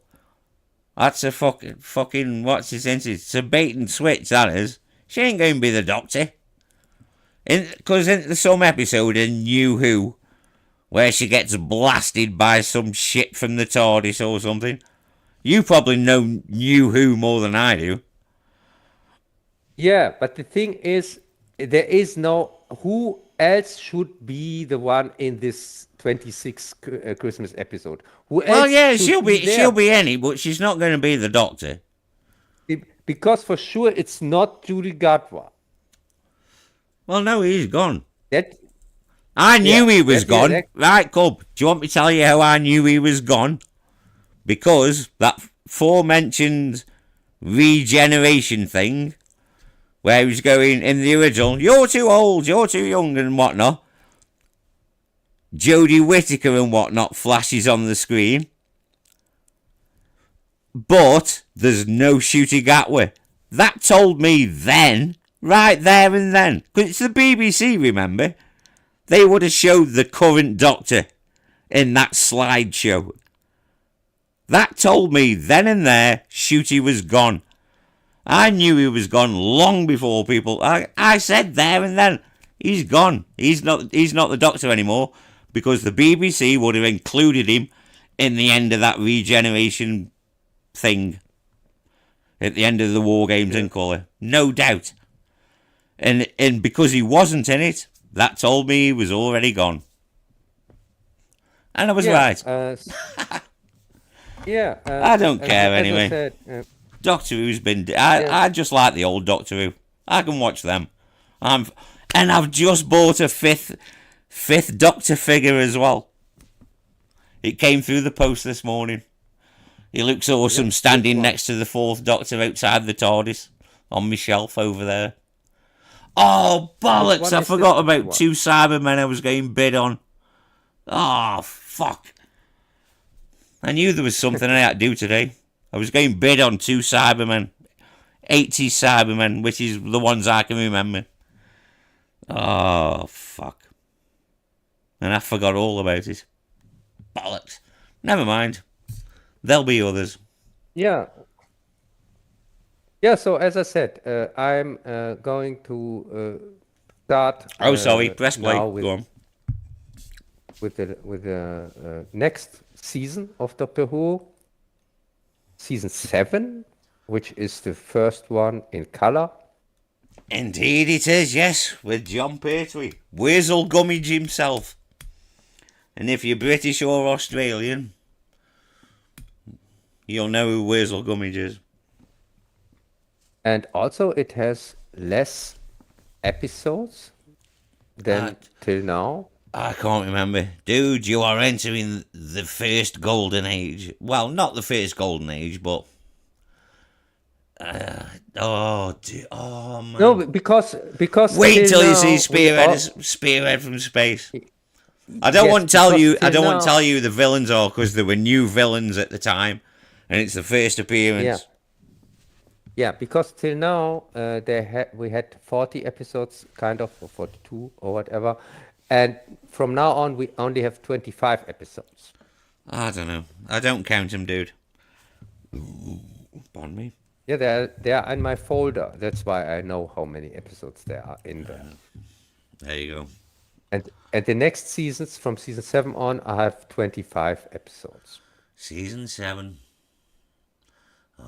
That's a fucking what's his sense? It's a bait and switch, that is. She ain't going to be the Doctor. Because in some episode in New Who, where she gets blasted by some shit from the TARDIS or something. You probably know New Who more than I do.
Yeah, but the thing is, there is no... Who else should be the one in this 26 Christmas episode? Who
well,
else
yeah,
should
she'll be any, but she's not going to be the Doctor.
Because for sure it's not Judy Gartwa.
Well, no, he's gone.
That...
I knew he was gone. Right, Cub, do you want me to tell you how I knew he was gone? Because that aforementioned regeneration thing, where he was going in the original, you're too old, you're too young and whatnot. Jodie Whittaker and whatnot flashes on the screen. But there's no Ncuti Gatwa. That told me then, right there and then. Because it's the BBC, remember? They would have showed the current Doctor in that slideshow. That told me then and there Ncuti was gone. I knew he was gone long before people... I said there and then, he's gone. He's not the Doctor anymore because the BBC would have included him in the end of that regeneration thing. At the end of the War Games in colour. No doubt. And because he wasn't in it, that told me he was already gone. And I was right. I don't care anyway.
Said,
Doctor Who's been... I just like the old Doctor Who. I can watch them. And I've just bought a fifth Doctor figure as well. It came through the post this morning. He looks awesome standing next to the fourth Doctor outside the TARDIS on my shelf over there. Oh, bollocks! I forgot about 2 Cybermen I was getting bid on. Oh, fuck. I knew there was something I had to do today. I was getting bid on 2 Cybermen. 80 Cybermen, which is the ones I can remember. Oh, fuck. And I forgot all about it. Bollocks. Never mind. There'll be others.
Yeah. Yeah, so as I said, I'm going to start...
sorry, press play. Go on.
With the next season of Doctor Who. Season 7, which is the first one in colour.
Indeed it is, yes, with John Pertwee. Wurzel Gummidge himself. And if you're British or Australian, you'll know who Wurzel Gummidge is.
And also it has less episodes than till now.
I can't remember. Dude, you are entering the first golden age. Well, not the first golden age, but oh
No,
man.
because
Wait
till
till you see
now we
Spearhead,
all
Spearhead from space. I don't
yes,
want to tell
because
you. I
till
don't want to
now,
tell you the villains are because there were new villains at the time, and it's the first
yeah,
appearance.
yeah, because till now we had 40 episodes, kind of, or 42 or whatever, and from now on we only have 25 episodes.
I don't know. I don't count them, dude. Pardon me.
Yeah, they're in my folder. That's why I know how many episodes there are in there.
There you go.
And the next seasons, from season 7 on, I have 25 episodes.
Season 7.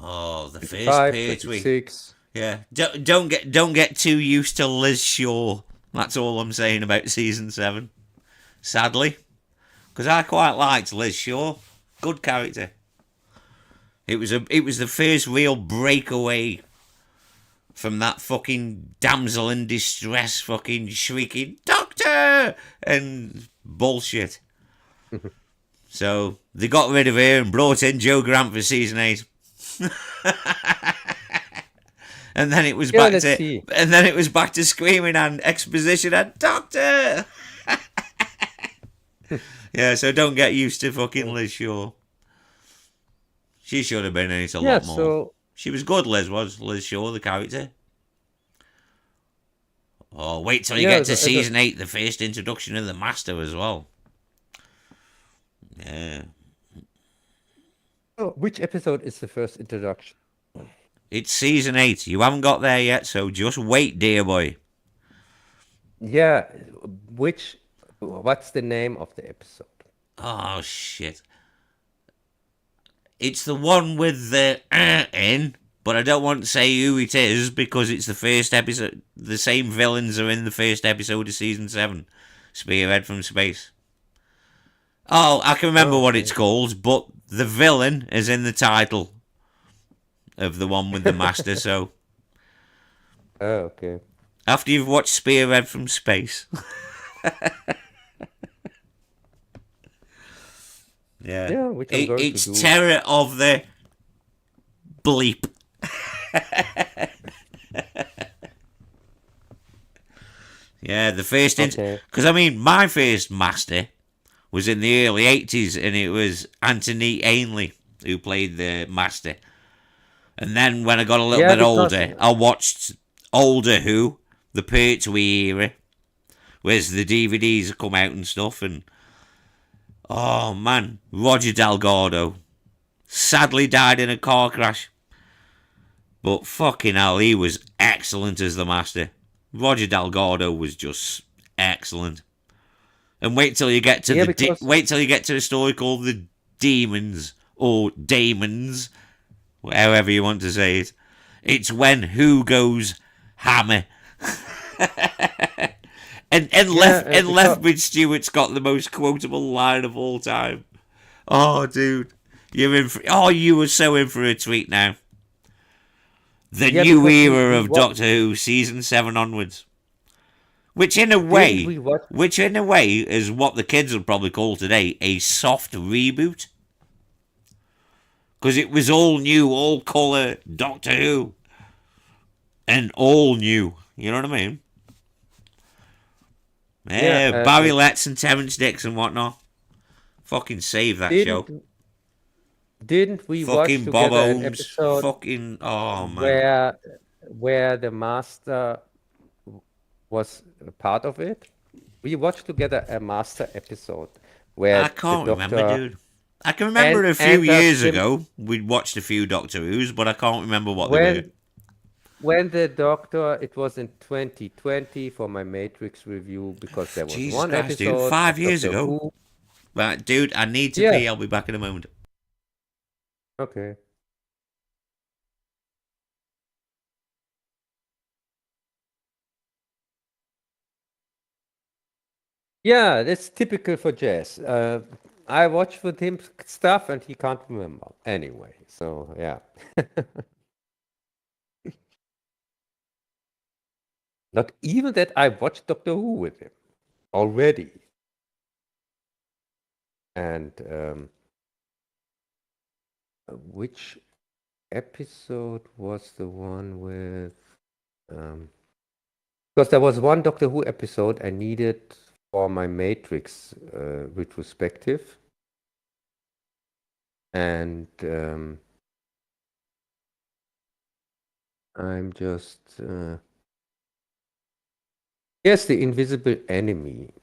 Oh, the first
25,
Pertwee.
26.
Yeah. Don't get too used to Liz Shaw. That's all I'm saying about season 7. Sadly, because I quite liked Liz Shaw. Good character. It was the first real breakaway from that fucking damsel in distress fucking shrieking doctor and bullshit. So they got rid of her and brought in Joe Grant for season 8. And then it was
Yeah,
back
let's
to
see.
screaming and exposition and doctor. Yeah, so don't get used to fucking Liz Shaw. She should have been in it a
Yeah,
lot more.
so
She was good, Liz Shaw, the character. Oh, wait till you
yeah,
get to season 8, the first introduction of the Master as well. Yeah.
which episode is the first introduction?
It's season 8. You haven't got there yet, so just wait, dear boy.
Yeah, what's the name of the episode?
Oh, shit. It's the one with the in, but I don't want to say who it is because it's the first episode. The same villains are in the first episode of season 7. Spearhead from space. Oh, I can remember what it's called, but the villain is in the title of the one with the Master, so
Oh, okay.
after you've watched Spearhead from space. Yeah.
Yeah, which I'm going
It's
to do.
Terror of the Bleep. Yeah, the first...
Okay.
Because, I mean, my first Master was in the early 80s, and it was Anthony Ainley who played the Master. And then when I got a little
Yeah,
bit
because
older, I watched older Who, the Pertwee era, where's the DVDs come out and stuff, and oh man, Roger Delgado sadly died in a car crash. But fucking hell, he was excellent as the Master. Roger Delgado was just excellent. And wait till you get to wait till you get to a story called The Demons or Daemons, however you want to say it. It's when Who goes hammer. And Lethbridge Stewart's got the most quotable line of all time. Oh, dude, you're in. You were so in for a treat now. The new era of Doctor Who, season 7 onwards, which in a way is what the kids would probably call today a soft reboot, because it was all new, all colour Doctor Who, and all new. You know what I mean? Yeah, Barry Letts and Terrence Dicks and whatnot. Fucking save that show.
Didn't we
fucking
watch
Bob
together
Holmes,
an episode
fucking man,
where the Master was a part of it? We watched together a Master episode where
I can't remember, dude. I can remember a few years ago we'd watched a few Doctor Who's, but I can't remember what they were.
When the Doctor, it was in 2020 for my Matrix review, because there was
Jesus
one
Christ,
episode.
Dude, 5 years ago.
Who.
Right, dude, I need to pee. I'll be back in a moment.
Okay. Yeah, that's typical for Jazz. I watch with him stuff and he can't remember anyway. So yeah. Not even that I watched Doctor Who with him already. And which episode was the one with? Because there was one Doctor Who episode I needed for my Matrix retrospective, and I'm just yes, the Invisible Enemy.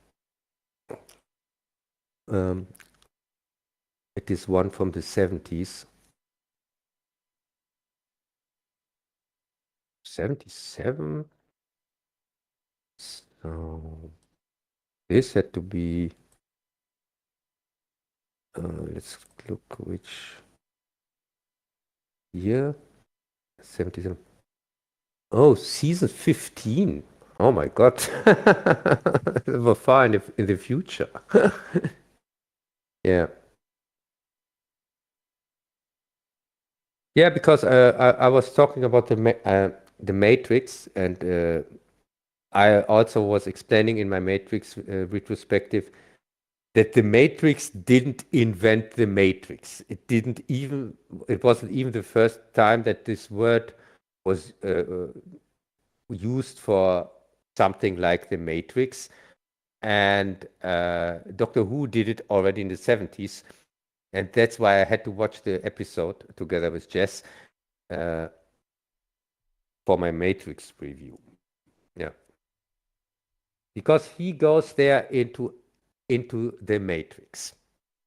It is one from the 70s. 77? So this had to be, let's look which year. 77. Oh, season 15. Oh my God. We're far in the future. Yeah. Yeah, because I was talking about the Matrix, and I also was explaining in my Matrix retrospective that the Matrix didn't invent the Matrix. It wasn't even the first time that this word was used for something like the Matrix. And Doctor Who did it already in the 70s. And that's why I had to watch the episode together with Jess for my Matrix review. Yeah. Because he goes there into the Matrix,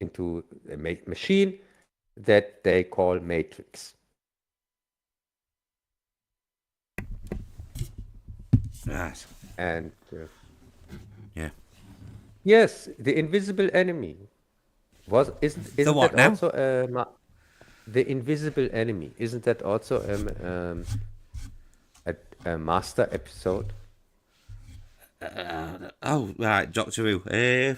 into a machine that they call Matrix.
Right.
And
Yeah.
yes, the Invisible Enemy isn't
what
that
now?
also the Invisible Enemy? Isn't that also a master episode?
Oh, right, Doctor Who. The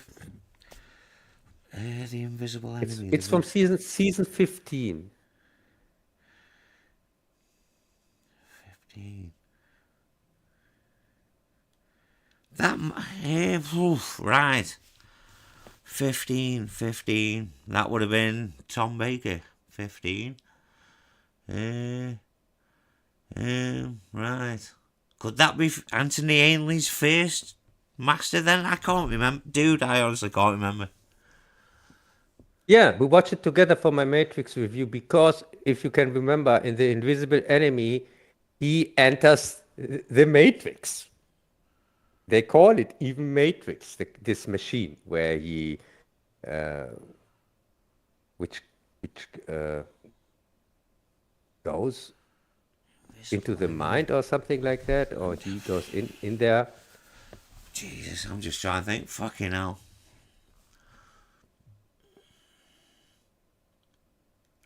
Invisible Enemy.
It's from season 15.
15. That right. 15. That would have been Tom Baker. 15. Right. Could that be Anthony Ainley's first master then? I can't remember. Dude, I honestly can't remember.
Yeah, we watched it together for my Matrix review because if you can remember, in the Invisible Enemy, he enters the Matrix. They call it even Matrix, this machine where he, which goes into the mind or something like that, or he goes in there.
Jesus, I'm just trying to think. Fucking hell.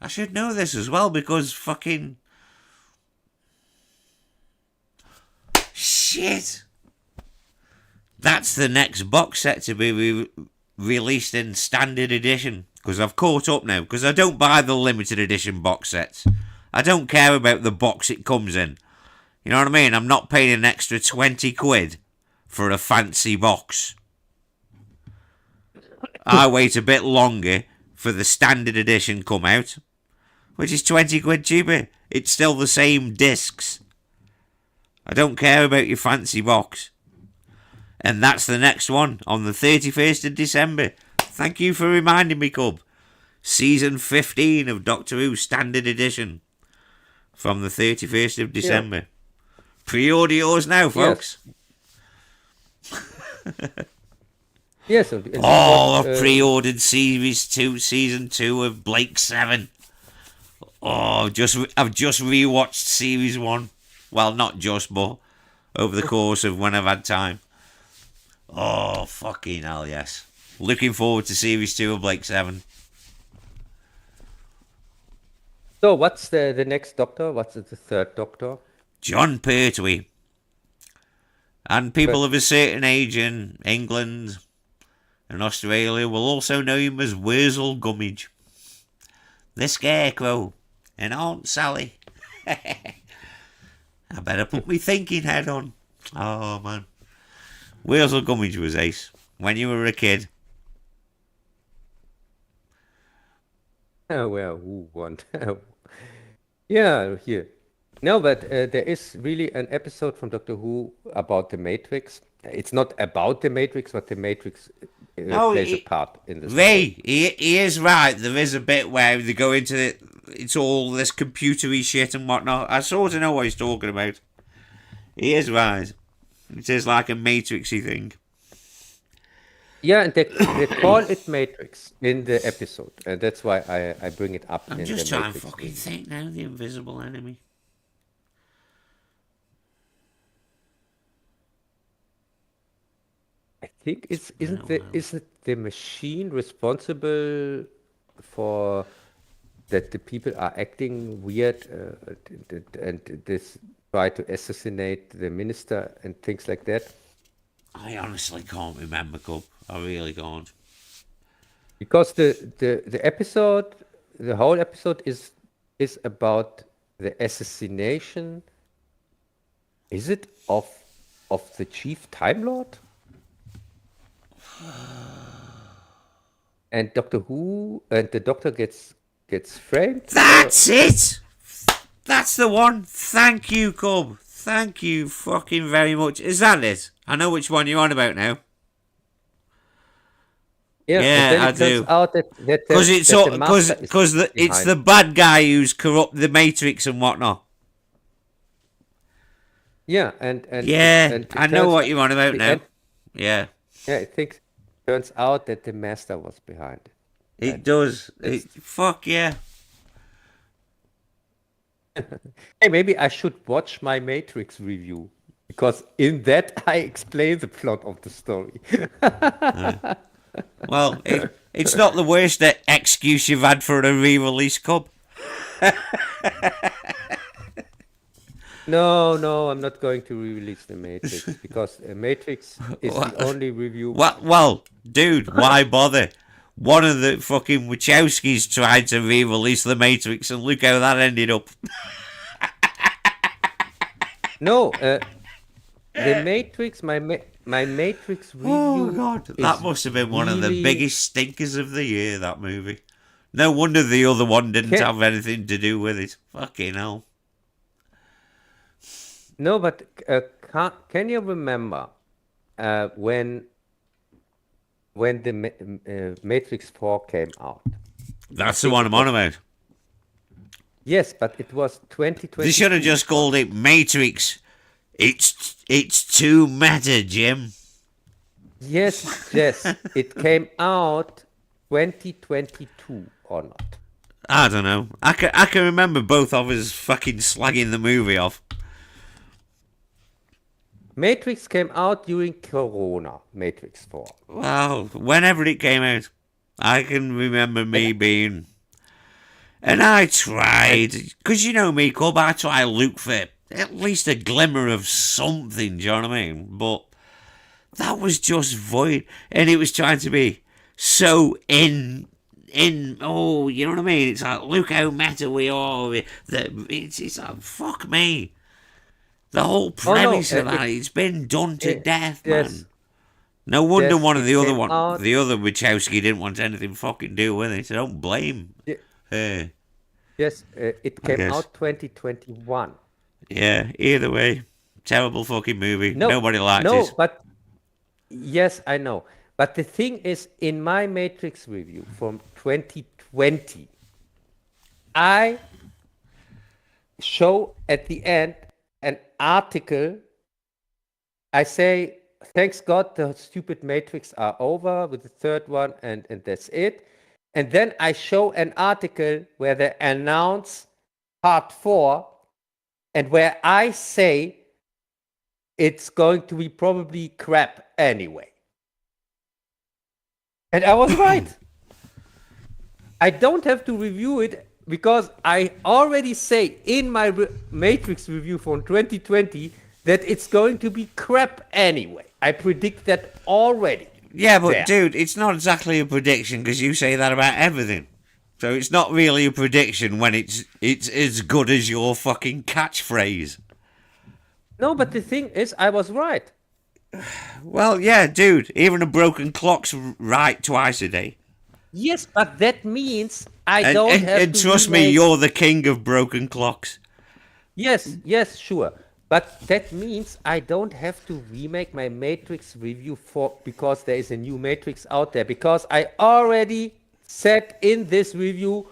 I should know this as well because fucking... Shit! That's the next box set to be released in standard edition. Because I've caught up now. Because I don't buy the limited edition box sets. I don't care about the box it comes in. You know what I mean? I'm not paying an extra 20 quid for a fancy box. I wait a bit longer for the standard edition come out, which is 20 quid cheaper. It's still the same discs. I don't care about your fancy box. And that's the next one on the 31st of December. Thank you for reminding me, Cub. Season 15 of Doctor Who Standard Edition. From the 31st of December. Yeah. Pre-order yours now, folks.
Yes.
I've pre-ordered Series 2, Season 2 of Blake 7. Oh, I've just rewatched Series 1. Well, not just, but over the course of when I've had time. Oh, fucking hell, yes. Looking forward to Series 2 of Blake 7.
So, what's the next Doctor? What's the third Doctor?
John Pertwee. And people of a certain age in England and Australia will also know him as Wurzel Gummidge. The Scarecrow and Aunt Sally. I better put my thinking head on. Oh, man. Wurzel Gummidge was ace. When you were a kid.
Well, who want? Yeah, here. No, but there is really an episode from Doctor Who about the Matrix. It's not about the Matrix, but the Matrix
No,
plays a part in the story.
Ray, he is right. There is a bit where they go into it's all this computery shit and whatnot. I sort of know what he's talking about. He is right. It is like a matrixy thing.
Yeah, and they call it Matrix in the episode, and that's why I bring it up
I'm
in
just
the
trying to
Matrix
fucking
review.
think now. The invisible enemy.
I think
It's been a while.
isn't the machine responsible for that the people are acting weird and this try to assassinate the minister and things like that?
I honestly can't remember, Cub. I really can't.
Because the episode, the whole episode is about the assassination. Is it of the chief Time Lord? And Doctor Who and the Doctor gets framed.
That's it. That's the one. Thank you, Cub. Thank you fucking very much. Is that it? I know which one you're on about now.
Yeah, and
Yeah,
then
I
it turns
do.
out that
Because it's
the master is
it's
behind.
the bad guy who's corrupt the Matrix and whatnot.
Yeah,
Yeah,
and
I
it
know
turns
what
out
you're on about
the
now.
end,
Yeah,
yeah, it thinks turns out that the master was behind it.
it
And
does.
that's
Fuck yeah.
hey, maybe I should watch my Matrix review because in that I explain the plot of the story.
Well, it's not the worst excuse you've had for a re-release, Cub.
No, I'm not going to re-release the Matrix because Matrix is the only review.
Well, dude, why bother? One of the fucking Wachowskis tried to re-release The Matrix, and look how that ended up.
No, the Matrix, my Matrix
Oh
review
God,
is
that must have been one of the
really
biggest stinkers of the year. That movie. No wonder the other one didn't
can,
have anything to do with it. Fucking hell.
no, but can you remember when the Matrix 4 came out? I
That's the
think
one
it
I'm on
was
about.
yes, but it was
They should have
2022.
just called it Matrix. It's too meta, Jim.
Yes, it came out 2022 or not.
I don't know. I can remember both of us fucking slagging the movie off.
Matrix came out during Corona, Matrix 4.
Well, whenever it came out, I can remember
And
me being. And I
and
tried, because you know me, Cub, I try to look for at least a glimmer of something, do you know what I mean? But that was just void. And it was trying to be so oh, you know what I mean? It's like, look how meta we are. It's like, fuck me. The whole
oh no,
premise of that, it's been done to
it
death,
yes,
man. No wonder
yes,
one of
it came out.
the other Wachowski didn't want anything fucking do with it. I don't blame
y-
her,
Yes, it
I
came
guess.
out 2021.
Yeah, either way, terrible fucking movie.
No,
Nobody liked
no,
it.
but yes, I know. But the thing is, in my Matrix review from 2020, I show at the end an article. I say, thanks God, the stupid Matrix are over with the third one, and that's it. And then I show an article where they announce part 4, and where I say it's going to be probably crap anyway. And I was right. I don't have to review it because I already say in my Matrix review from 2020 that it's going to be crap anyway. I predict that already.
Yeah, but
There.
dude, it's not exactly a prediction because you say that about everything. So it's not really a prediction when it's as good as your fucking catchphrase.
No, but the thing is, I was right.
Well, yeah, dude, even a broken clock's right twice a day.
Yes, but that means I
And,
don't
and,
have
and
to
trust me,
remake.
you're the king of broken clocks.
Yes, yes, sure. But that means I don't have to remake my Matrix review for because there is a new Matrix out there. Because I already said in this review,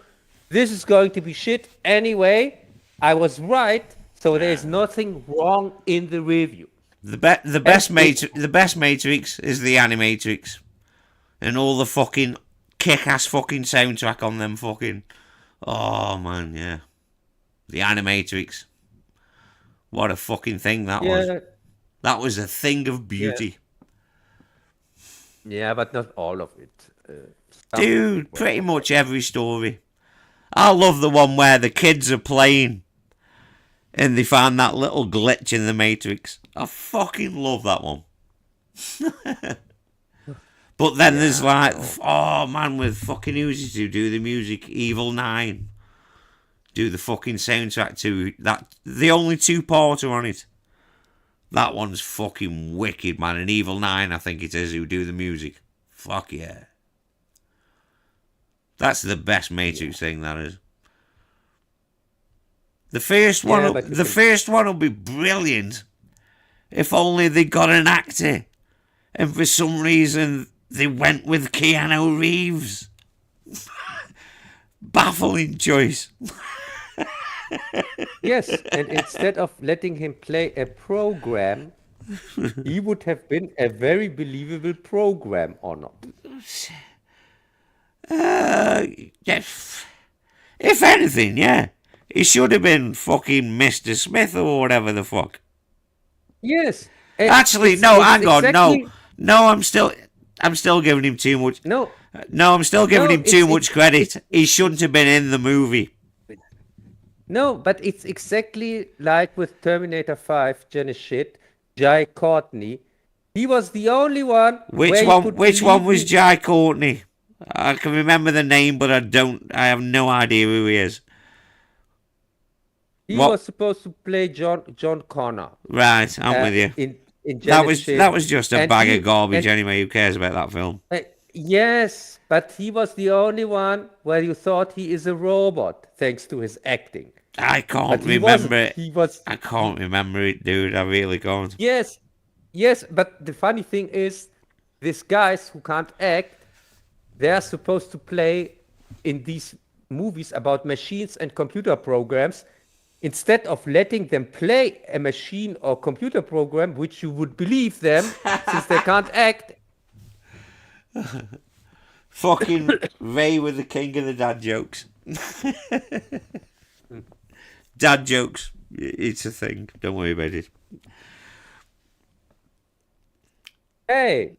this is going to be shit anyway. I was right, so there is nothing wrong in the review.
The
And
best
it,
the best Matrix is the Animatrix, and all the fucking kick-ass fucking soundtrack on them fucking. Oh man, yeah, the Animatrix. What a fucking thing that was.
yeah,
That was a thing of
yeah,
beauty.
yeah, but not all of it. Some of it
Dude,
was
pretty
okay.
much every story. I love the one where the kids are playing and they find that little glitch in the Matrix. I fucking love that one. But then there's
Yeah,
like,
no.
oh man, with fucking Uzi to do the music, Evil 9, do the fucking soundtrack to that. The only two-parter on it. That one's fucking wicked, man. And Evil 9, I think it is, who do the music. Fuck yeah. That's the best Matrix thing, that is. The first
Yeah,
one,
but you
the
can.
first one will be brilliant if only they got an actor, and for some reason they went with Keanu Reeves. Baffling choice.
Yes, and instead of letting him play a program, he would have been a very believable program or not.
Yes. If anything, yeah, he should have been fucking Mr. Smith or whatever the fuck.
Yes,
Actually,
it's
no,
it's
hang on, no,
exactly
no, I'm still giving him too much.
no,
No, I'm still giving
no,
him too much credit. He shouldn't have been in the movie.
no, but it's exactly like with Terminator 5, Jenny Shit, Jai Courtney. He was the only one
Which
where you
one?
could
Which one
believe
was
he
Jai Courtney? I can remember the name, but I don't. I have no idea who he is.
he
What?
was supposed to play John Connor
Right, I'm with you.
in
That
Janet
was that
Shit,
was just a
and
bag
he
of garbage
and
anyway. Who cares about that film?
yes, but he was the only one where you thought he is a robot thanks to his acting.
I can't
But he
remember
wasn't.
it.
He was
I
he
can't remember it, dude. I really can't.
yes, yes, but the funny thing is these guys who can't act, they're supposed to play in these movies about machines and computer programs. Instead of letting them play a machine or computer program, which you would believe them, since they can't act.
Fucking Ray with the king of the dad jokes. Dad jokes. It's a thing. Don't worry about it.
Hey,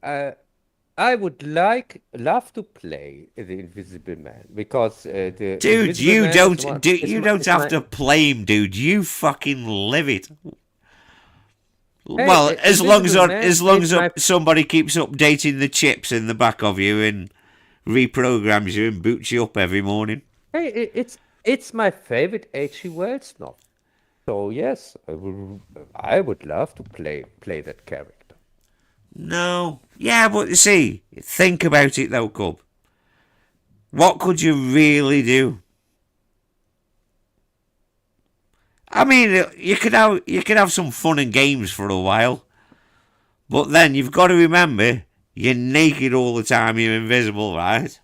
I would love to play the Invisible Man because the
Dude,
Invisible
you
Man
don't. You don't
is
have
my
to play him, dude. You fucking live it.
hey,
Well,
Invisible Man
as long
is
as
my
somebody keeps updating the chips in the back of you and reprograms you and boots you up every morning.
hey, it's my favorite H.G. Wells novel. So yes, I would love to play that character.
No. Yeah, but you see, think about it though, Cub. What could you really do? I mean, you could have some fun and games for a while, but then you've got to remember you're naked all the time. You're invisible, right?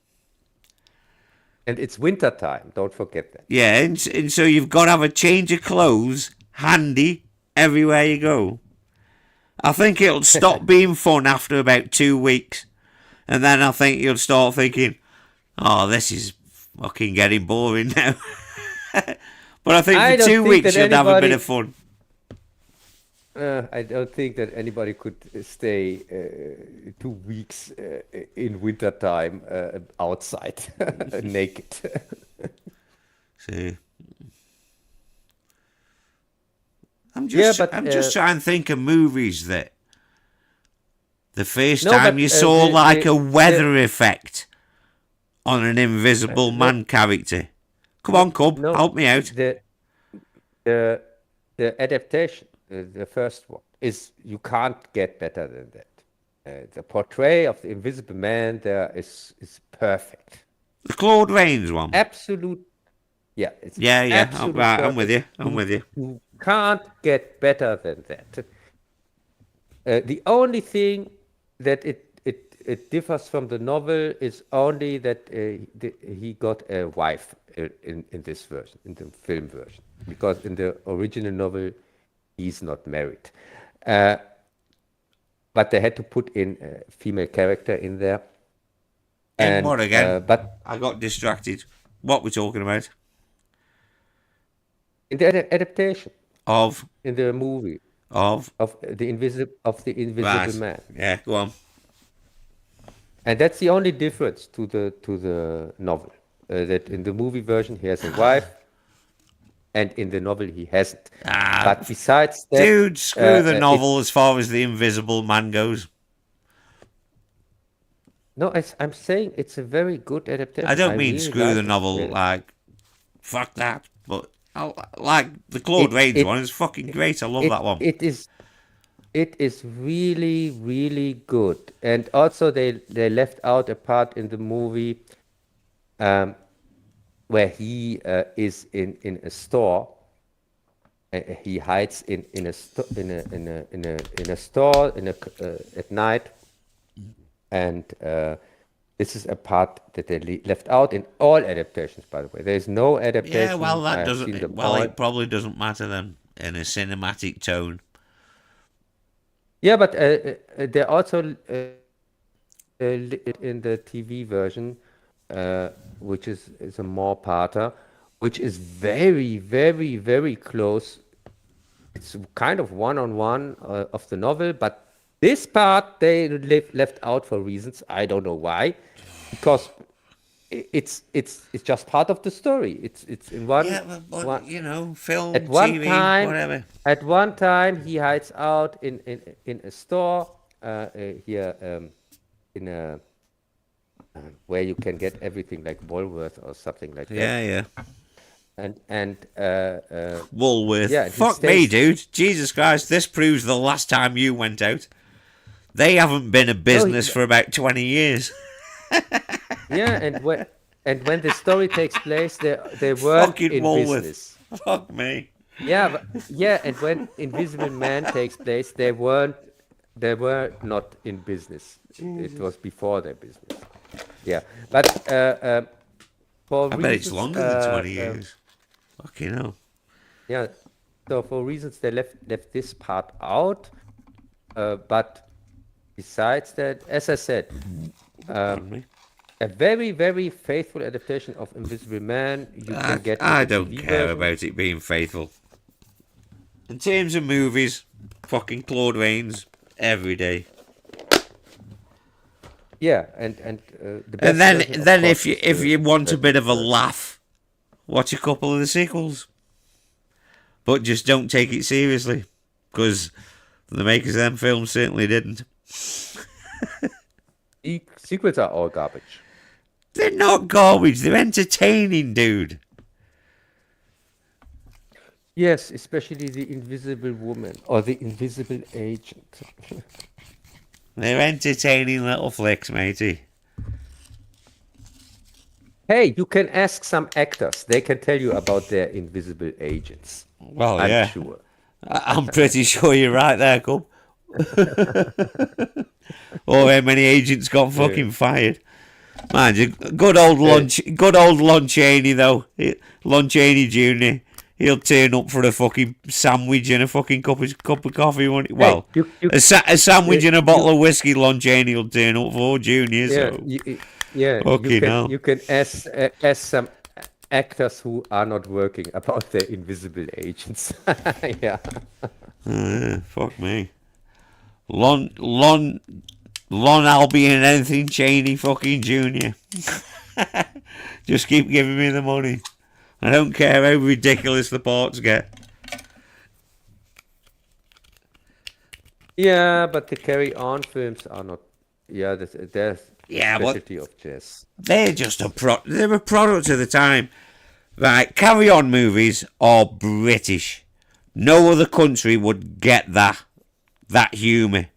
And it's winter time. Don't forget that.
Yeah, and so you've got to have a change of clothes handy everywhere you go. I think it'll stop being fun after about 2 weeks, and then I think you'll start thinking, "Oh, this is fucking getting boring now." But I think
I
for
don't
two
think
weeks
that
you'd have a bit
anybody.
of fun.
I don't think that anybody could stay 2 weeks in winter time outside naked.
See,
Yeah, but
I'm just trying to think of movies that the first
no,
time
but
you saw like a
the
weather effect on an invisible
no
man character. Come on, Cub,
no
help me out.
the the the adaptation, the first one, is you can't get better than that. The portray of the Invisible Man there is perfect.
The Claude Rains one.
Absolute. Yeah, it's
Yeah. Oh,
absolute
right, I'm with you.
perfect.
I'm with you.
You can't get better than that. The only thing that it differs from the novel is only that he got a wife in this version, in the film version, because in the original novel he's not married. But they had to put in a female character in there.
And what again?
But
I got distracted. What we're talking about?
in the adaptation,
Of
in the movie
of
of the invisible
right.
man,
Yeah, go on.
and that's the only difference to the novel. That in the movie version he has a wife, and in the novel he hasn't. But besides that,
Dude, screw the
it,
novel as far as the Invisible Man goes.
no, I'm saying it's a very good adaptation.
I don't mean
really
screw
like
the
it,
novel
really.
like fuck that, but I like the Claude Rains one. It's fucking great. I love that one.
It is really, really good. And also they left out a part in the movie where he is in a store. He hides in a store at night, and this is a part that they left out in all adaptations. By the way, there is no adaptation.
Yeah, well, that
I've
doesn't.
seen them
Well,
all.
it probably doesn't matter then in a cinematic tone.
Yeah, but they also in the TV version, which is a more parter, which is very, very, very close. It's kind of one-on-one of the novel, but this part they left out for reasons I don't know why, because it's just part of the story. It's in one.
Yeah, but
one
you know, film,
at one
TV,
time,
whatever.
at one time he hides out in a store here in a where you can get everything like Woolworth or something like that.
Yeah.
And
Woolworth.
yeah, he
Fuck me,
stays.
dude. Jesus Christ, this proves the last time you went out. They haven't been a business for about 20 years.
Yeah, and when the story takes place, they weren't
Fucking
in
Woolworth.
business.
Fuck me.
Yeah, and when Invisible Man takes place, they were not in business. It was before their business. Yeah, but for
I
reasons,
bet it's longer than 20 years. Fucking hell.
Yeah, so for reasons they left this part out. But besides that, as I said,
Pardon me.
a very, very faithful adaptation of Invisible Man. You can get.
I
in the
don't
TV
care
version.
about it being faithful. In terms of movies, fucking Claude Rains every day.
Yeah, and the best
And then
version, of
then
course,
if
is
you
the
want a bit of a
version.
laugh, watch a couple of the sequels. But just don't take it seriously, because the makers of them films certainly didn't.
Sequels are all garbage.
They're not garbage. They're entertaining, dude.
Yes, especially the Invisible Woman or the Invisible Agent.
They're entertaining little flicks, matey.
Hey, you can ask some actors. They can tell you about their invisible agents.
Well,
I'm
yeah.
sure.
I'm pretty sure you're right there, Cub. Or how many agents got fucking fired? Man, good old Lon Chaney though. Lon Chaney Jr. He'll turn up for a fucking sandwich and a fucking cup of coffee, won't he? Well, a sandwich and a bottle of whiskey. Lon Chaney will turn up for Junior. So.
You can ask some actors who are not working about their invisible agents. Yeah.
Fuck me. Lon Albion anything Cheney fucking Junior. Just keep giving me the money. I don't care how ridiculous the parts get.
Yeah, but the Carry On films are not. Yeah, there's specialty of jazz.
They're just they're a product of the time. Right, Carry On movies are British. No other country would get that humour.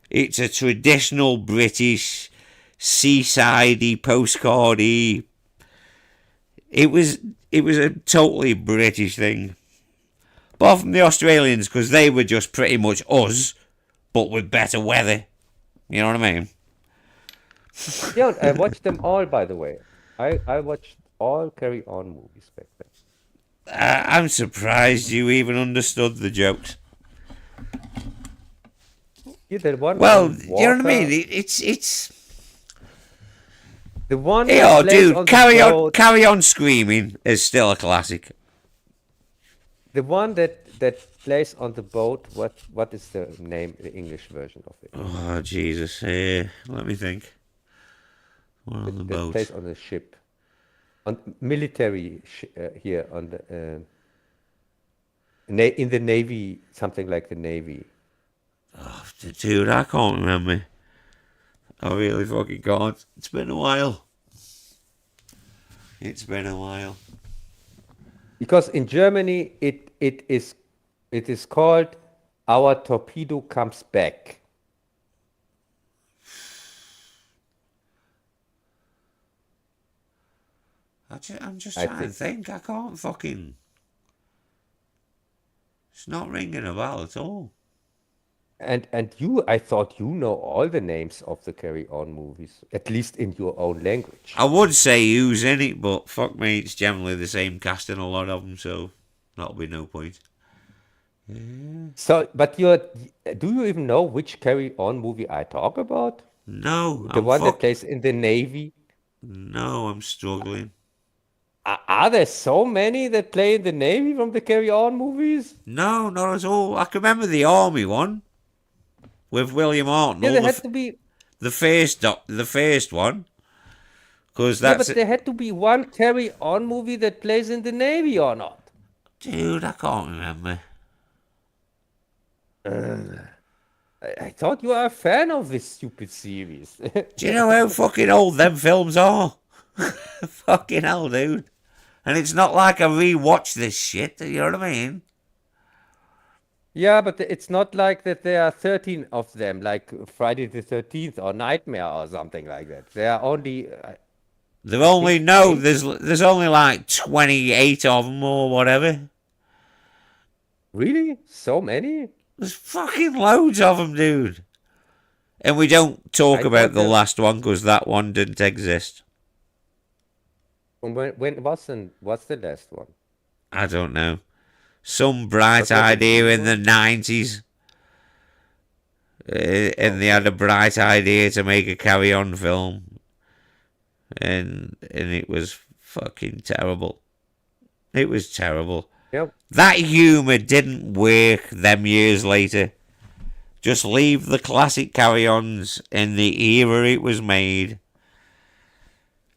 It's a traditional British seasidey, postcardy, It was a totally British thing. Apart from the Australians, because they were just pretty much us, but with better weather. You know what I mean?
Yeah, I watched them all, by the way. I watched all Carry On movies back then.
I'm surprised you even understood the jokes.
Yeah, the one
Well,
on
you know what I mean?
water,
It's.
the one
Hey,
that
oh,
plays
dude,
on the boat,
carry on screaming is still a classic.
the one that plays on the boat. What is the name, the English version of it?
Oh, Jesus. Let me think. One on the
That plays
boat.
on the ship, on military here on the in the Navy, something like the Navy.
Dude, I can't remember. I really fucking can't. It's been a while. It's been a while.
Because in Germany it is called Our Torpedo Comes Back.
I'm just
I
trying to
think.
think. I can't fucking. It's not ringing a bell at all.
And you, I thought you know all the names of the Carry On movies, at least in your own language.
I would say who's in it, but fuck me, it's generally the same cast in a lot of them, so that'll be no point.
So, but do you even know which Carry On movie I talk about?
No,
The one that plays in the Navy?
No, I'm struggling.
Are there so many that play in the Navy from the Carry On movies?
No, not at all. I can remember the army one with William
Yeah,
Hartnell,
there had to be.
the first one, because
Yeah,
that's
but there had to be one Carry On movie that plays in the Navy or not?
dude. I can't remember.
I thought you are a fan of this stupid series.
Do you know how fucking old them films are? Fucking hell, dude. And it's not like I rewatch this shit. You know what I mean?
Yeah, but it's not like that there are 13 of them, like Friday the 13th or Nightmare or something like that. There are only,
There only no.
eight.
There's only like 28 of them or whatever.
Really? So many?
There's fucking loads of them, dude. And we don't talk
I
about
thought
the
that
last one because that one didn't exist.
when what's the last one?
I don't know. Some bright
What was the
idea
new
in the
one?
90s. And they
Okay.
had a bright idea to make a Carry On film. And it was fucking terrible. It was terrible.
Yep.
That humour didn't work them years later. Just leave the classic Carry-Ons in the era it was made.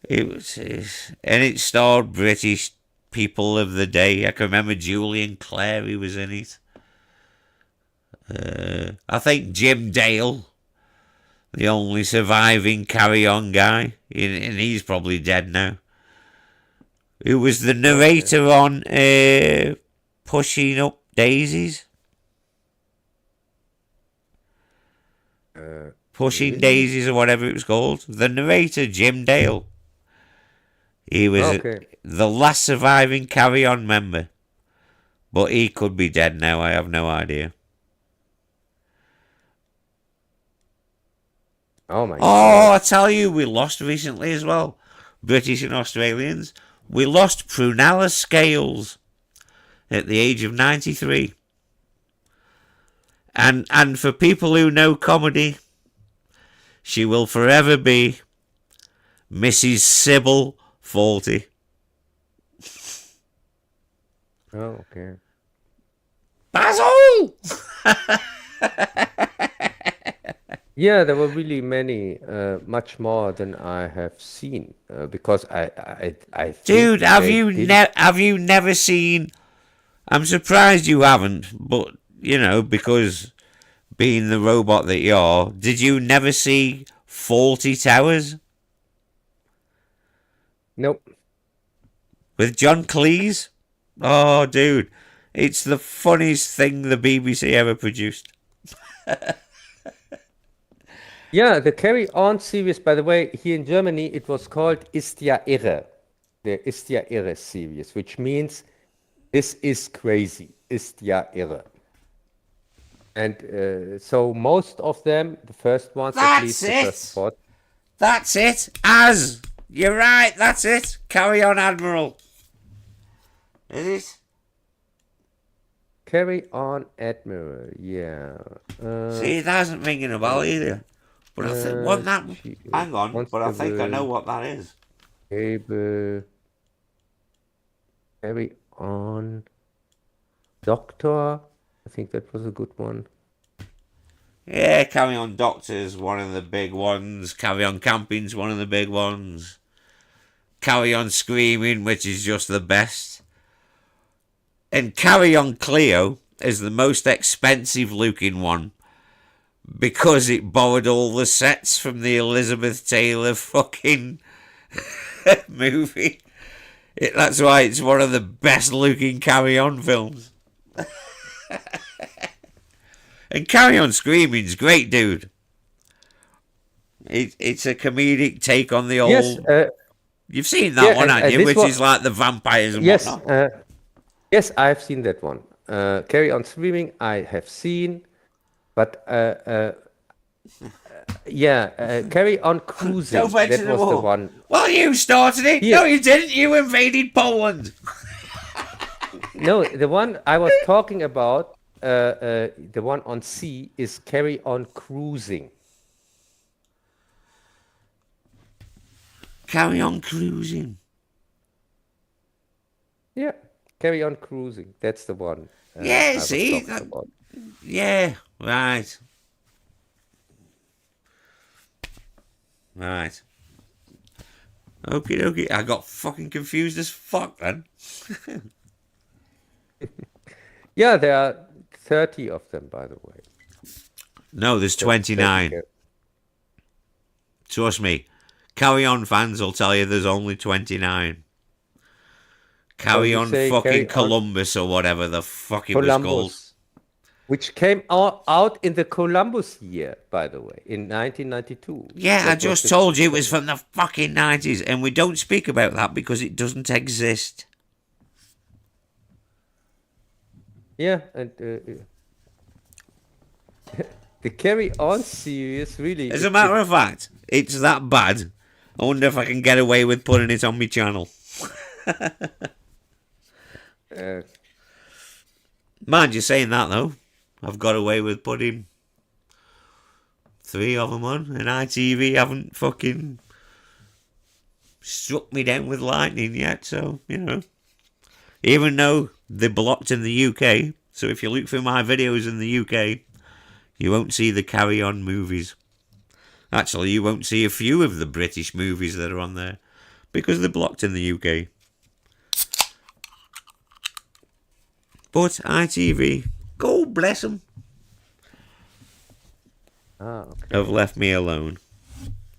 And it starred British people of the day. I can remember Julian Clary was in it. I think Jim Dale, the only surviving Carry-On guy, and he's probably dead now. Who was the narrator on Pushing Up Daisies? Pushing
Really?
Daisies or whatever it was called. The narrator, Jim Dale. He was
Okay.
the last surviving Carry On member. But he could be dead now, I have no idea.
Oh my
Oh,
God.
I tell you, we lost recently as well. British and Australians. We lost Prunella Scales at the age of 93. And for people who know comedy, she will forever be Mrs. Sybil Faulty.
Oh, okay.
Basil!
Yeah, there were really many, much more than I have seen, because I
Dude,
think they didn't.
have you never seen? I'm surprised you haven't, but you know, because being the robot that you are, did you never see Faulty Towers
Nope.
with John Cleese? Oh, dude, it's the funniest thing the BBC ever produced.
Yeah, the Carry On series, by the way, here in Germany, it was called Ist ja irre. the Ist ja irre series, which means this is crazy. Ist ja irre. And so most of them, the first ones, at
That's
least the first
it.
four.
That's it. As. You're right. That's it. Carry on, Admiral. Is it?
Carry on, Admiral. Yeah.
See, it hasn't ringing a bell either. But I think what that. Hang on. But I think I know what that is.
Cable. Carry on. Doctor. I think that was a good one.
Yeah, Carry On Doctor's one of the big ones. Carry On Camping's one of the big ones. Carry On Screaming, which is just the best. And Carry On Cleo is the most expensive looking one because it borrowed all the sets from the Elizabeth Taylor fucking movie. That's why it's one of the best looking Carry On films. And Carry On Screaming's great, dude. It's a comedic take on the old...
Yes,
you've seen that one, haven't you? Which
one,
is like the vampires and
yes,
whatnot.
yes, I've seen that one. Carry On Screaming, I have seen. But, Carry On Cruising,
Don't mention
that was the one.
Well, you started it.
Yeah.
No, you didn't. You invaded Poland.
No, the one I was talking about, the one on sea, is Carry On Cruising.
Carry On Cruising.
Yeah, Carry On Cruising. That's the one.
Yeah,
I was
see?
talking about.
Yeah, right. Right. Okie dokie. I got fucking confused as fuck then.
Yeah, there are 30 of them, by the way.
No, there's 29. Trust me. Carry On fans will tell you there's only 29. Carry On fucking
Carry
Columbus or whatever the fuck it was called.
Columbus, which came out in the Columbus year, by the way, in 1992.
Yeah, I
That was
just told you it was from the fucking 90s, and we don't speak about that because it doesn't exist.
Yeah, and the Carry On series really.
As a matter of fact, it's that bad. I wonder if I can get away with putting it on my channel. Mind you saying that, though. I've got away with putting 3 of them on, and ITV haven't fucking struck me down with lightning yet, so, you know. Even though they're blocked in the UK, so if you look through my videos in the UK, you won't see the Carry On movies. Actually, you won't see a few of the British movies that are on there, because they're blocked in the UK. But ITV, God bless them, have left me alone.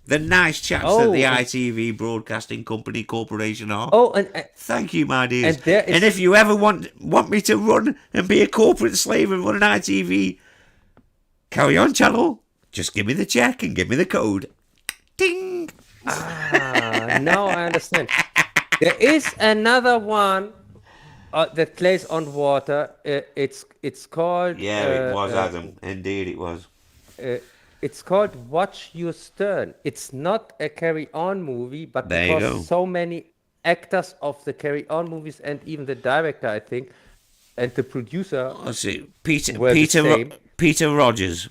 The nice chaps that the ITV Broadcasting Company Corporation are.
Oh, and
thank you, my dears.
And,
and if you ever want me to run and be a corporate slave and run an ITV Carry On channel, just give me the check and give me the code. Ding!
now I understand. There is another one that plays on water. It's called.
Yeah, it was, Adam. Indeed, it was.
It's called Watch Your Stern. It's not a Carry On movie, but
there
because so many actors of the Carry On movies and even the director, I think, and the producer.
Let's see, Peter Rogers,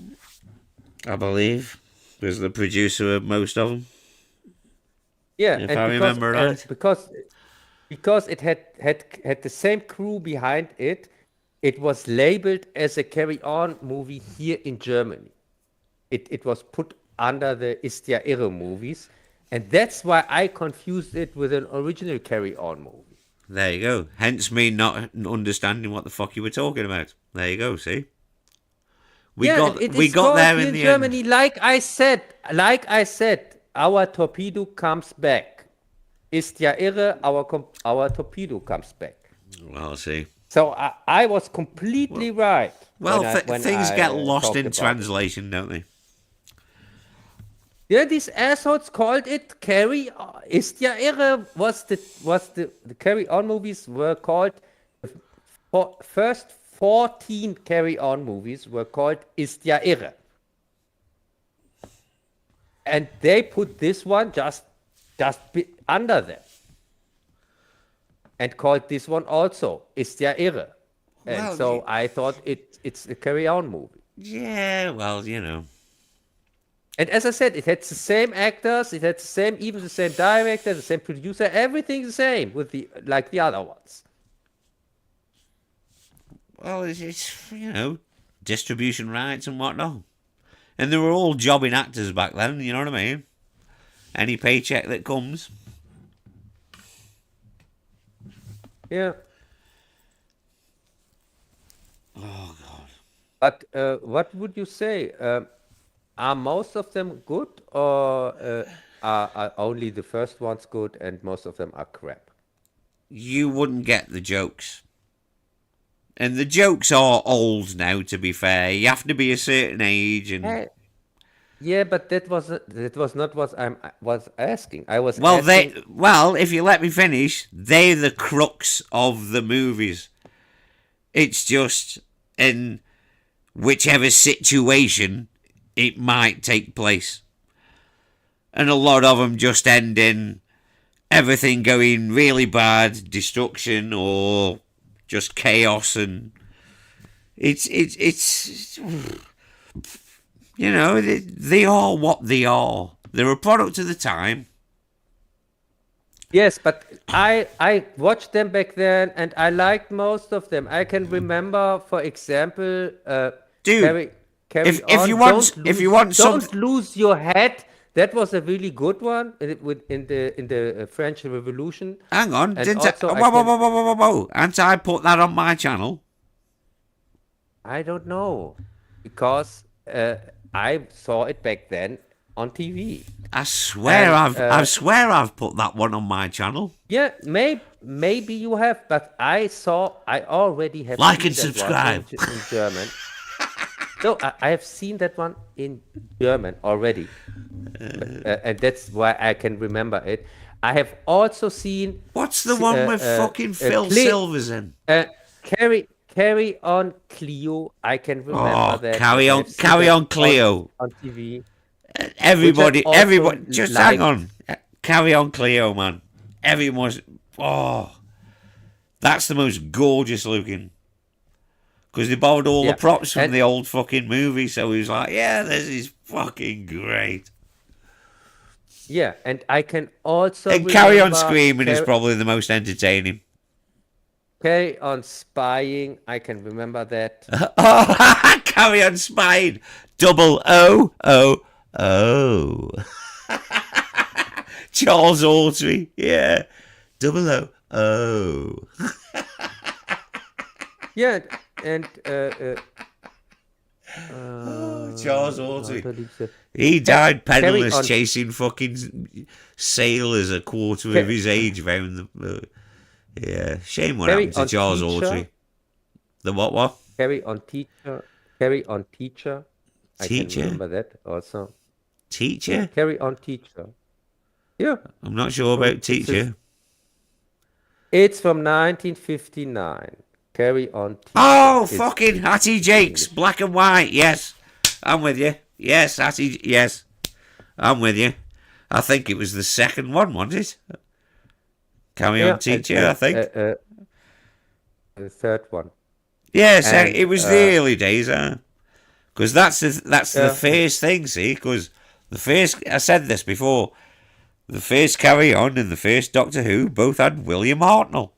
I believe, was the producer of most of them.
Yeah,
if I remember right.
Because it had the same crew behind it, it was labeled as a Carry On movie here in Germany. It was put under the Ist ja irre movies, and that's why I confused it with an original Carry On movie.
There you go. Hence me not understanding what the fuck you were talking about. There you go. See, we got there in the
Germany.
end.
Like I said, our torpedo comes back. Ist ja irre, our torpedo comes back.
Well, see.
So I was completely right.
Well, things get lost in translation, don't they?
Yeah, these assholes called it Carry On. Ist ja irre. The Carry On movies were called first 14 Carry On movies were called Ist ja irre. And they put this one just under them. And called this one also Ist ja irre. And
Well,
so I thought it's a Carry On movie.
yeah, well, you know.
And as I said, it had the same actors, it had even the same director, the same producer, everything the same with like the other ones.
Well, it's you know, distribution rights and whatnot. And they were all jobbing actors back then, you know what I mean? Any paycheck that comes.
Yeah.
Oh, God.
But what would you say? Are most of them good, or are only the first ones good and most of them are crap?
You wouldn't get the jokes. And the jokes are old now, to be fair. You have to be a certain age and...
Yeah, but that was not what I was asking. I was
Well,
asking...
if you let me finish, they're the crux of the movies. It's just in whichever situation it might take place. And a lot of them just end in everything going really bad, destruction, or just chaos, and it's you know, they are what they are. They're a product of the time.
Yes, but I watched them back then, and I liked most of them. I can remember, for example,
Dude,
Carry
if
On.
you want
Don't
something,
lose your head. That was a really good one in the French Revolution.
hang on,
And
didn't I?
also
Whoa! Haven't I put that on my channel?
I don't know, because I saw it back then on TV.
I swear
And,
I've put that one on my channel.
Yeah, maybe you have, but I already have
Like
seen
and
that one
subscribe.
in German. No, I have seen that one in German already, and that's why I can remember it. I have also seen
What's the one with fucking Phil Silvers in?
Carry On Cleo. I can remember
Oh,
that.
Carry
and
On,
I've seen
Carry
that
On Cleo.
on TV.
Everybody,
also
just
like.
hang on. Carry On Cleo, man. Everyone's, that's the most gorgeous looking. Because they borrowed all the props from the old fucking movie, so he was like, yeah, this is fucking great.
Yeah, and I can also
And Carry On
remember
Screaming is probably the most entertaining.
Carry On Spying. I can remember that.
Oh, Carry On Spying. 000. Charles Autry, yeah. 000.
Yeah, and
Charles Autry. He died penniless chasing fucking sailors a quarter of his age around the... yeah, shame what happened to Charles Autry. The what?
Carry On Teacher. Carry On Teacher.
Teacher?
I can remember that also.
Teacher?
Yeah, Carry On Teacher. Yeah.
I'm not sure about Teacher.
It's from 1959. Carry On Teacher.
Oh, fucking Hattie Jakes. Black and white. Yes. I'm with you. Yes, Hattie. Yes. I'm with you. I think it was the second one, wasn't it? Carry On Teacher, I think.
The third one.
Yes, it was the early days, because that's the first thing, see, because the first, I said this before, the first Carry On and the first Doctor Who both had William Hartnell.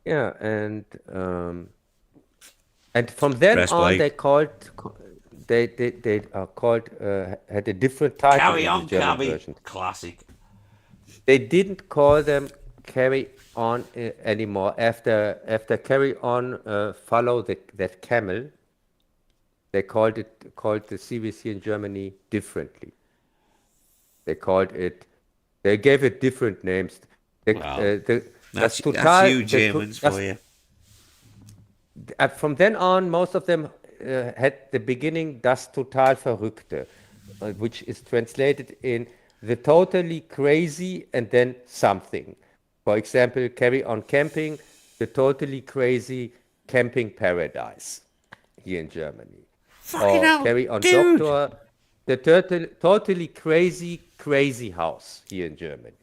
Yeah, and from then on they had a different title.
Carry On,
in the German
Cabby.
version.
Classic.
They didn't call them Carry On anymore. After Carry On follow that camel, they called the series here in Germany differently. They gave it different names.
That's you Germans for you.
From then on, most of them had the beginning Das Total Verrückte, which is translated in the totally crazy and then something. For example, Carry On Camping, the totally crazy camping paradise here in Germany.
Fucking
Or
hell,
Carry On
dude.
Doctor, the totally crazy house here in Germany.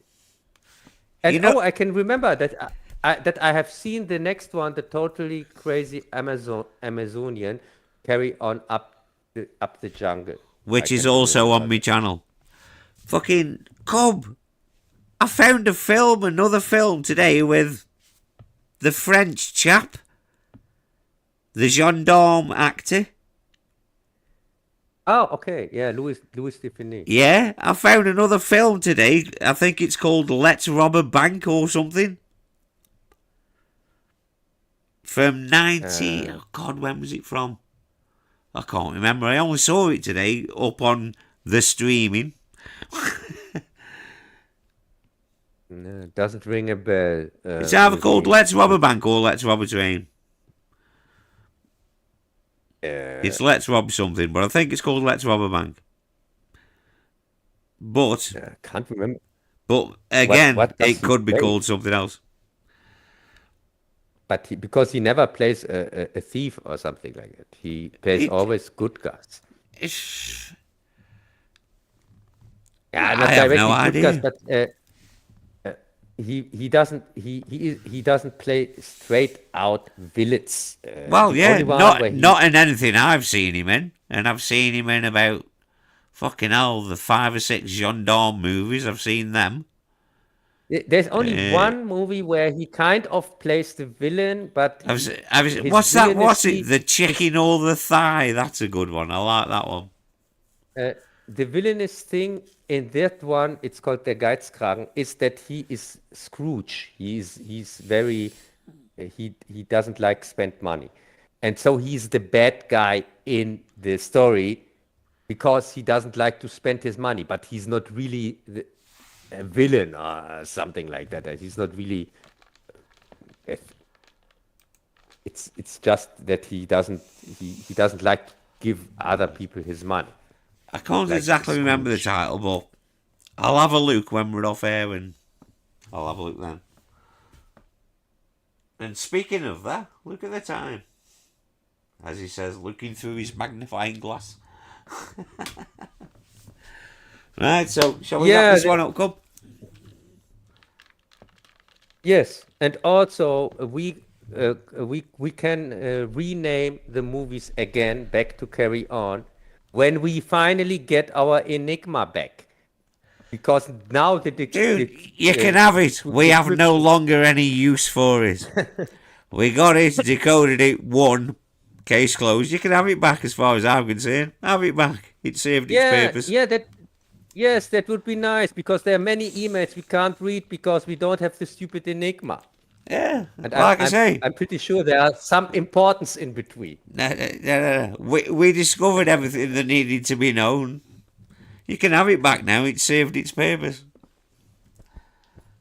And
You know,
I can remember that I have seen the next one, the totally crazy Amazonian, Carry On up the jungle. I
which is
can
also
remember
on my
that.
channel. Fucking Cub. I found another film today with the French chap, the gendarme actor.
Oh, okay. Yeah, Louis Define.
Yeah, I found another film today. I think it's called Let's Rob a Bank or something. From 90... Oh, God, when was it from? I can't remember. I only saw it today up on the streaming.
No, doesn't ring a bell.
It's either
with
called
me.
Let's Rob a Bank or Let's Rob a Train. It's Let's Rob something, but I think it's called Let's Rob a Bank. But
Can't remember.
again,
what does
it
he
could be
play?
called something else.
But because he never plays a thief or something like that. He plays always good guys.
It's,
Yeah, not
I have
directly
no
good guys,
idea.
but he doesn't play straight out villains.
Well,
The
yeah,
only one where
not in anything I've seen him in, and I've seen him in about fucking hell the 5 or 6 gendarme movies. I've seen them.
There's only one movie where he kind of plays the villain, but
What's
his
that? What's
villainy
it? The chicken or the thigh? That's a good one. I like that one.
the villainous thing in that one, it's called Der Geizkragen, is that he is Scrooge. He's very he doesn't like spend money, and so he's the bad guy in the story because he doesn't like to spend his money, but he's not really a villain or something like that. He's not really. It's just that he doesn't like to give other people his money.
I can't
Like
exactly remember the
Scrooge.
title, but I'll have a look when we're off air, and I'll have a look then. And speaking of that, look at the time. As he says, looking through his magnifying glass. Right, so shall we wrap this one up, Cub?
Yes, and also we can rename the movies again back to Carry On when we finally get our Enigma back, because now
Dude, you can have it. We have no longer any use for it. We got it, decoded it, won. Case closed. You can have it back as far as I'm concerned. Have it back. It served its purpose.
Yes, that would be nice, because there are many emails we can't read because we don't have the stupid Enigma.
Yeah,
And
like I say.
I'm pretty sure there are some importance in between.
No. We discovered everything that needed to be known. You can have it back now. It served its purpose.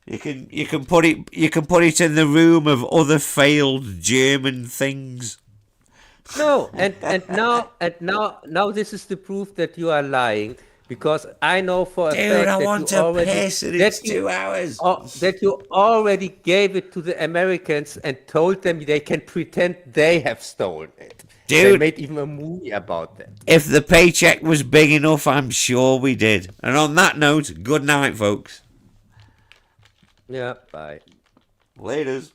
You can put it in the room of other failed German things.
No, and now this is the proof that you are lying, because I know for a fact
I
that
want
you
to
already
piss and it's 2 hours.
that you already gave it to the Americans and told them they can pretend they have stolen it. They
Dude.
made even a movie about that.
If the paycheck was big enough, I'm sure we did. And on that note, good night, folks.
Yeah, bye.
Laters.